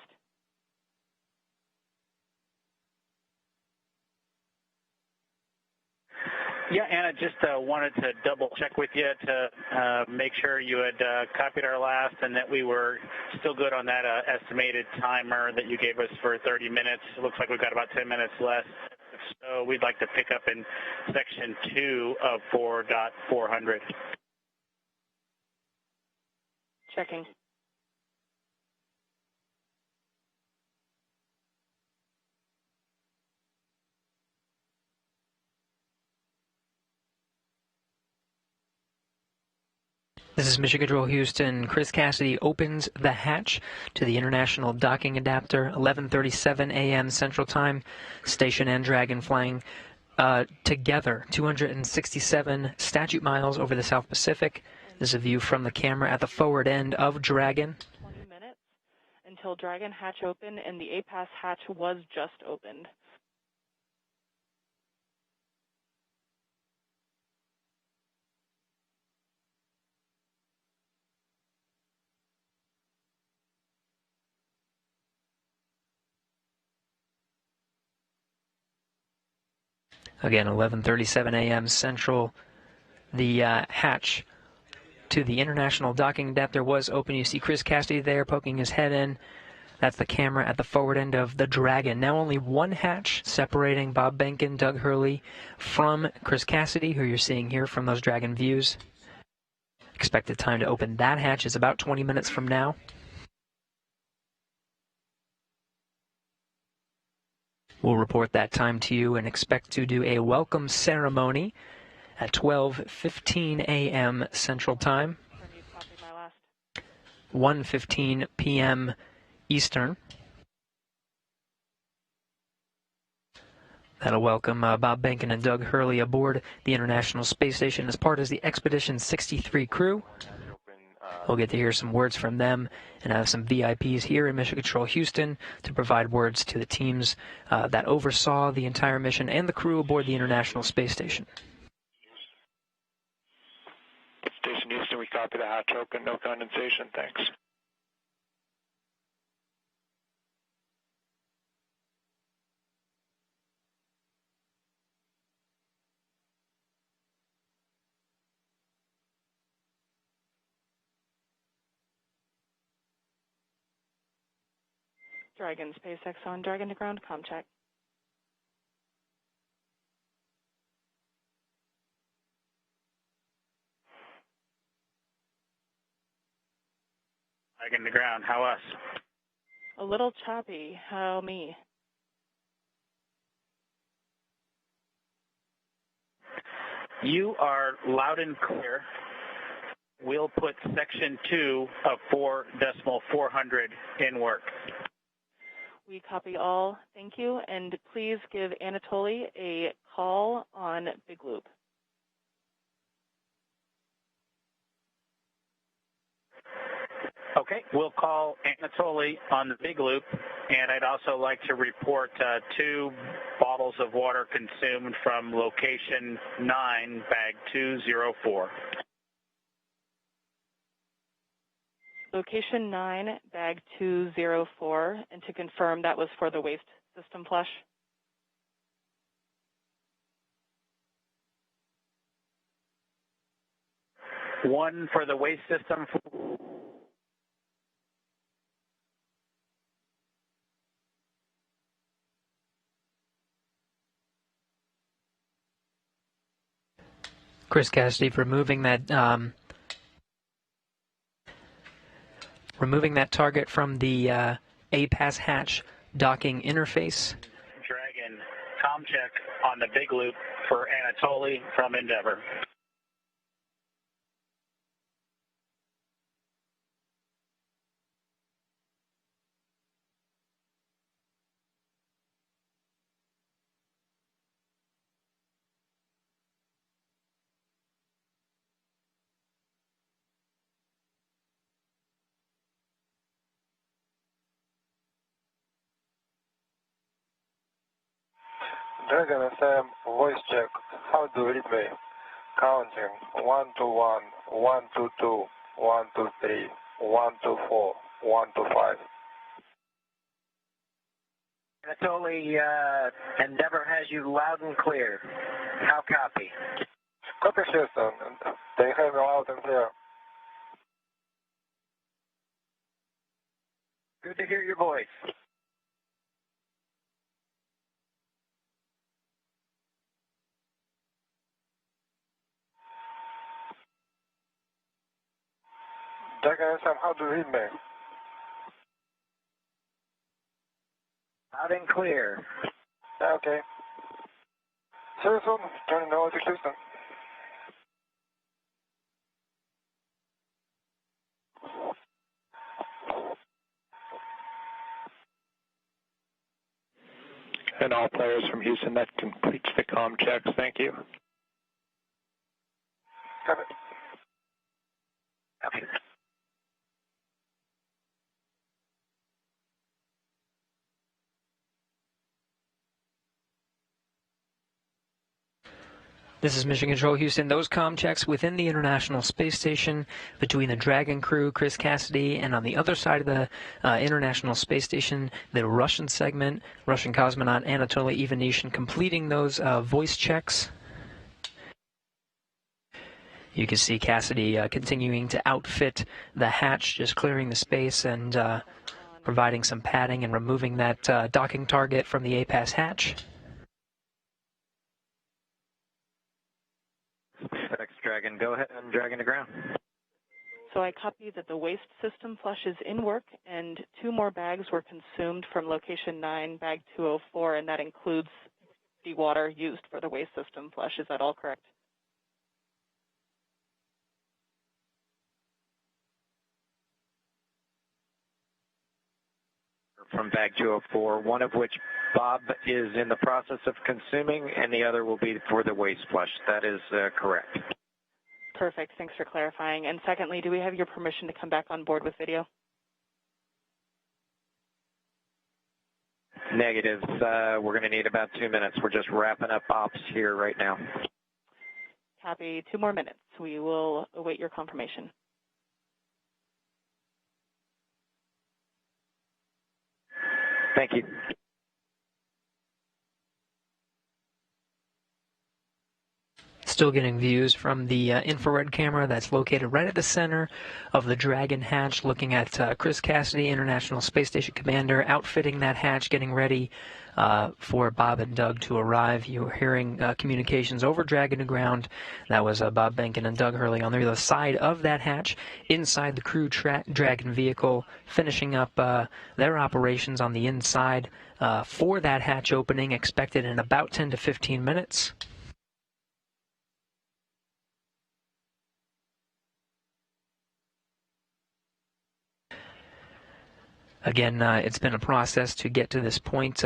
Yeah, Anna, just wanted to double check with you to make sure you had copied our last and that we were still good on that estimated timer that you gave us for 30 minutes. It looks like we've got about 10 minutes left. So we'd like to pick up in section 2 of 4.400. Checking. This is Mission Control Houston. Chris Cassidy opens the hatch to the International Docking Adapter, 11:37 a.m. Central Time. Station and Dragon flying together, 267 statute miles over the South Pacific. This is a view from the camera at the forward end of Dragon. 20 minutes until Dragon hatch opened, and the APAS hatch was just opened. Again, 11:37 a.m. Central. The hatch to the International Docking Adapter was open. You see Chris Cassidy there poking his head in. That's the camera at the forward end of the Dragon. Now only one hatch separating Bob Behnken, Doug Hurley from Chris Cassidy, who you're seeing here from those Dragon views. Expected time to open that hatch is about 20 minutes from now. We'll report that time to you and expect to do a welcome ceremony at 12:15 a.m. Central Time, 1:15 p.m. Eastern. That'll welcome Bob Behnken and Doug Hurley aboard the International Space Station as part of the Expedition 63 crew. We'll get to hear some words from them and have some VIPs here in Mission Control Houston to provide words to the teams that oversaw the entire mission and the crew aboard the International Space Station. Station Houston, we copy the hatch open, no condensation, thanks. Dragon SpaceX on Dragon to ground, comm check. Dragon to ground, how us? A little choppy, how me? You are loud and clear. We'll put section 2 of 4.400 in work. We copy all, thank you, and please give Anatoly a call on Big Loop. Okay, we'll call Anatoly on the Big Loop, and I'd also like to report 2 bottles of water consumed from location 9, bag 204. Location 9, bag 204, and to confirm that was for the waste system flush. 1 for the waste system. Chris Cassidy removing that target from the APAS hatch docking interface. Dragon, com check on the big loop for Anatoly from Endeavour. Dragon FM, voice check. How do you read me? Counting. 1 to 1, 1 to 2, 1 to 3, 1 to 4, 1 to 5. Anatoly, Endeavour has you loud and clear. How copy? Copy, Houston. They have me loud and clear. Good to hear your voice. Dragon FM, how do you read me? Loud and clear. Okay. See you soon. Turning over to Houston. And all players from Houston, that completes the comm checks. Thank you. Copy. Copy. This is Mission Control Houston. Those comm checks within the International Space Station between the Dragon crew, Chris Cassidy, and on the other side of the International Space Station, the Russian segment, Russian cosmonaut Anatoly Ivanishin completing those voice checks. You can see Cassidy continuing to outfit the hatch, just clearing the space and providing some padding and removing that docking target from the APAS hatch. SpaceX Dragon, go ahead and Dragon to ground. So I copy that the waste system flush is in work and 2 more bags were consumed from location 9, bag 204, and that includes the water used for the waste system flush. Is that all correct? From bag 204, one of which Bob is in the process of consuming, and the other will be for the waste flush. That is correct. Perfect. Thanks for clarifying. And secondly, do we have your permission to come back on board with video? Negative. We're going to need about 2 minutes. We're just wrapping up ops here right now. Copy. 2 more minutes. We will await your confirmation. Thank you. Still getting views from the infrared camera that's located right at the center of the Dragon hatch, looking at Chris Cassidy, International Space Station Commander, outfitting that hatch, getting ready for Bob and Doug to arrive. You're hearing communications over Dragon to ground. That was Bob Behnken and Doug Hurley on the other side of that hatch, inside the crew Dragon vehicle, finishing up their operations on the inside for that hatch opening, expected in about 10 to 15 minutes. Again, it's been a process to get to this point.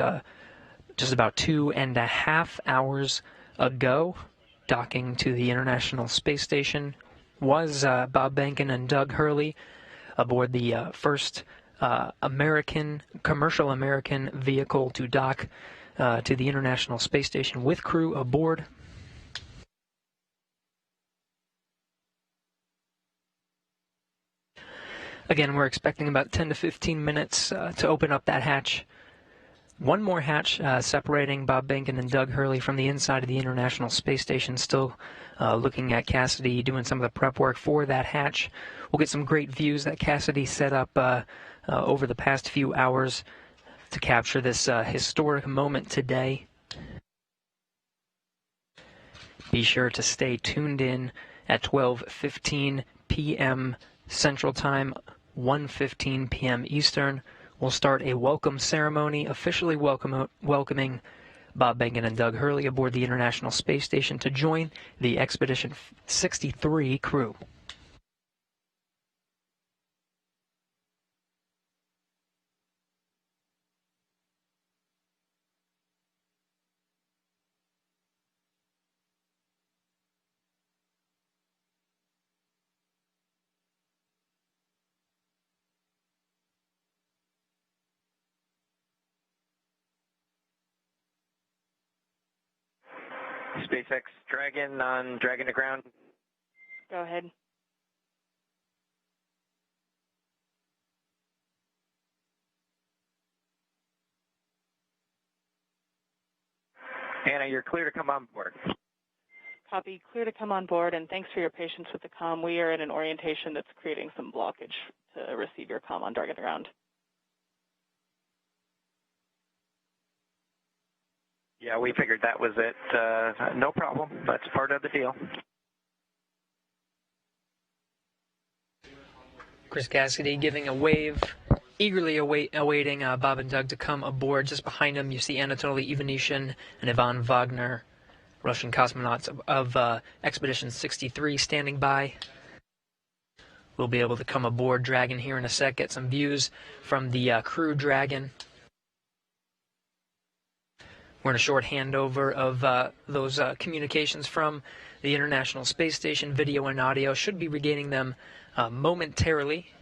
Just about 2.5 hours ago, docking to the International Space Station was Bob Behnken and Doug Hurley aboard the first commercial American vehicle to dock to the International Space Station with crew aboard. Again, we're expecting about 10 to 15 minutes to open up that hatch One more hatch separating Bob Behnken and Doug Hurley from the inside of the International Space Station. Still looking at Cassidy doing some of the prep work for that hatch. We'll get some great views that Cassidy set up over the past few hours to capture this historic moment today. Be sure to stay tuned in at 12:15 p.m. Central Time, 1:15 p.m. Eastern. We'll start a welcome ceremony officially welcoming Bob Behnken and Doug Hurley aboard the International Space Station to join the Expedition 63 crew. SpaceX Dragon on Dragon to ground. Go ahead. Anna, you're clear to come on board. Copy. Clear to come on board, and thanks for your patience with the comm. We are in an orientation that's creating some blockage to receive your comm on Dragon to ground. Yeah, we figured that was it. No problem. That's part of the deal. Chris Cassidy giving a wave, eagerly awaiting Bob and Doug to come aboard. Just behind him, you see Anatoly Ivanishin and Ivan Wagner, Russian cosmonauts of Expedition 63, standing by. We'll be able to come aboard Dragon here in a sec, get some views from the crew Dragon. We're in a short handover of those communications from the International Space Station. Video and audio should be regaining them momentarily.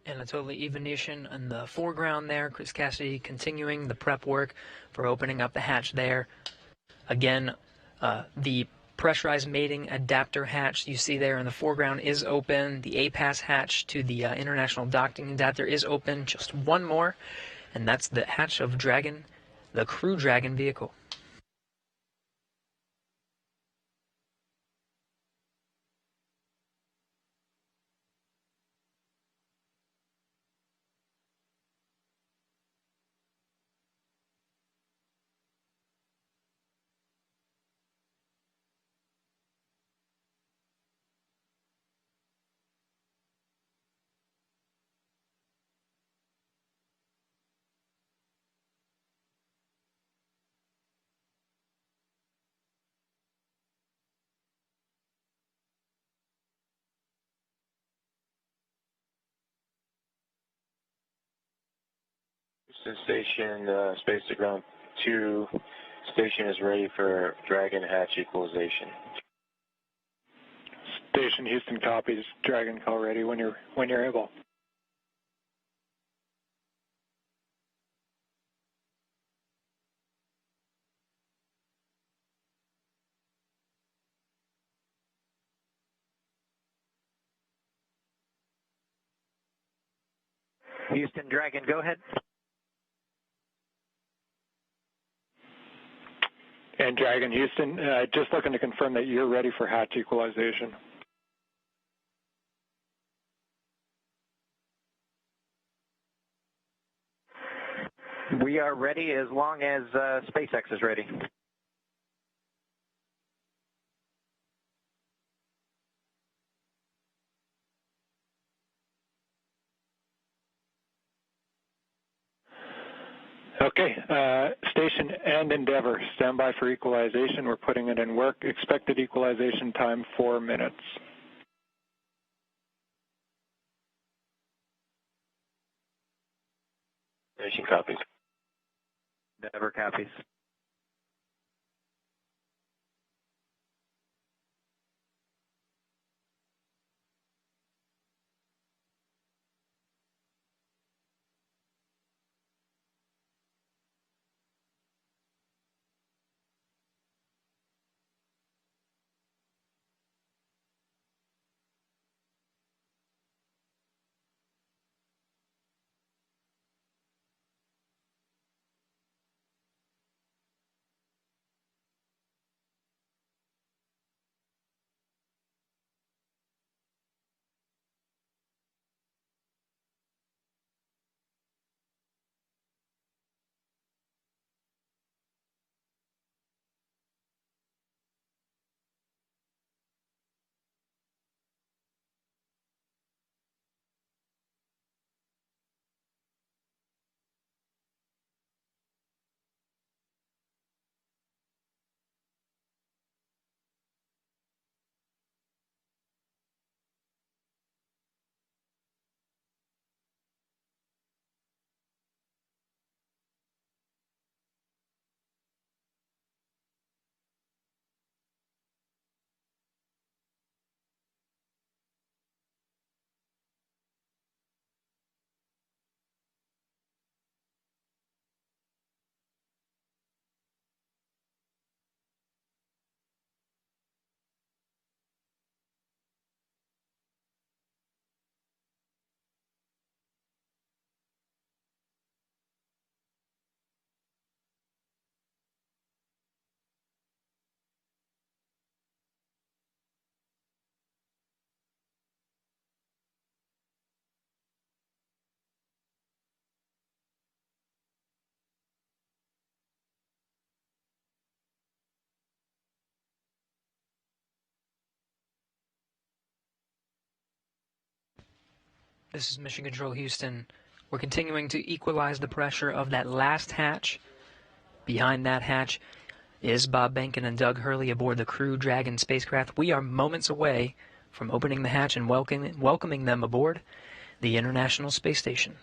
Anatoly Ivanishin in the foreground there. Chris Cassidy continuing the prep work for opening up the hatch there. Again, the pressurized mating adapter hatch you see there in the foreground is open. The APAS hatch to the International Docking Adapter is open. Just one more, and that's the hatch of Dragon, the Crew Dragon vehicle. Houston Station, space to ground 2. Station is ready for Dragon hatch equalization. Station Houston copies. Dragon call ready when you're able. Houston, Dragon, go ahead. And Dragon, Houston, just looking to confirm that you're ready for hatch equalization. We are ready as long as SpaceX is ready. Okay, station and Endeavour, stand by for equalization. We're putting it in work. Expected equalization time, 4 minutes. Station copies. Endeavour copies. This is Mission Control Houston. We're continuing to equalize the pressure of that last hatch. Behind that hatch is Bob Behnken and Doug Hurley aboard the Crew Dragon spacecraft. We are moments away from opening the hatch and welcoming them aboard the International Space Station.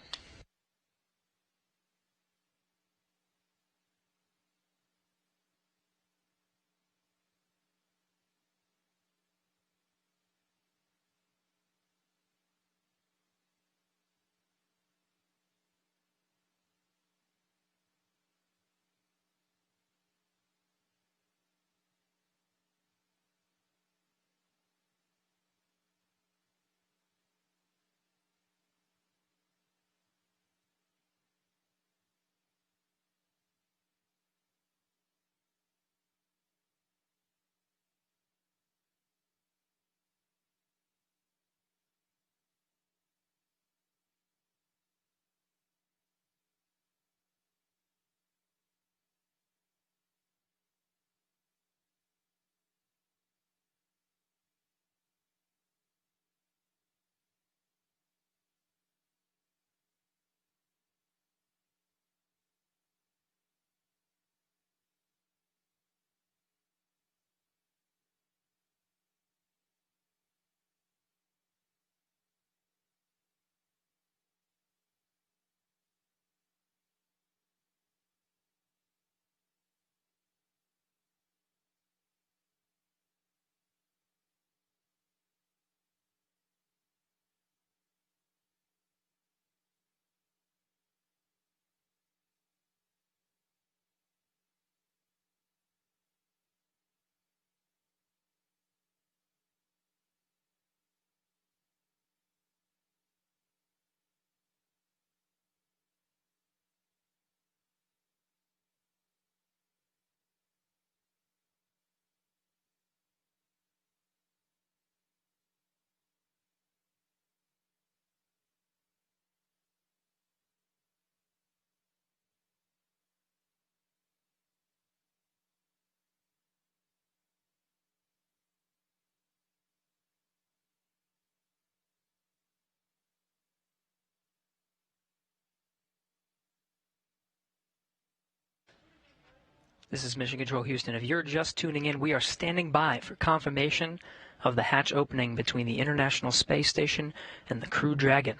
This is Mission Control Houston. If you're just tuning in, we are standing by for confirmation of the hatch opening between the International Space Station and the Crew Dragon.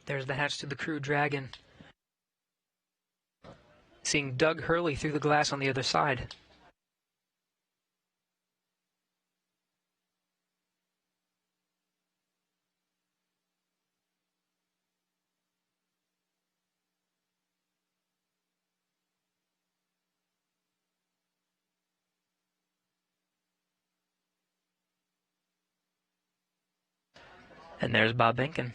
There's the hatch to the Crew Dragon. Seeing Doug Hurley through the glass on the other side. And there's Bob Behnken.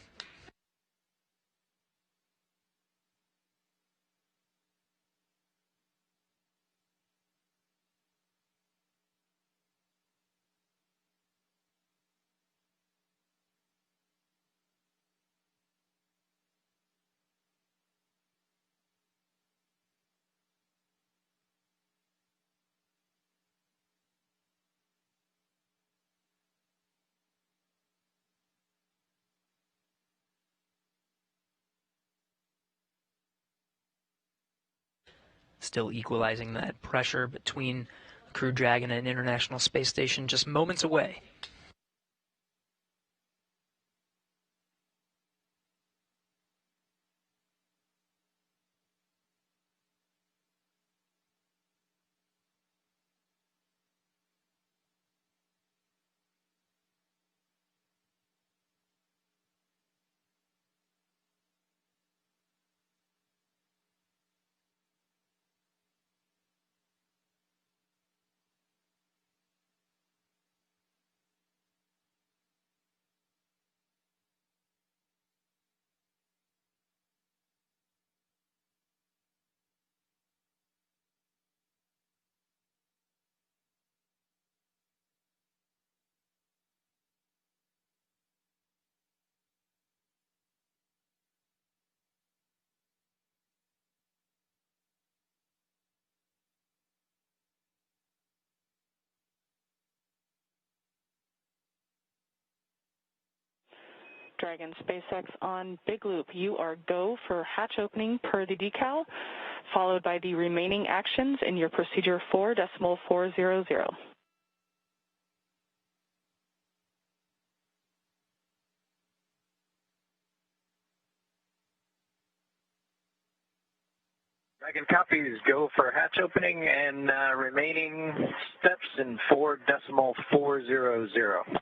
Still equalizing that pressure between the Crew Dragon and International Space Station, just moments away. Dragon SpaceX on Big Loop. You are go for hatch opening per the decal, followed by the remaining actions in your procedure 4.400. Dragon copies. Go for hatch opening and remaining steps in 4.400.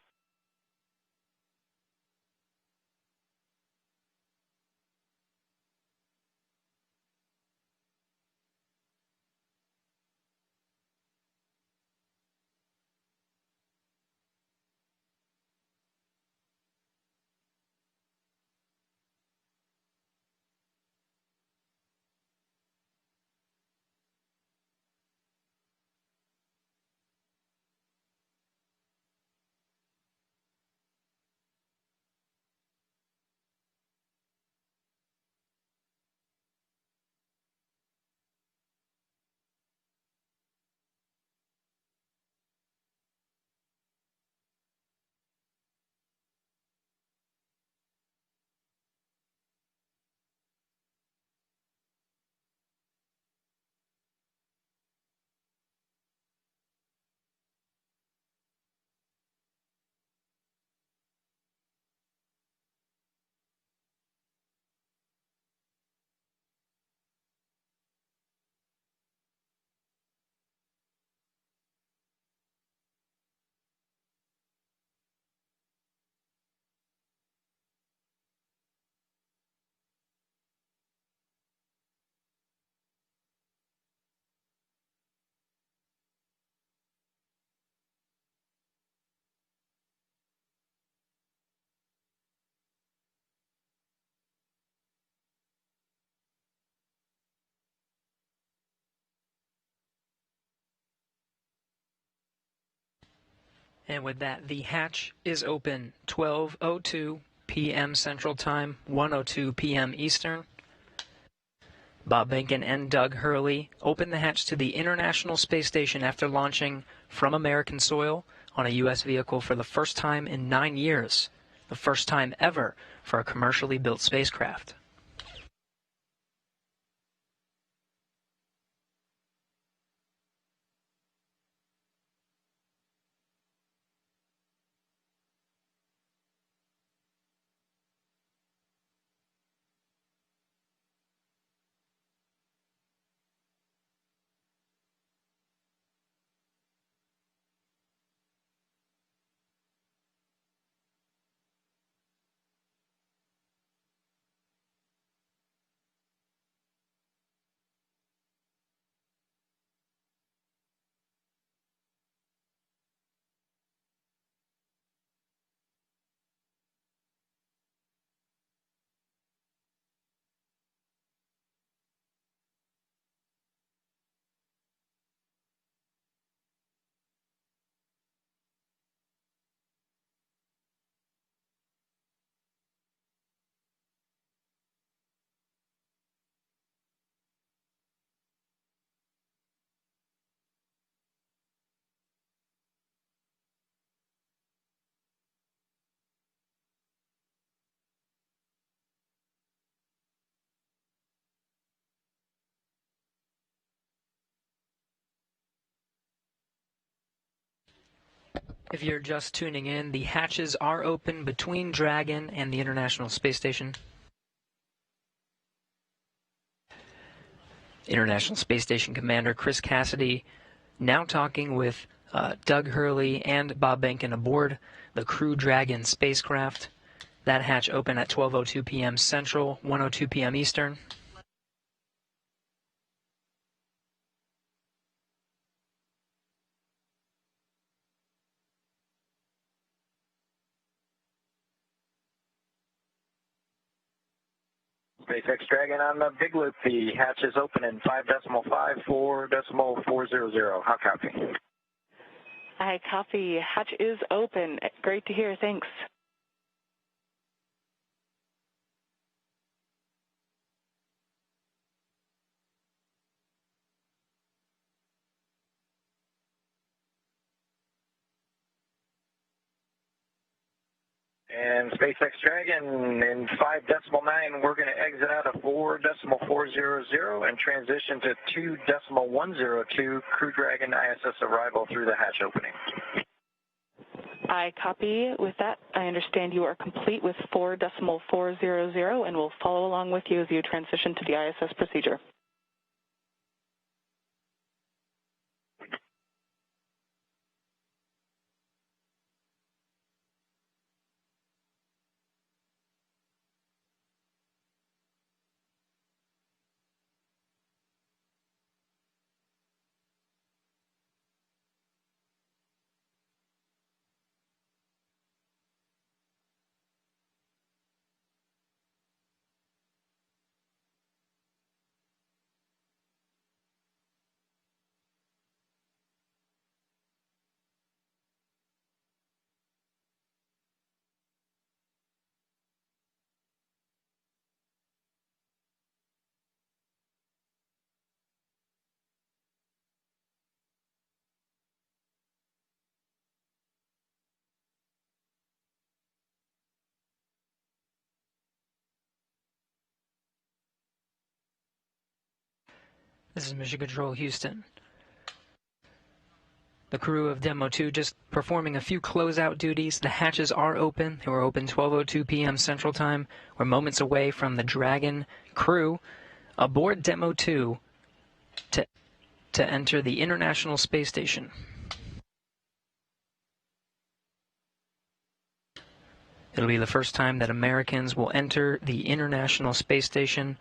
And with that, the hatch is open. 12:02 p.m. Central Time, 1:02 p.m. Eastern. Bob Behnken and Doug Hurley opened the hatch to the International Space Station after launching from American soil on a U.S. vehicle for the first time in 9 years, the first time ever for a commercially built spacecraft. If you're just tuning in, the hatches are open between Dragon and the International Space Station. International Space Station Commander Chris Cassidy now talking with Doug Hurley and Bob Behnken aboard the Crew Dragon spacecraft. That hatch open at 12:02 p.m. Central, 1:02 p.m. Eastern. SpaceX Dragon on the big loop. The hatch is open in 5.5, 4.400. How copy? I copy. Hatch is open. Great to hear. Thanks. And SpaceX Dragon in 5.9, we're going to exit out of 4.400 and transition to 2.102 Crew Dragon ISS arrival through the hatch opening. I copy. With that, I understand you are complete with 4.400 and will follow along with you as you transition to the ISS procedure. This is Mission Control Houston. The crew of Demo 2 just performing a few closeout duties. The hatches are open. They were open 12:02 p.m. Central Time. We're moments away from the Dragon crew aboard Demo 2 to enter the International Space Station. It'll be the first time that Americans will enter the International Space Station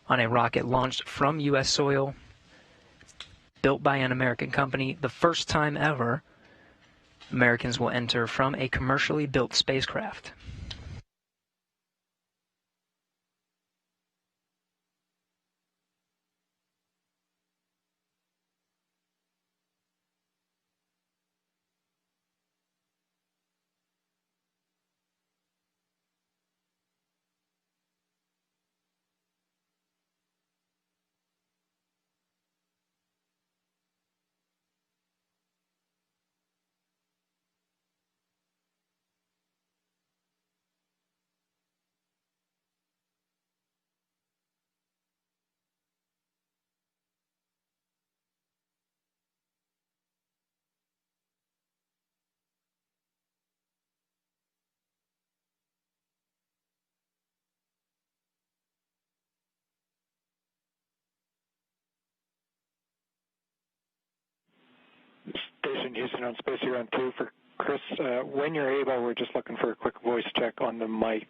on a rocket launched from U.S. soil, built by an American company. The first time ever Americans will enter from a commercially built spacecraft. Houston on Space Run 2 for Chris. When you're able, we're just looking for a quick voice check on the mic.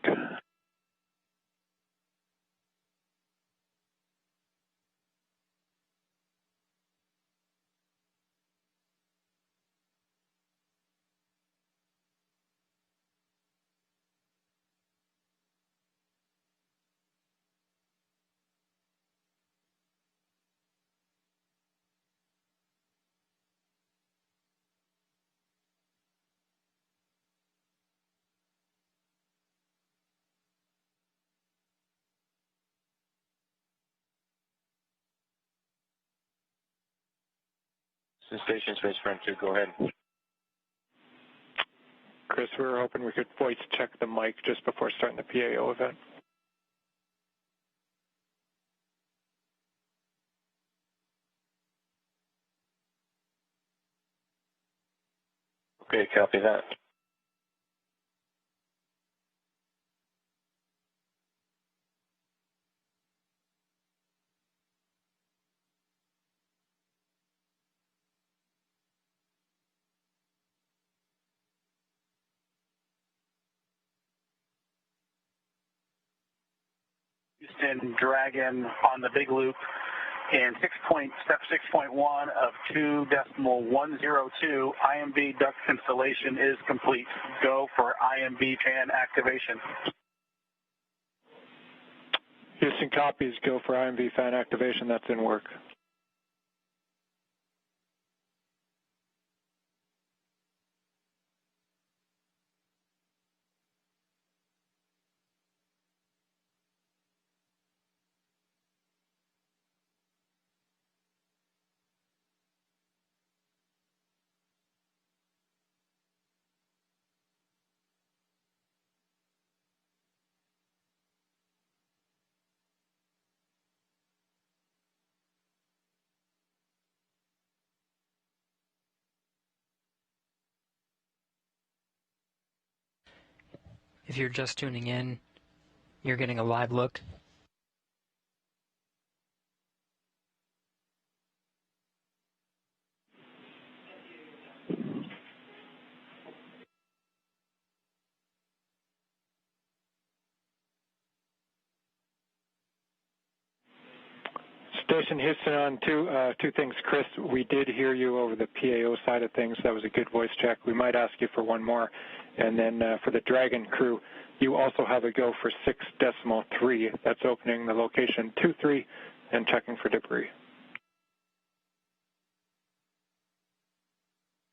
Station Space Run 2, go ahead. Chris, we were hoping we could voice check the mic just before starting the PAO event. Okay, copy that. Houston Dragon on the big loop in step 6.1 of 2.102. IMB duct installation is complete. Go for IMB fan activation. Houston copies, go for IMB fan activation. That's in work. If you're just tuning in, you're getting a live look. Station Houston on two things. Chris, we did hear you over the PAO side of things. That was a good voice check. We might ask you for one more. And then for the Dragon crew, you also have a go for 6.3. That's opening the location 23 and checking for debris.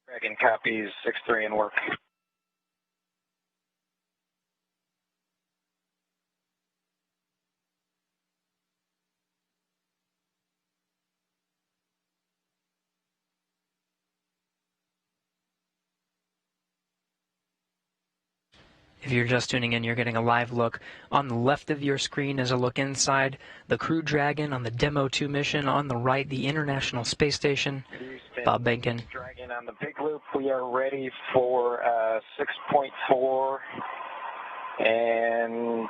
Dragon copies 6.3 in work. If you're just tuning in, you're getting a live look. On the left of your screen is a look inside the Crew Dragon on the Demo 2 mission. On the right, the International Space Station. Houston Bob Behnken. Dragon on the big loop. We are ready for 6.4 and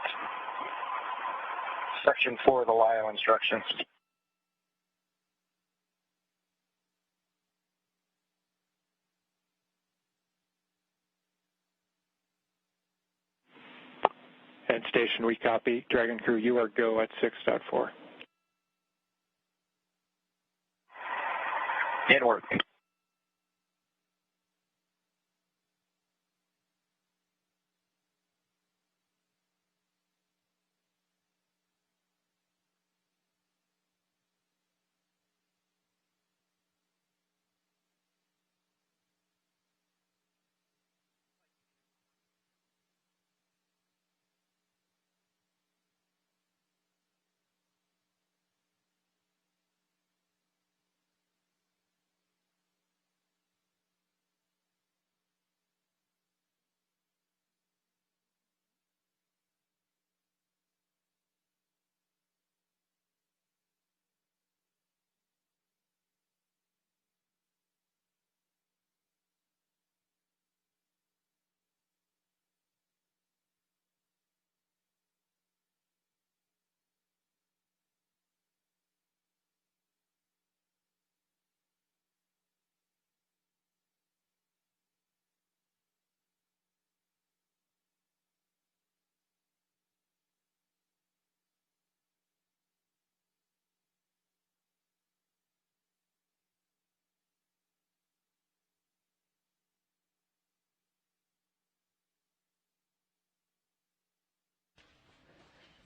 section 4 of the LIO instructions. And station, we copy. Dragon crew, you are go at 6.4. In work.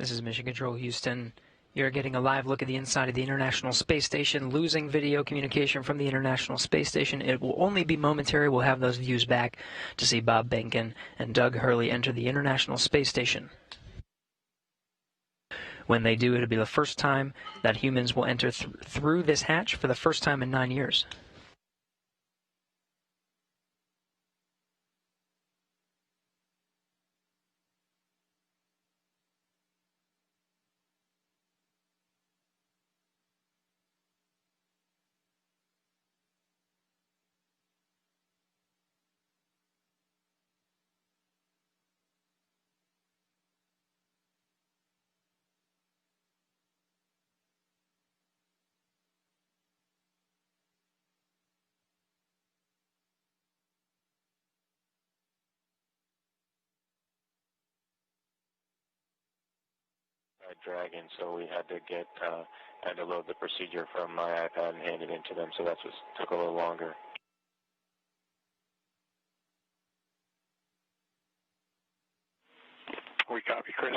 This is Mission Control Houston. You're getting a live look at the inside of the International Space Station, losing video communication from the International Space Station. It will only be momentary. We'll have those views back to see Bob Behnken and Doug Hurley enter the International Space Station. When they do, it'll be the first time that humans will enter through this hatch for the first time in 9 years. Dragon, so we had to load the procedure from my iPad and hand it in to them, so that's what took a little longer. We copy, Chris.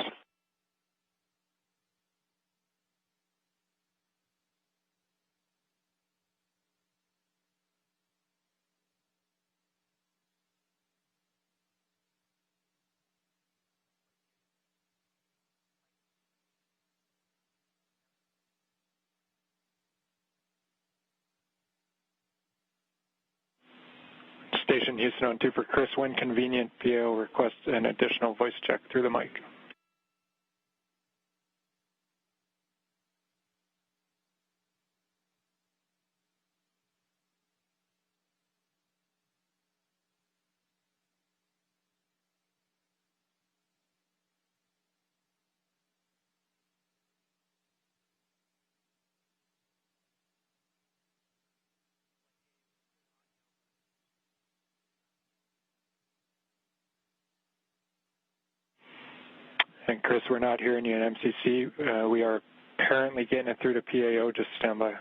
Station Houston on 2 for Chris. When convenient, PO requests an additional voice check through the mic. And Chris, we're not hearing you in MCC. We are apparently getting it through to PAO. Just stand by.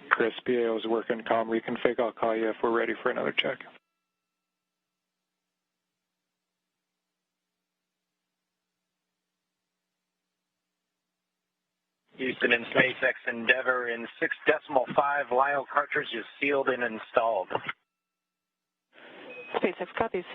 Chris, PAO is working comm reconfig. I'll call you if we're ready for another check. Houston and SpaceX Endeavour in 6.5 LIO cartridges sealed and installed. SpaceX copies.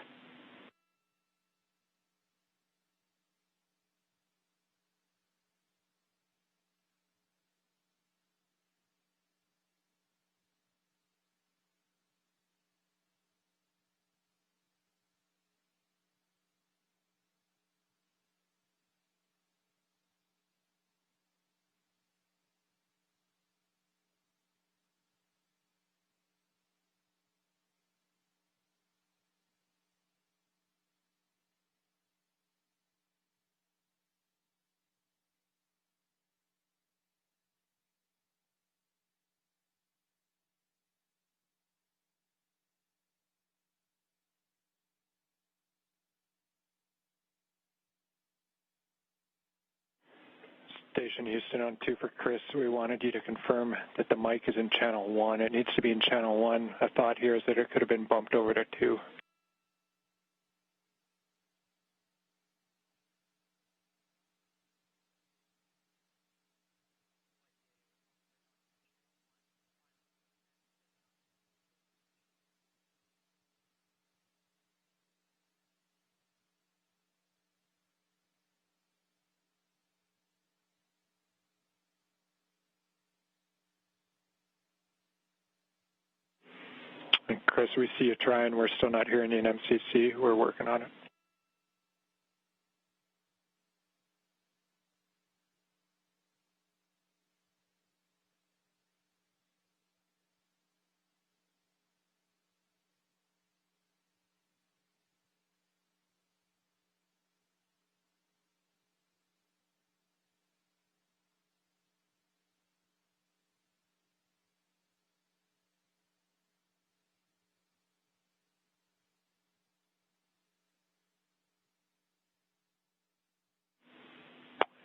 Station Houston on 2 for Chris. We wanted you to confirm that the mic is in channel 1. It needs to be in channel 1. A thought here is that it could have been bumped over to 2. And Chris, we see you trying. We're still not hearing you in MCC. We're working on it.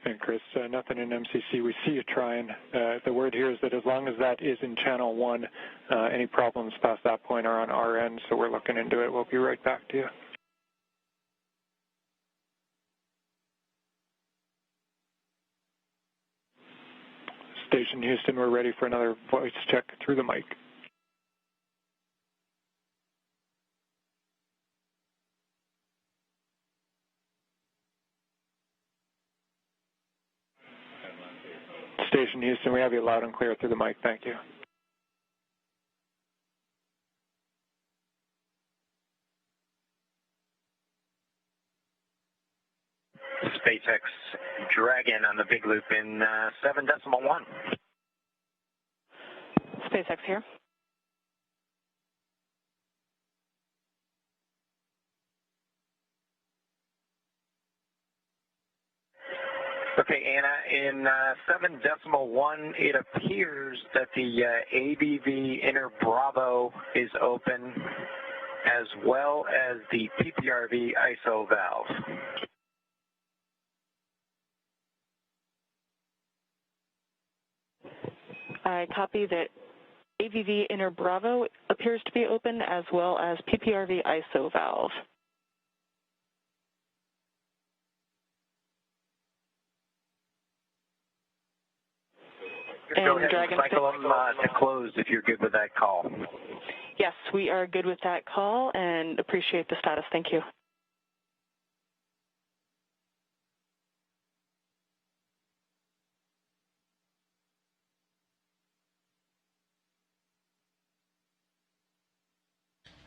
And Chris, nothing in MCC. We see you trying. The word here is that as long as that is in channel 1, any problems past that point are on our end, so we're looking into it. We'll be right back to you. Station Houston, we're ready for another voice check through the mic. Station Houston, we have you loud and clear through the mic. Thank you. SpaceX Dragon on the big loop in 7.1. SpaceX here. Okay, Anna, in 7.1, it appears that the ABV inner Bravo is open, as well as the PPRV ISO valve. I copy that AVV inner Bravo appears to be open, as well as PPRV ISO valve. Go ahead and cycle them to close if you're good with that call. Yes, we are good with that call and appreciate the status. Thank you.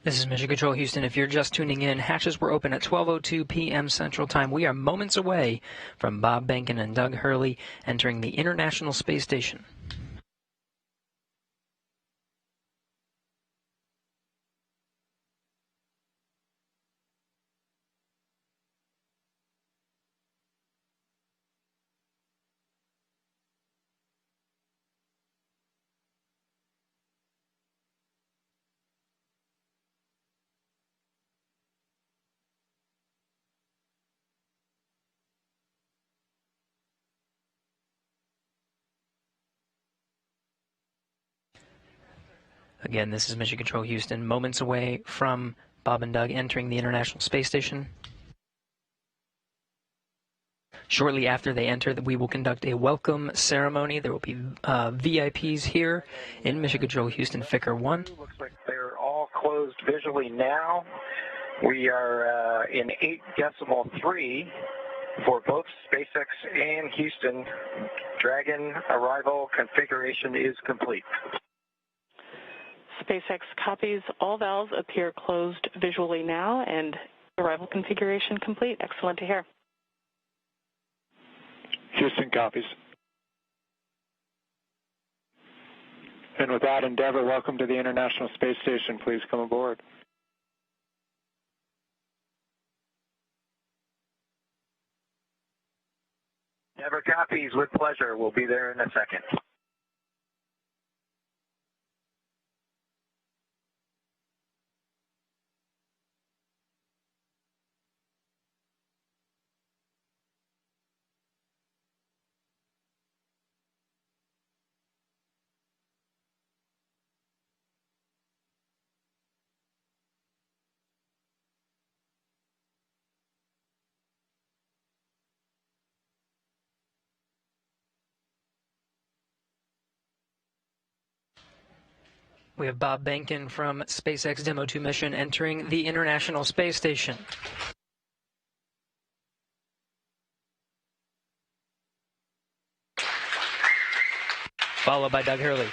This is Mission Control Houston. If you're just tuning in, hatches were open at 12:02 p.m. Central Time. We are moments away from Bob Behnken and Doug Hurley entering the International Space Station. Again, this is Mission Control Houston, moments away from Bob and Doug entering the International Space Station. Shortly after they enter, we will conduct a welcome ceremony. There will be VIPs here in Mission Control Houston, Ficker 1. Looks like they're all closed visually now. We are in 8.3 for both SpaceX and Houston. Dragon arrival configuration is complete. SpaceX copies. All valves appear closed visually now, and arrival configuration complete. Excellent to hear. Houston copies. And with that, Endeavour, welcome to the International Space Station. Please come aboard. Endeavour copies with pleasure. We'll be there in a second. We have Bob Behnken from SpaceX Demo 2 mission entering the International Space Station. Followed by Doug Hurley.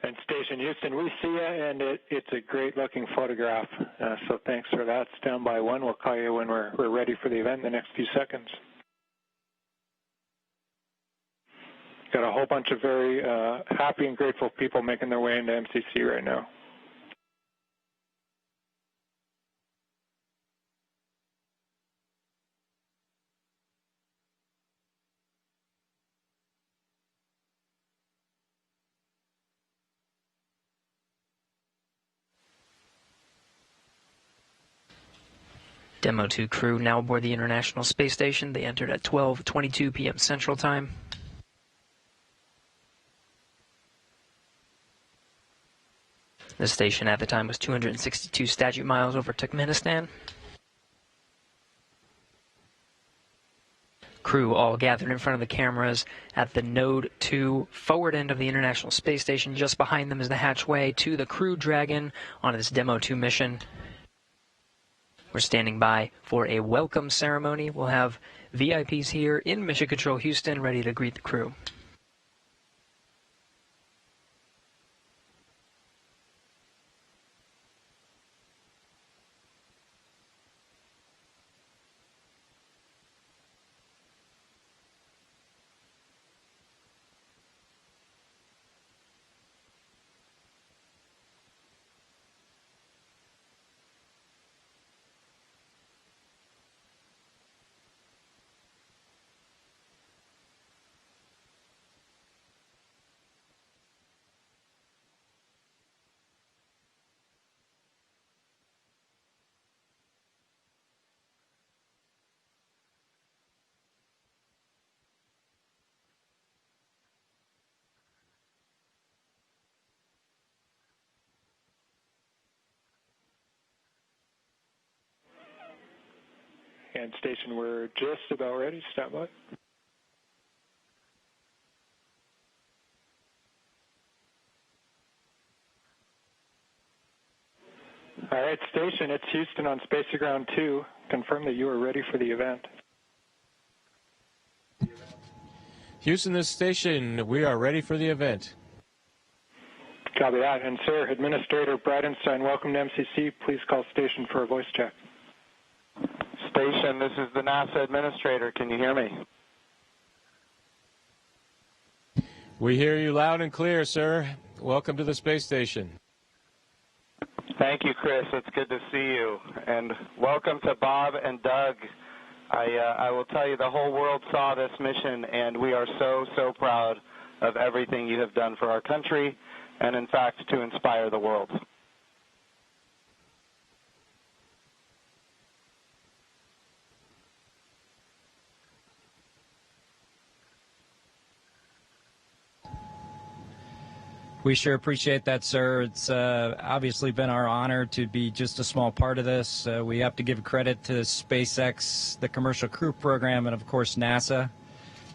And Station Houston, we see you, and it's a great-looking photograph. So thanks for that. Stand by one. We'll call you when we're ready for the event in the next few seconds. Got a whole bunch of very happy and grateful people making their way into MCC right now. Demo 2 crew now aboard the International Space Station. They entered at 12:22 p.m. Central Time. The station at the time was 262 statute miles over Turkmenistan. Crew all gathered in front of the cameras at the Node 2 forward end of the International Space Station. Just behind them is the hatchway to the Crew Dragon on this Demo 2 mission. We're standing by for a welcome ceremony. We'll have VIPs here in Mission Control Houston ready to greet the crew. And Station, we're just about ready. Stand by. All right, Station, it's Houston on Spacecraft 2. Confirm that you are ready for the event. Houston, this station, we are ready for the event. Copy that. And, sir, Administrator Bridenstine, welcome to MCC. Please call Station for a voice check. Station, this is the NASA Administrator. Can you hear me? We hear you loud and clear, sir. Welcome to the space station. Thank you, Chris. It's good to see you. And welcome to Bob and Doug. I will tell you, the whole world saw this mission, and we are so, so proud of everything you have done for our country and, in fact, to inspire the world. We sure appreciate that, sir. It's obviously been our honor to be just a small part of this. We have to give credit to SpaceX, the Commercial Crew Program, and, of course, NASA.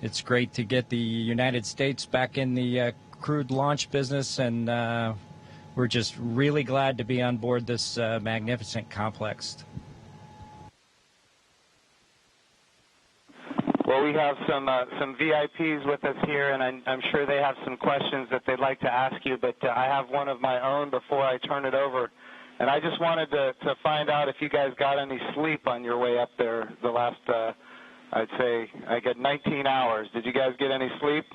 It's great to get the United States back in the crewed launch business, and we're just really glad to be on board this magnificent complex. Well, we have some VIPs with us here, and I'm sure they have some questions that they'd like to ask you, but I have one of my own before I turn it over. And I just wanted to find out if you guys got any sleep on your way up there the last, I'd say, I get 19 hours. Did you guys get any sleep?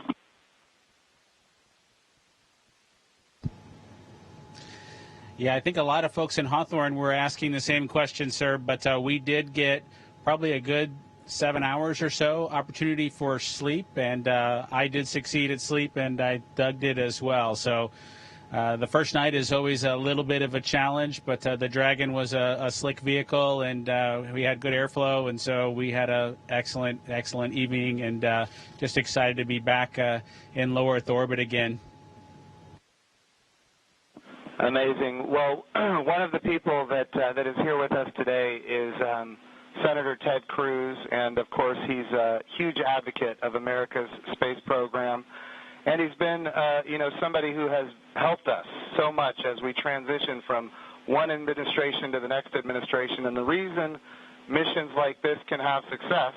Yeah, I think a lot of folks in Hawthorne were asking the same question, sir, but we did get probably a good 7 hours or so opportunity for sleep, and I did succeed at sleep, and Doug did as well. So the first night is always a little bit of a challenge, but the Dragon was a slick vehicle, and we had good airflow, and so we had an excellent evening, and just excited to be back in low Earth orbit again. Amazing. Well, one of the people that is here with us today is Senator Ted Cruz, and of course he's a huge advocate of America's space program, and he's been somebody who has helped us so much as we transition from one administration to the next administration. And the reason missions like this can have success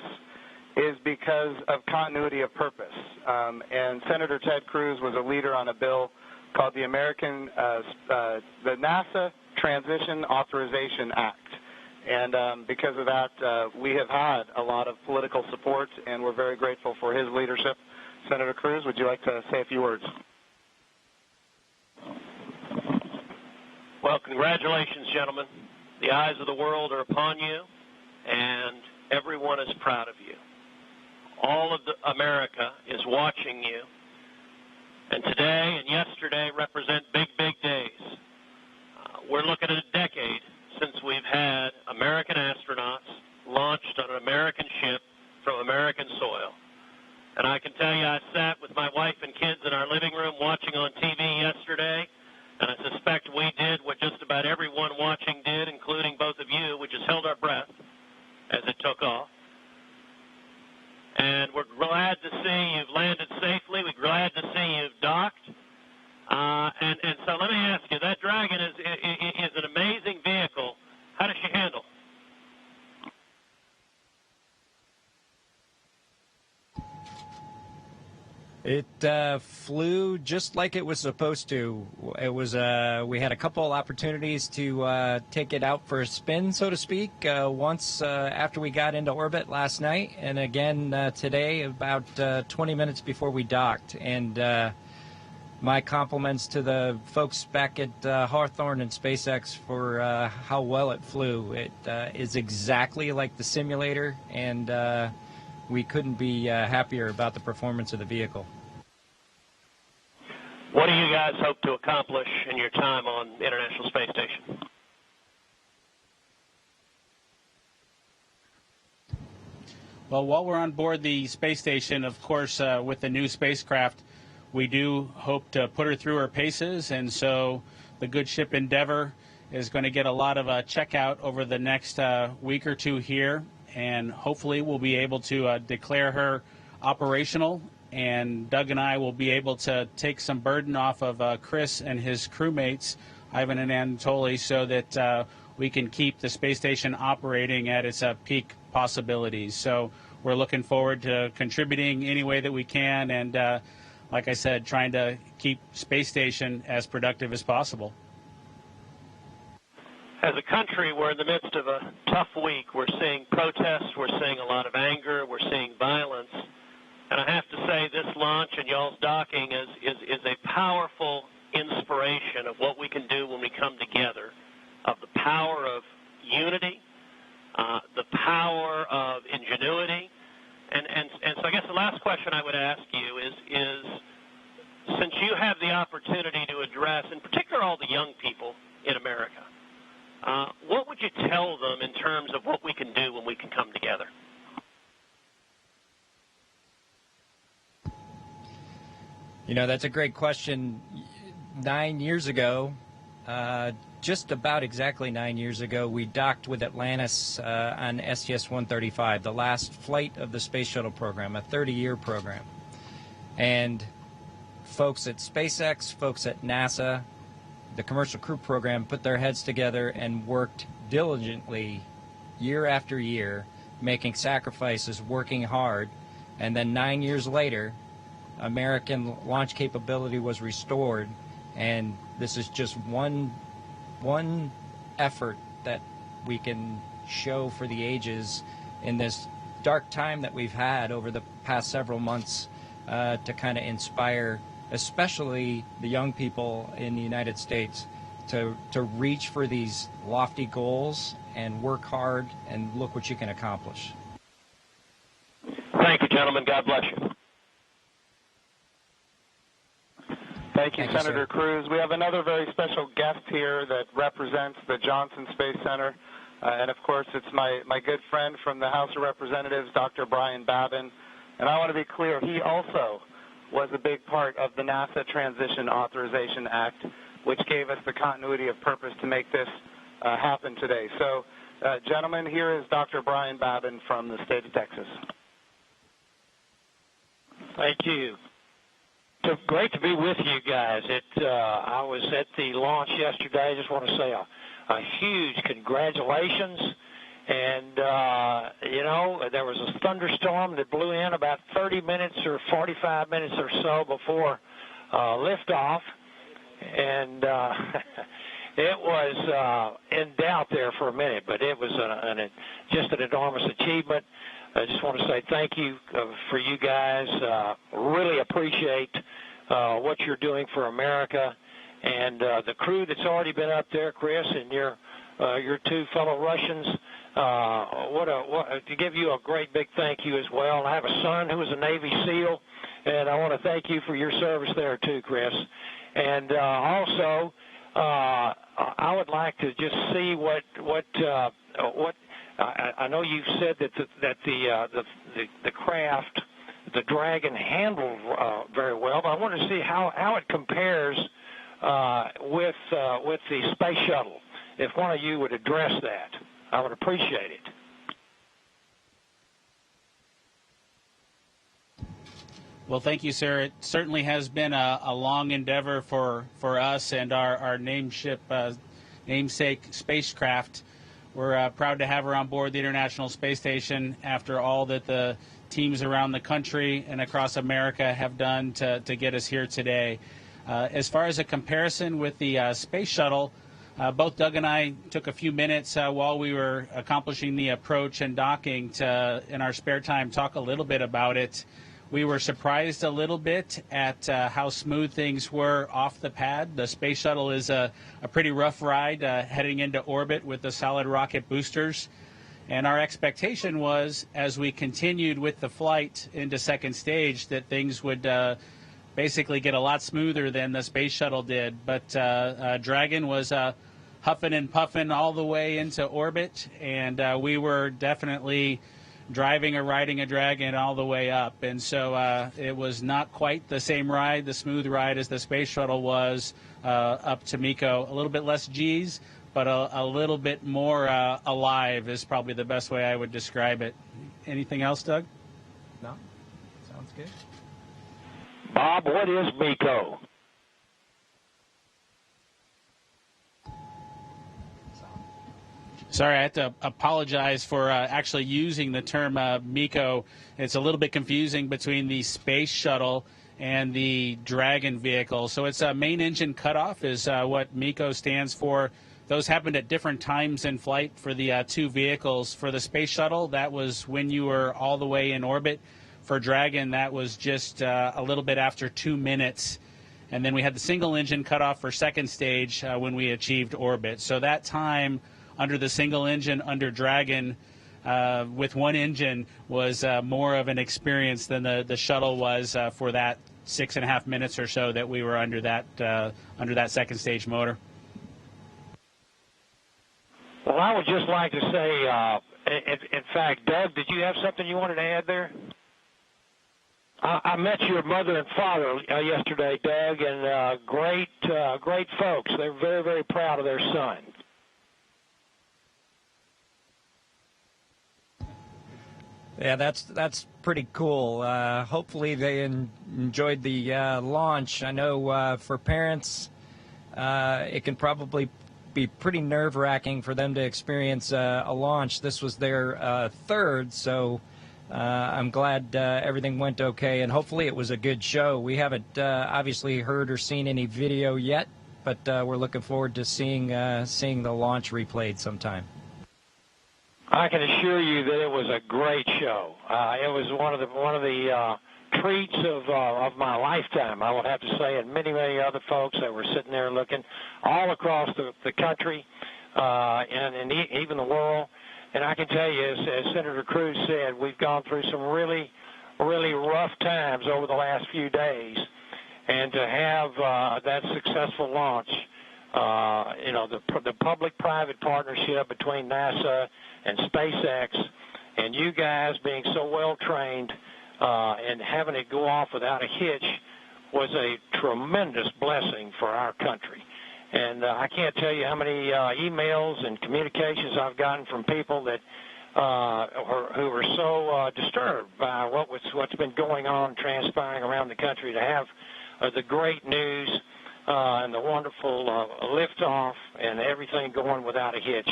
is because of continuity of purpose. And Senator Ted Cruz was a leader on a bill called the the NASA Transition Authorization Act. And because of that, we have had a lot of political support, and we're very grateful for his leadership. Senator Cruz, would you like to say a few words? Well, congratulations, gentlemen. The eyes of the world are upon you, and everyone is proud of you. All of America is watching you, and today and yesterday represent big, big days. We're looking at a decade since we've had American astronauts launched on an American ship from American soil. And I can tell you I sat with my wife and kids in our living room watching on TV yesterday, and I suspect we did what just about everyone watching did, including both of you, which is held our breath as it took off. And we're glad to see you've landed safely. We're glad to see you've docked. And so let me ask you, that Dragon is an amazing vehicle. How does she handle? It flew just like it was supposed to. It was we had a couple of opportunities to take it out for a spin, so to speak, once after we got into orbit last night, and again today about 20 minutes before we docked. And my compliments to the folks back at Hawthorne and SpaceX for how well it flew. It is exactly like the simulator, and we couldn't be happier about the performance of the vehicle. What do you guys hope to accomplish in your time on the International Space Station? Well, while we're on board the space station, of course, with the new spacecraft, we do hope to put her through her paces, and so the good ship Endeavour is going to get a lot of checkout over the next week or two here, and hopefully we'll be able to declare her operational, and Doug and I will be able to take some burden off of Chris and his crewmates, Ivan and Anatoly, so that we can keep the space station operating at its peak possibilities. So we're looking forward to contributing any way that we can, and like I said, trying to keep space station as productive as possible. As a country, we're in the midst of a tough week. We're seeing protests, we're seeing a lot of anger, we're seeing violence. And I have to say this launch and y'all's docking is a powerful inspiration of what we can do when we come together, of the power of unity, the power of ingenuity. And so I guess the last question I would ask you is since you have the opportunity to address, in particular, all the young people in America, what would you tell them in terms of what we can do when we can come together? You know, that's a great question. 9 years ago, just about exactly 9 years ago, we docked with Atlantis on STS-135, the last flight of the Space Shuttle program, a 30-year program. And folks at SpaceX, folks at NASA, the Commercial Crew Program put their heads together and worked diligently year after year, making sacrifices, working hard. And then 9 years later, American launch capability was restored, and this is just one effort that we can show for the ages in this dark time that we've had over the past several months to kind of inspire especially the young people in the United States to reach for these lofty goals and work hard and look what you can accomplish. Thank you, gentlemen. God bless you. Thank you, Thank you, Senator sir. Cruz. We have another very special guest here that represents the Johnson Space Center. And, of course, it's my good friend from the House of Representatives, Dr. Brian Babin. And I want to be clear, he also was a big part of the NASA Transition Authorization Act, which gave us the continuity of purpose to make this happen today. So, gentlemen, here is Dr. Brian Babin from the state of Texas. Thank you. So great to be with you guys. I was at the launch yesterday. I just want to say a huge congratulations. And, you know, there was a thunderstorm that blew in about 30 minutes or 45 minutes or so before liftoff. and it was in doubt there for a minute, but it was just an enormous achievement. I just want to say thank you for you guys. Really appreciate what you're doing for America, and the crew that's already been up there, Chris, and your two fellow Russians. To give you a great big thank you as well. I have a son who was a Navy SEAL, and I want to thank you for your service there too, Chris. And also, I would like to just see what I know you've said that the craft, the Dragon, handled very well, but I want to see how it compares with the space shuttle. If one of you would address that, I would appreciate it. Well, thank you, sir. It certainly has been a long endeavor for us and our namesake spacecraft. We're proud to have her on board the International Space Station after all that the teams around the country and across America have done to get us here today. As far as a comparison with the space shuttle, both Doug and I took a few minutes while we were accomplishing the approach and docking to, in our spare time, talk a little bit about it. We were surprised a little bit at how smooth things were off the pad. The space shuttle is a pretty rough ride heading into orbit with the solid rocket boosters. And our expectation was, as we continued with the flight into second stage, that things would basically get a lot smoother than the space shuttle did. But Dragon was huffing and puffing all the way into orbit, and we were definitely driving or riding a Dragon all the way up. And so it was not quite the same ride, the smooth ride, as the space shuttle was up to MECO. A little bit less G's, but a little bit more alive is probably the best way I would describe it. Anything else, Doug? No? Sounds good. Bob, what is MECO? Sorry, I have to apologize for actually using the term MECO. It's a little bit confusing between the space shuttle and the Dragon vehicle. So it's a main engine cutoff is what MECO stands for. Those happened at different times in flight for the two vehicles. For the space shuttle, that was when you were all the way in orbit. For Dragon, that was just a little bit after 2 minutes. And then we had the single engine cutoff for second stage when we achieved orbit. So that time under the single engine under Dragon with one engine was more of an experience than the shuttle was for that 6.5 minutes or so that we were under that second stage motor. Well, I would just like to say, in fact, Doug, did you have something you wanted to add there? I met your mother and father yesterday, Doug, and great folks. They're very, very proud of their son. Yeah, that's pretty cool. Hopefully they enjoyed the launch. I know for parents, it can probably be pretty nerve-wracking for them to experience a launch. This was their third, so I'm glad everything went okay, and hopefully it was a good show. We haven't obviously heard or seen any video yet, but we're looking forward to seeing the launch replayed sometime. I can assure you that it was a great show. It was one of the treats of my lifetime, I would have to say, and many other folks that were sitting there looking all across the country and even the world. And I can tell you, as Senator Cruz said, we've gone through some really, really rough times over the last few days, and to have that successful launch, the public-private partnership between NASA and SpaceX, and you guys being so well-trained and having it go off without a hitch was a tremendous blessing for our country. And I can't tell you how many emails and communications I've gotten from people that who were so disturbed by what's been going on, transpiring around the country, to have the great news and the wonderful liftoff and everything going without a hitch.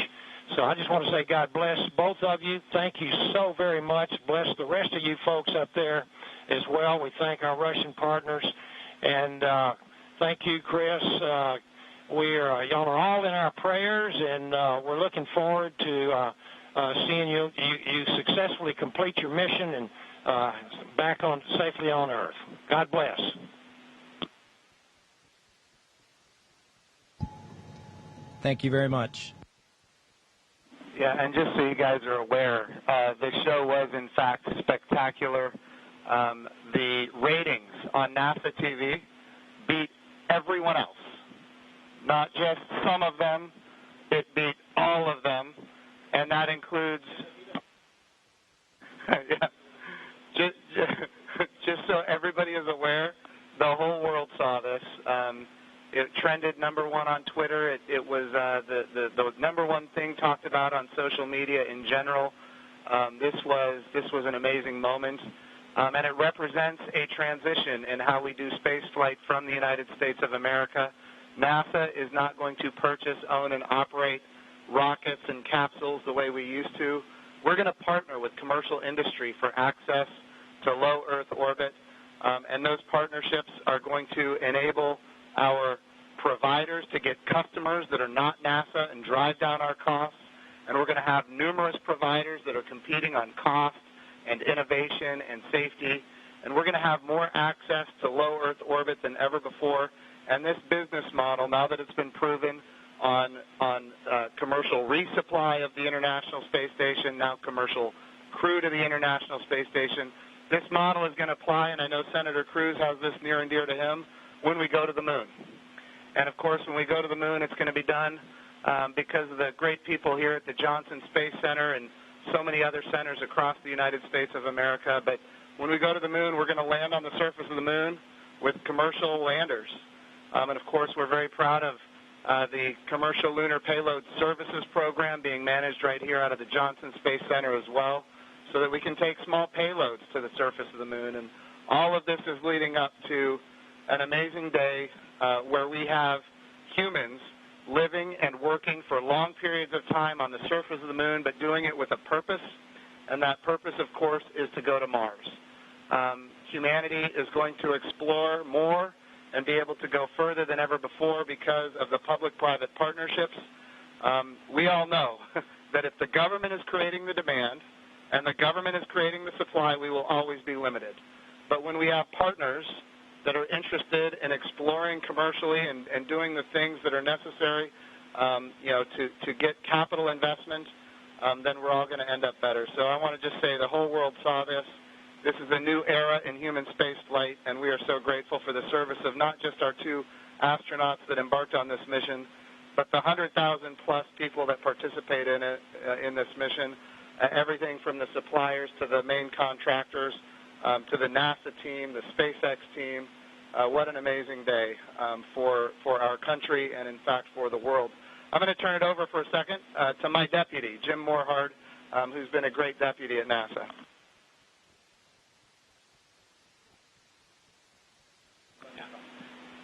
So I just want to say God bless both of you. Thank you so very much. Bless the rest of you folks up there as well. We thank our Russian partners. And Thank you, Chris. Y'all are all in our prayers, and we're looking forward to seeing you successfully complete your mission and back on safely on Earth. God bless. Thank you very much. Yeah, and just so you guys are aware, the show was in fact spectacular. The ratings on NASA TV beat everyone else. Not just some of them, it beat all of them, and that includes, yeah, just so everybody is aware, the whole world saw this. It trended #1 on Twitter. It was the #1 thing talked about on social media in general. This was an amazing moment, and it represents a transition in how we do space flight from the United States of America. NASA is not going to purchase, own, and operate rockets and capsules the way we used to. We're going to partner with commercial industry for access to low Earth orbit, and those partnerships are going to enable our providers to get customers that are not NASA and drive down our costs, and we're going to have numerous providers that are competing on cost and innovation and safety, and we're going to have more access to low Earth orbit than ever before. And this business model, now that it's been proven on commercial resupply of the International Space Station, now commercial crew to the International Space Station, this model is going to apply, and I know Senator Cruz has this near and dear to him, when we go to the moon. And, of course, when we go to the moon, it's going to be done because of the great people here at the Johnson Space Center and so many other centers across the United States of America. But when we go to the moon, we're going to land on the surface of the moon with commercial landers. And, of course, we're very proud of the Commercial Lunar Payload Services Program being managed right here out of the Johnson Space Center as well, so that we can take small payloads to the surface of the moon. And all of this is leading up to an amazing day where we have humans living and working for long periods of time on the surface of the moon, but doing it with a purpose, and that purpose, of course, is to go to Mars. Humanity is going to explore more and be able to go further than ever before because of the public-private partnerships. We all know that if the government is creating the demand and the government is creating the supply, we will always be limited. But when we have partners that are interested in exploring commercially and doing the things that are necessary, to get capital investment, then we're all going to end up better. So I want to just say the whole world saw this. This is a new era in human space flight, and we are so grateful for the service of not just our 2 astronauts that embarked on this mission, but the 100,000-plus people that participate in it, in this mission, everything from the suppliers to the main contractors, to the NASA team, the SpaceX team. What an amazing day for our country and, in fact, for the world. I'm going to turn it over for a second to my deputy, Jim Morehard, who's been a great deputy at NASA.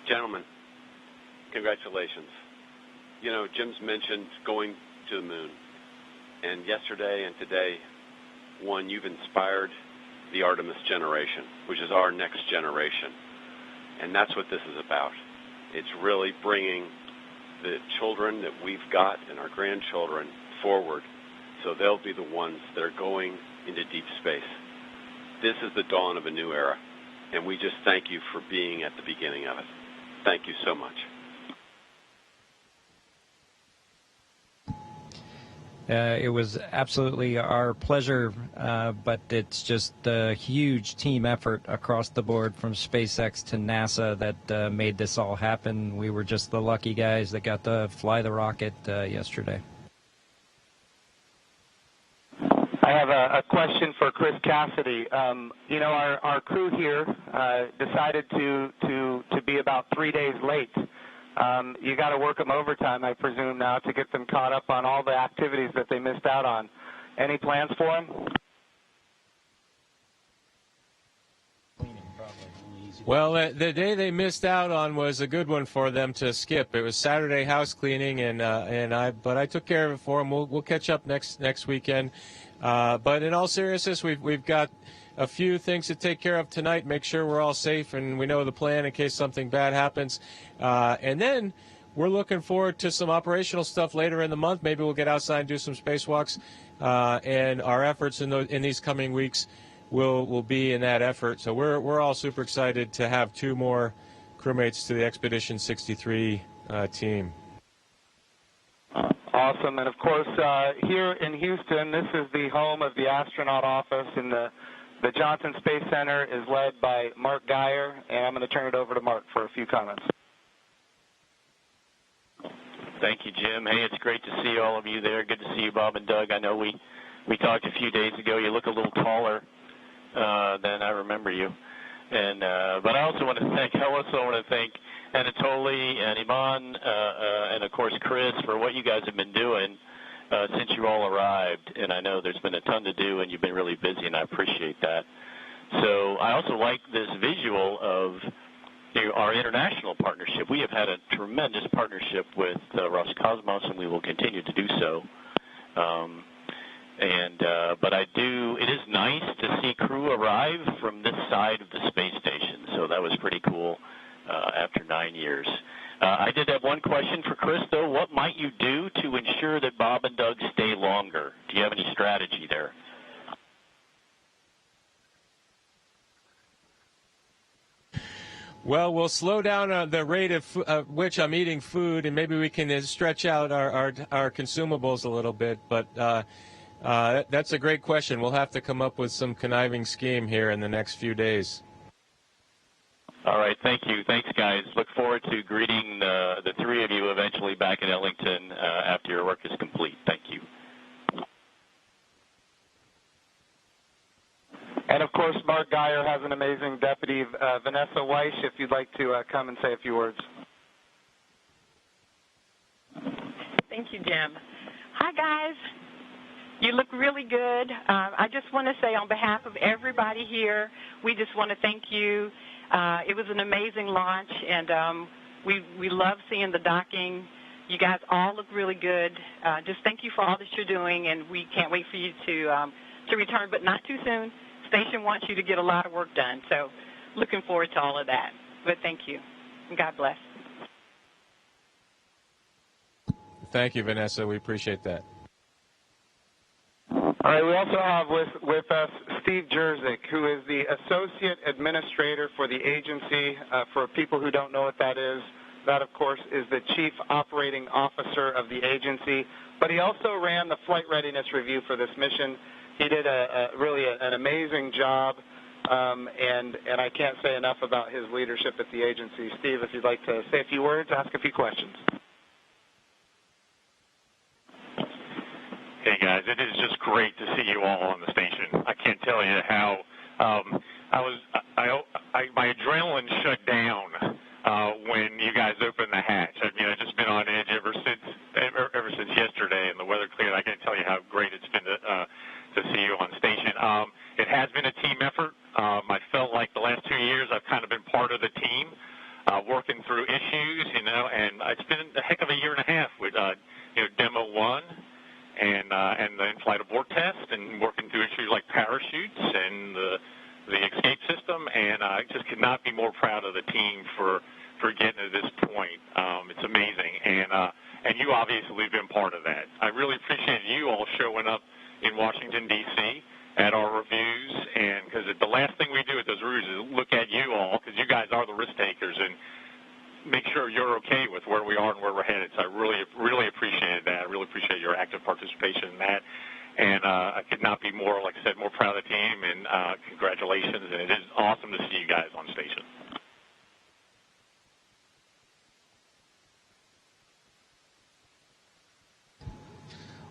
Gentlemen, congratulations. You know, Jim's mentioned going to the moon, and yesterday and today, you've inspired the Artemis generation, which is our next generation, and that's what this is about. It's really bringing the children that we've got and our grandchildren forward, so they'll be the ones that are going into deep space. This is the dawn of a new era, and we just thank you for being at the beginning of it. Thank you so much. It was absolutely our pleasure, but it's just a huge team effort across the board from SpaceX to NASA that made this all happen. We were just the lucky guys that got to fly the rocket yesterday. I have a question for Chris Cassidy. Our crew here decided to be about 3 days late. You got to work them overtime, I presume, now to get them caught up on all the activities that they missed out on. Any plans for them? Well, the day they missed out on was a good one for them to skip. It was Saturday house cleaning, but I took care of it for them. We'll catch up next weekend. But in all seriousness, we've got a few things to take care of tonight. Make sure we're all safe and we know the plan in case something bad happens. And then we're looking forward to some operational stuff later in the month. Maybe we'll get outside and do some spacewalks. And our efforts in these coming weeks will be in that effort. So we're all super excited to have 2 more crewmates to the Expedition 63 team. Awesome. And, of course, here in Houston, this is the home of the astronaut office, and the Johnson Space Center is led by Mark Geyer, and I'm going to turn it over to Mark for a few comments. Thank you, Jim. Hey, it's great to see all of you there. Good to see you, Bob and Doug. I know we talked a few days ago. You look a little taller than I remember you. And but I also want to thank Anatoly and Iman and, of course, Chris for what you guys have been doing since you all arrived. And I know there's been a ton to do, and you've been really busy, and I appreciate that. So I also like this visual of our international partnership. We have had a tremendous partnership with Roscosmos, and we will continue to do so. But it is nice to see crew arrive from this side of the space station. So that was pretty cool after 9 years. I did have one question for Chris, though. What might you do to ensure that Bob and Doug stay longer? Do you have any strategy there? Well, we'll slow down the rate of which I'm eating food, and maybe we can stretch out our consumables a little bit. But that's a great question. We'll have to come up with some conniving scheme here in the next few days. All right, thank you. Thanks, guys. Look forward to greeting the 3 of you eventually back in Ellington after your work is complete. Thank you. And, of course, Mark Geyer has an amazing deputy, Vanessa Weiss, if you'd like to come and say a few words. Thank you, Jim. Hi, guys. You look really good. I just want to say on behalf of everybody here, we just want to thank you. It was an amazing launch, and we love seeing the docking. You guys all look really good. Just thank you for all that you're doing, and we can't wait for you to return, but not too soon. Station wants you to get a lot of work done, so looking forward to all of that. But thank you, and God bless. Thank you, Vanessa. We appreciate that. All right, we also have with us Steve Jerzik, who is the Associate Administrator for the agency. For people who don't know what that is, that, of course, is the Chief Operating Officer of the agency. But he also ran the flight readiness review for this mission. He did really an amazing job, and I can't say enough about his leadership at the agency. Steve, if you'd like to say a few words, ask a few questions. Hey, guys, it is just great to see you all on the station. I can't tell you how my adrenaline shut down when you guys opened the hatch. I mean, I've just been on edge ever since yesterday, and the weather cleared. I can't tell you how great it's been to see you on station. It has been a team effort. I felt like the last 2 years I've kind of been part of the team, working through issues, and it's been a heck of a year and a half with, Demo 1 and the in-flight abort test, and working through issues like parachutes and the escape system, and I just could not be more proud of the team for getting to this point. It's amazing, and you obviously have been part of that. I really appreciate you all showing up in Washington, D.C. at our reviews, and because the last thing we do at those reviews is look at you all, because you guys are the risk takers, and make sure you're okay with where we are and where we're headed. So I really, really appreciate that. I really appreciate your active participation in that. And I could not be more, like I said, more proud of the team, and congratulations. And it is awesome to see you guys on station.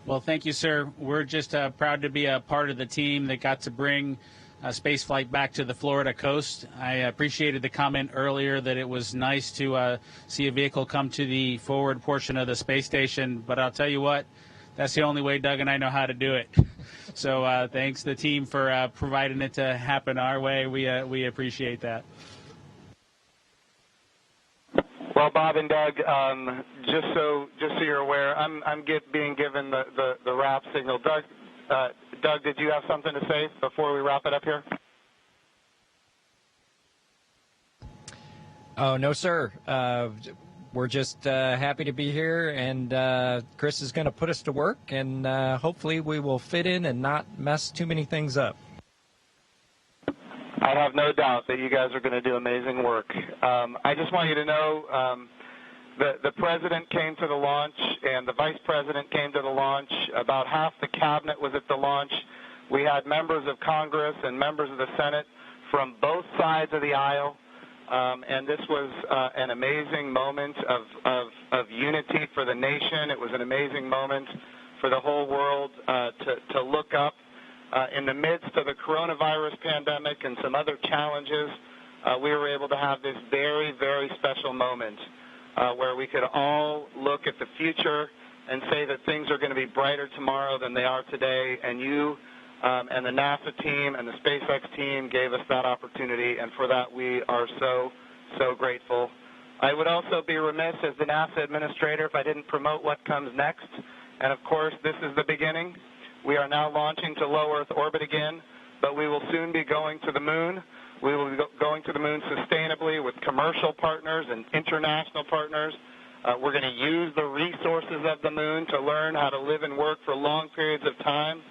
Well, thank you, sir. We're just proud to be a part of the team that got to bring spaceflight back to the Florida coast. I appreciated the comment earlier that it was nice to see a vehicle come to the forward portion of the space station, but I'll tell you what, that's the only way Doug and I know how to do it. So thanks to the team for providing it to happen our way. We appreciate that. Well, Bob and Doug, just so you're aware, I'm being given the wrap signal. Doug, did you have something to say before we wrap it up here? Oh, no, sir. We're just happy to be here, and Chris is going to put us to work, and hopefully we will fit in and not mess too many things up. I have no doubt that you guys are going to do amazing work. I just want you to know the president came to the launch and the vice president came to the launch. About half the cabinet was at the launch. We had members of Congress and members of the Senate from both sides of the aisle, and this was an amazing moment of unity for the nation. It was an amazing moment for the whole world to look up. In the midst of the coronavirus pandemic and some other challenges, we were able to have this very, very special moment where we could all look at the future and say that things are going to be brighter tomorrow than they are today. And you and the NASA team and the SpaceX team gave us that opportunity, and for that we are so, so grateful. I would also be remiss as the NASA administrator if I didn't promote what comes next. And, of course, this is the beginning. We are now launching to low Earth orbit again, but we will soon be going to the moon. We will be going to the moon sustainably with commercial partners and international partners. We're going to use the resources of the moon to learn how to live and work for long periods of time.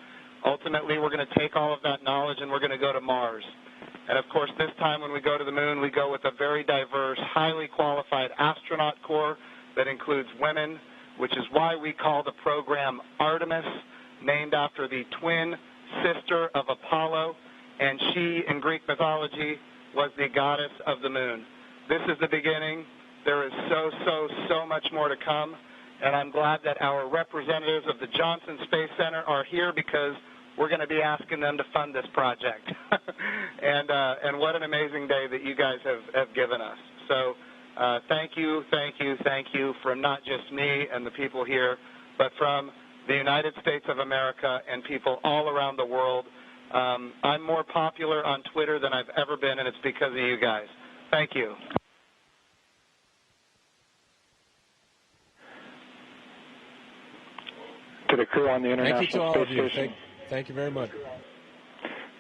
Ultimately, we're going to take all of that knowledge and we're going to go to Mars. And, of course, this time when we go to the moon, we go with a very diverse, highly qualified astronaut corps that includes women, which is why we call the program Artemis, named after the twin sister of Apollo, and she, in Greek mythology, was the goddess of the moon. This is the beginning. There is so much more to come, and I'm glad that our representatives of the Johnson Space Center are here because we're going to be asking them to fund this project. And what an amazing day that you guys have given us. So thank you from not just me and the people here, but from the United States of America and people all around the world. I'm more popular on Twitter than I've ever been, and it's because of you guys. Thank you. To the crew on the International Thank you to all of Space you. Station. Thank you very much.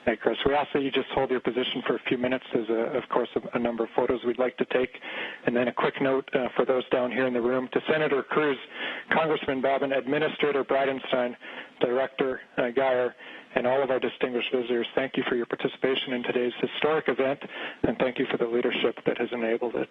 Hey, Chris, we ask that you just hold your position for a few minutes. There's, of course, a number of photos we'd like to take. And then a quick note for those down here in the room. To Senator Cruz, Congressman Bobbin, Administrator Bridenstine, Director Geyer, and all of our distinguished visitors, thank you for your participation in today's historic event, and thank you for the leadership that has enabled it.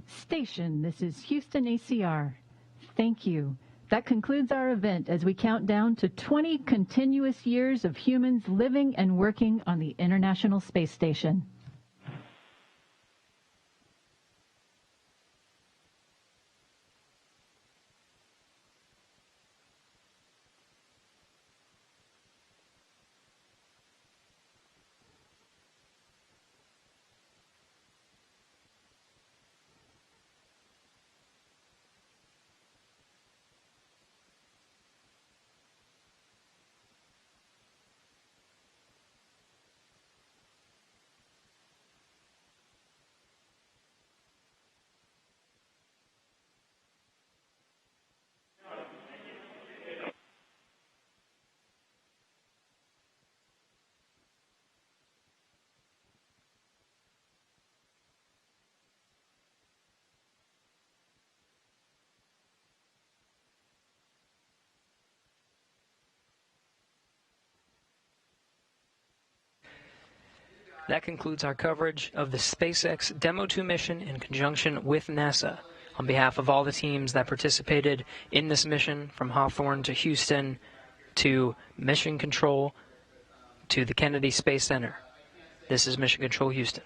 Station, this is Houston ACR. Thank you. That concludes our event as we count down to 20 continuous years of humans living and working on the International Space Station. That concludes our coverage of the SpaceX Demo 2 mission in conjunction with NASA. On behalf of all the teams that participated in this mission, from Hawthorne to Houston to Mission Control to the Kennedy Space Center, this is Mission Control Houston.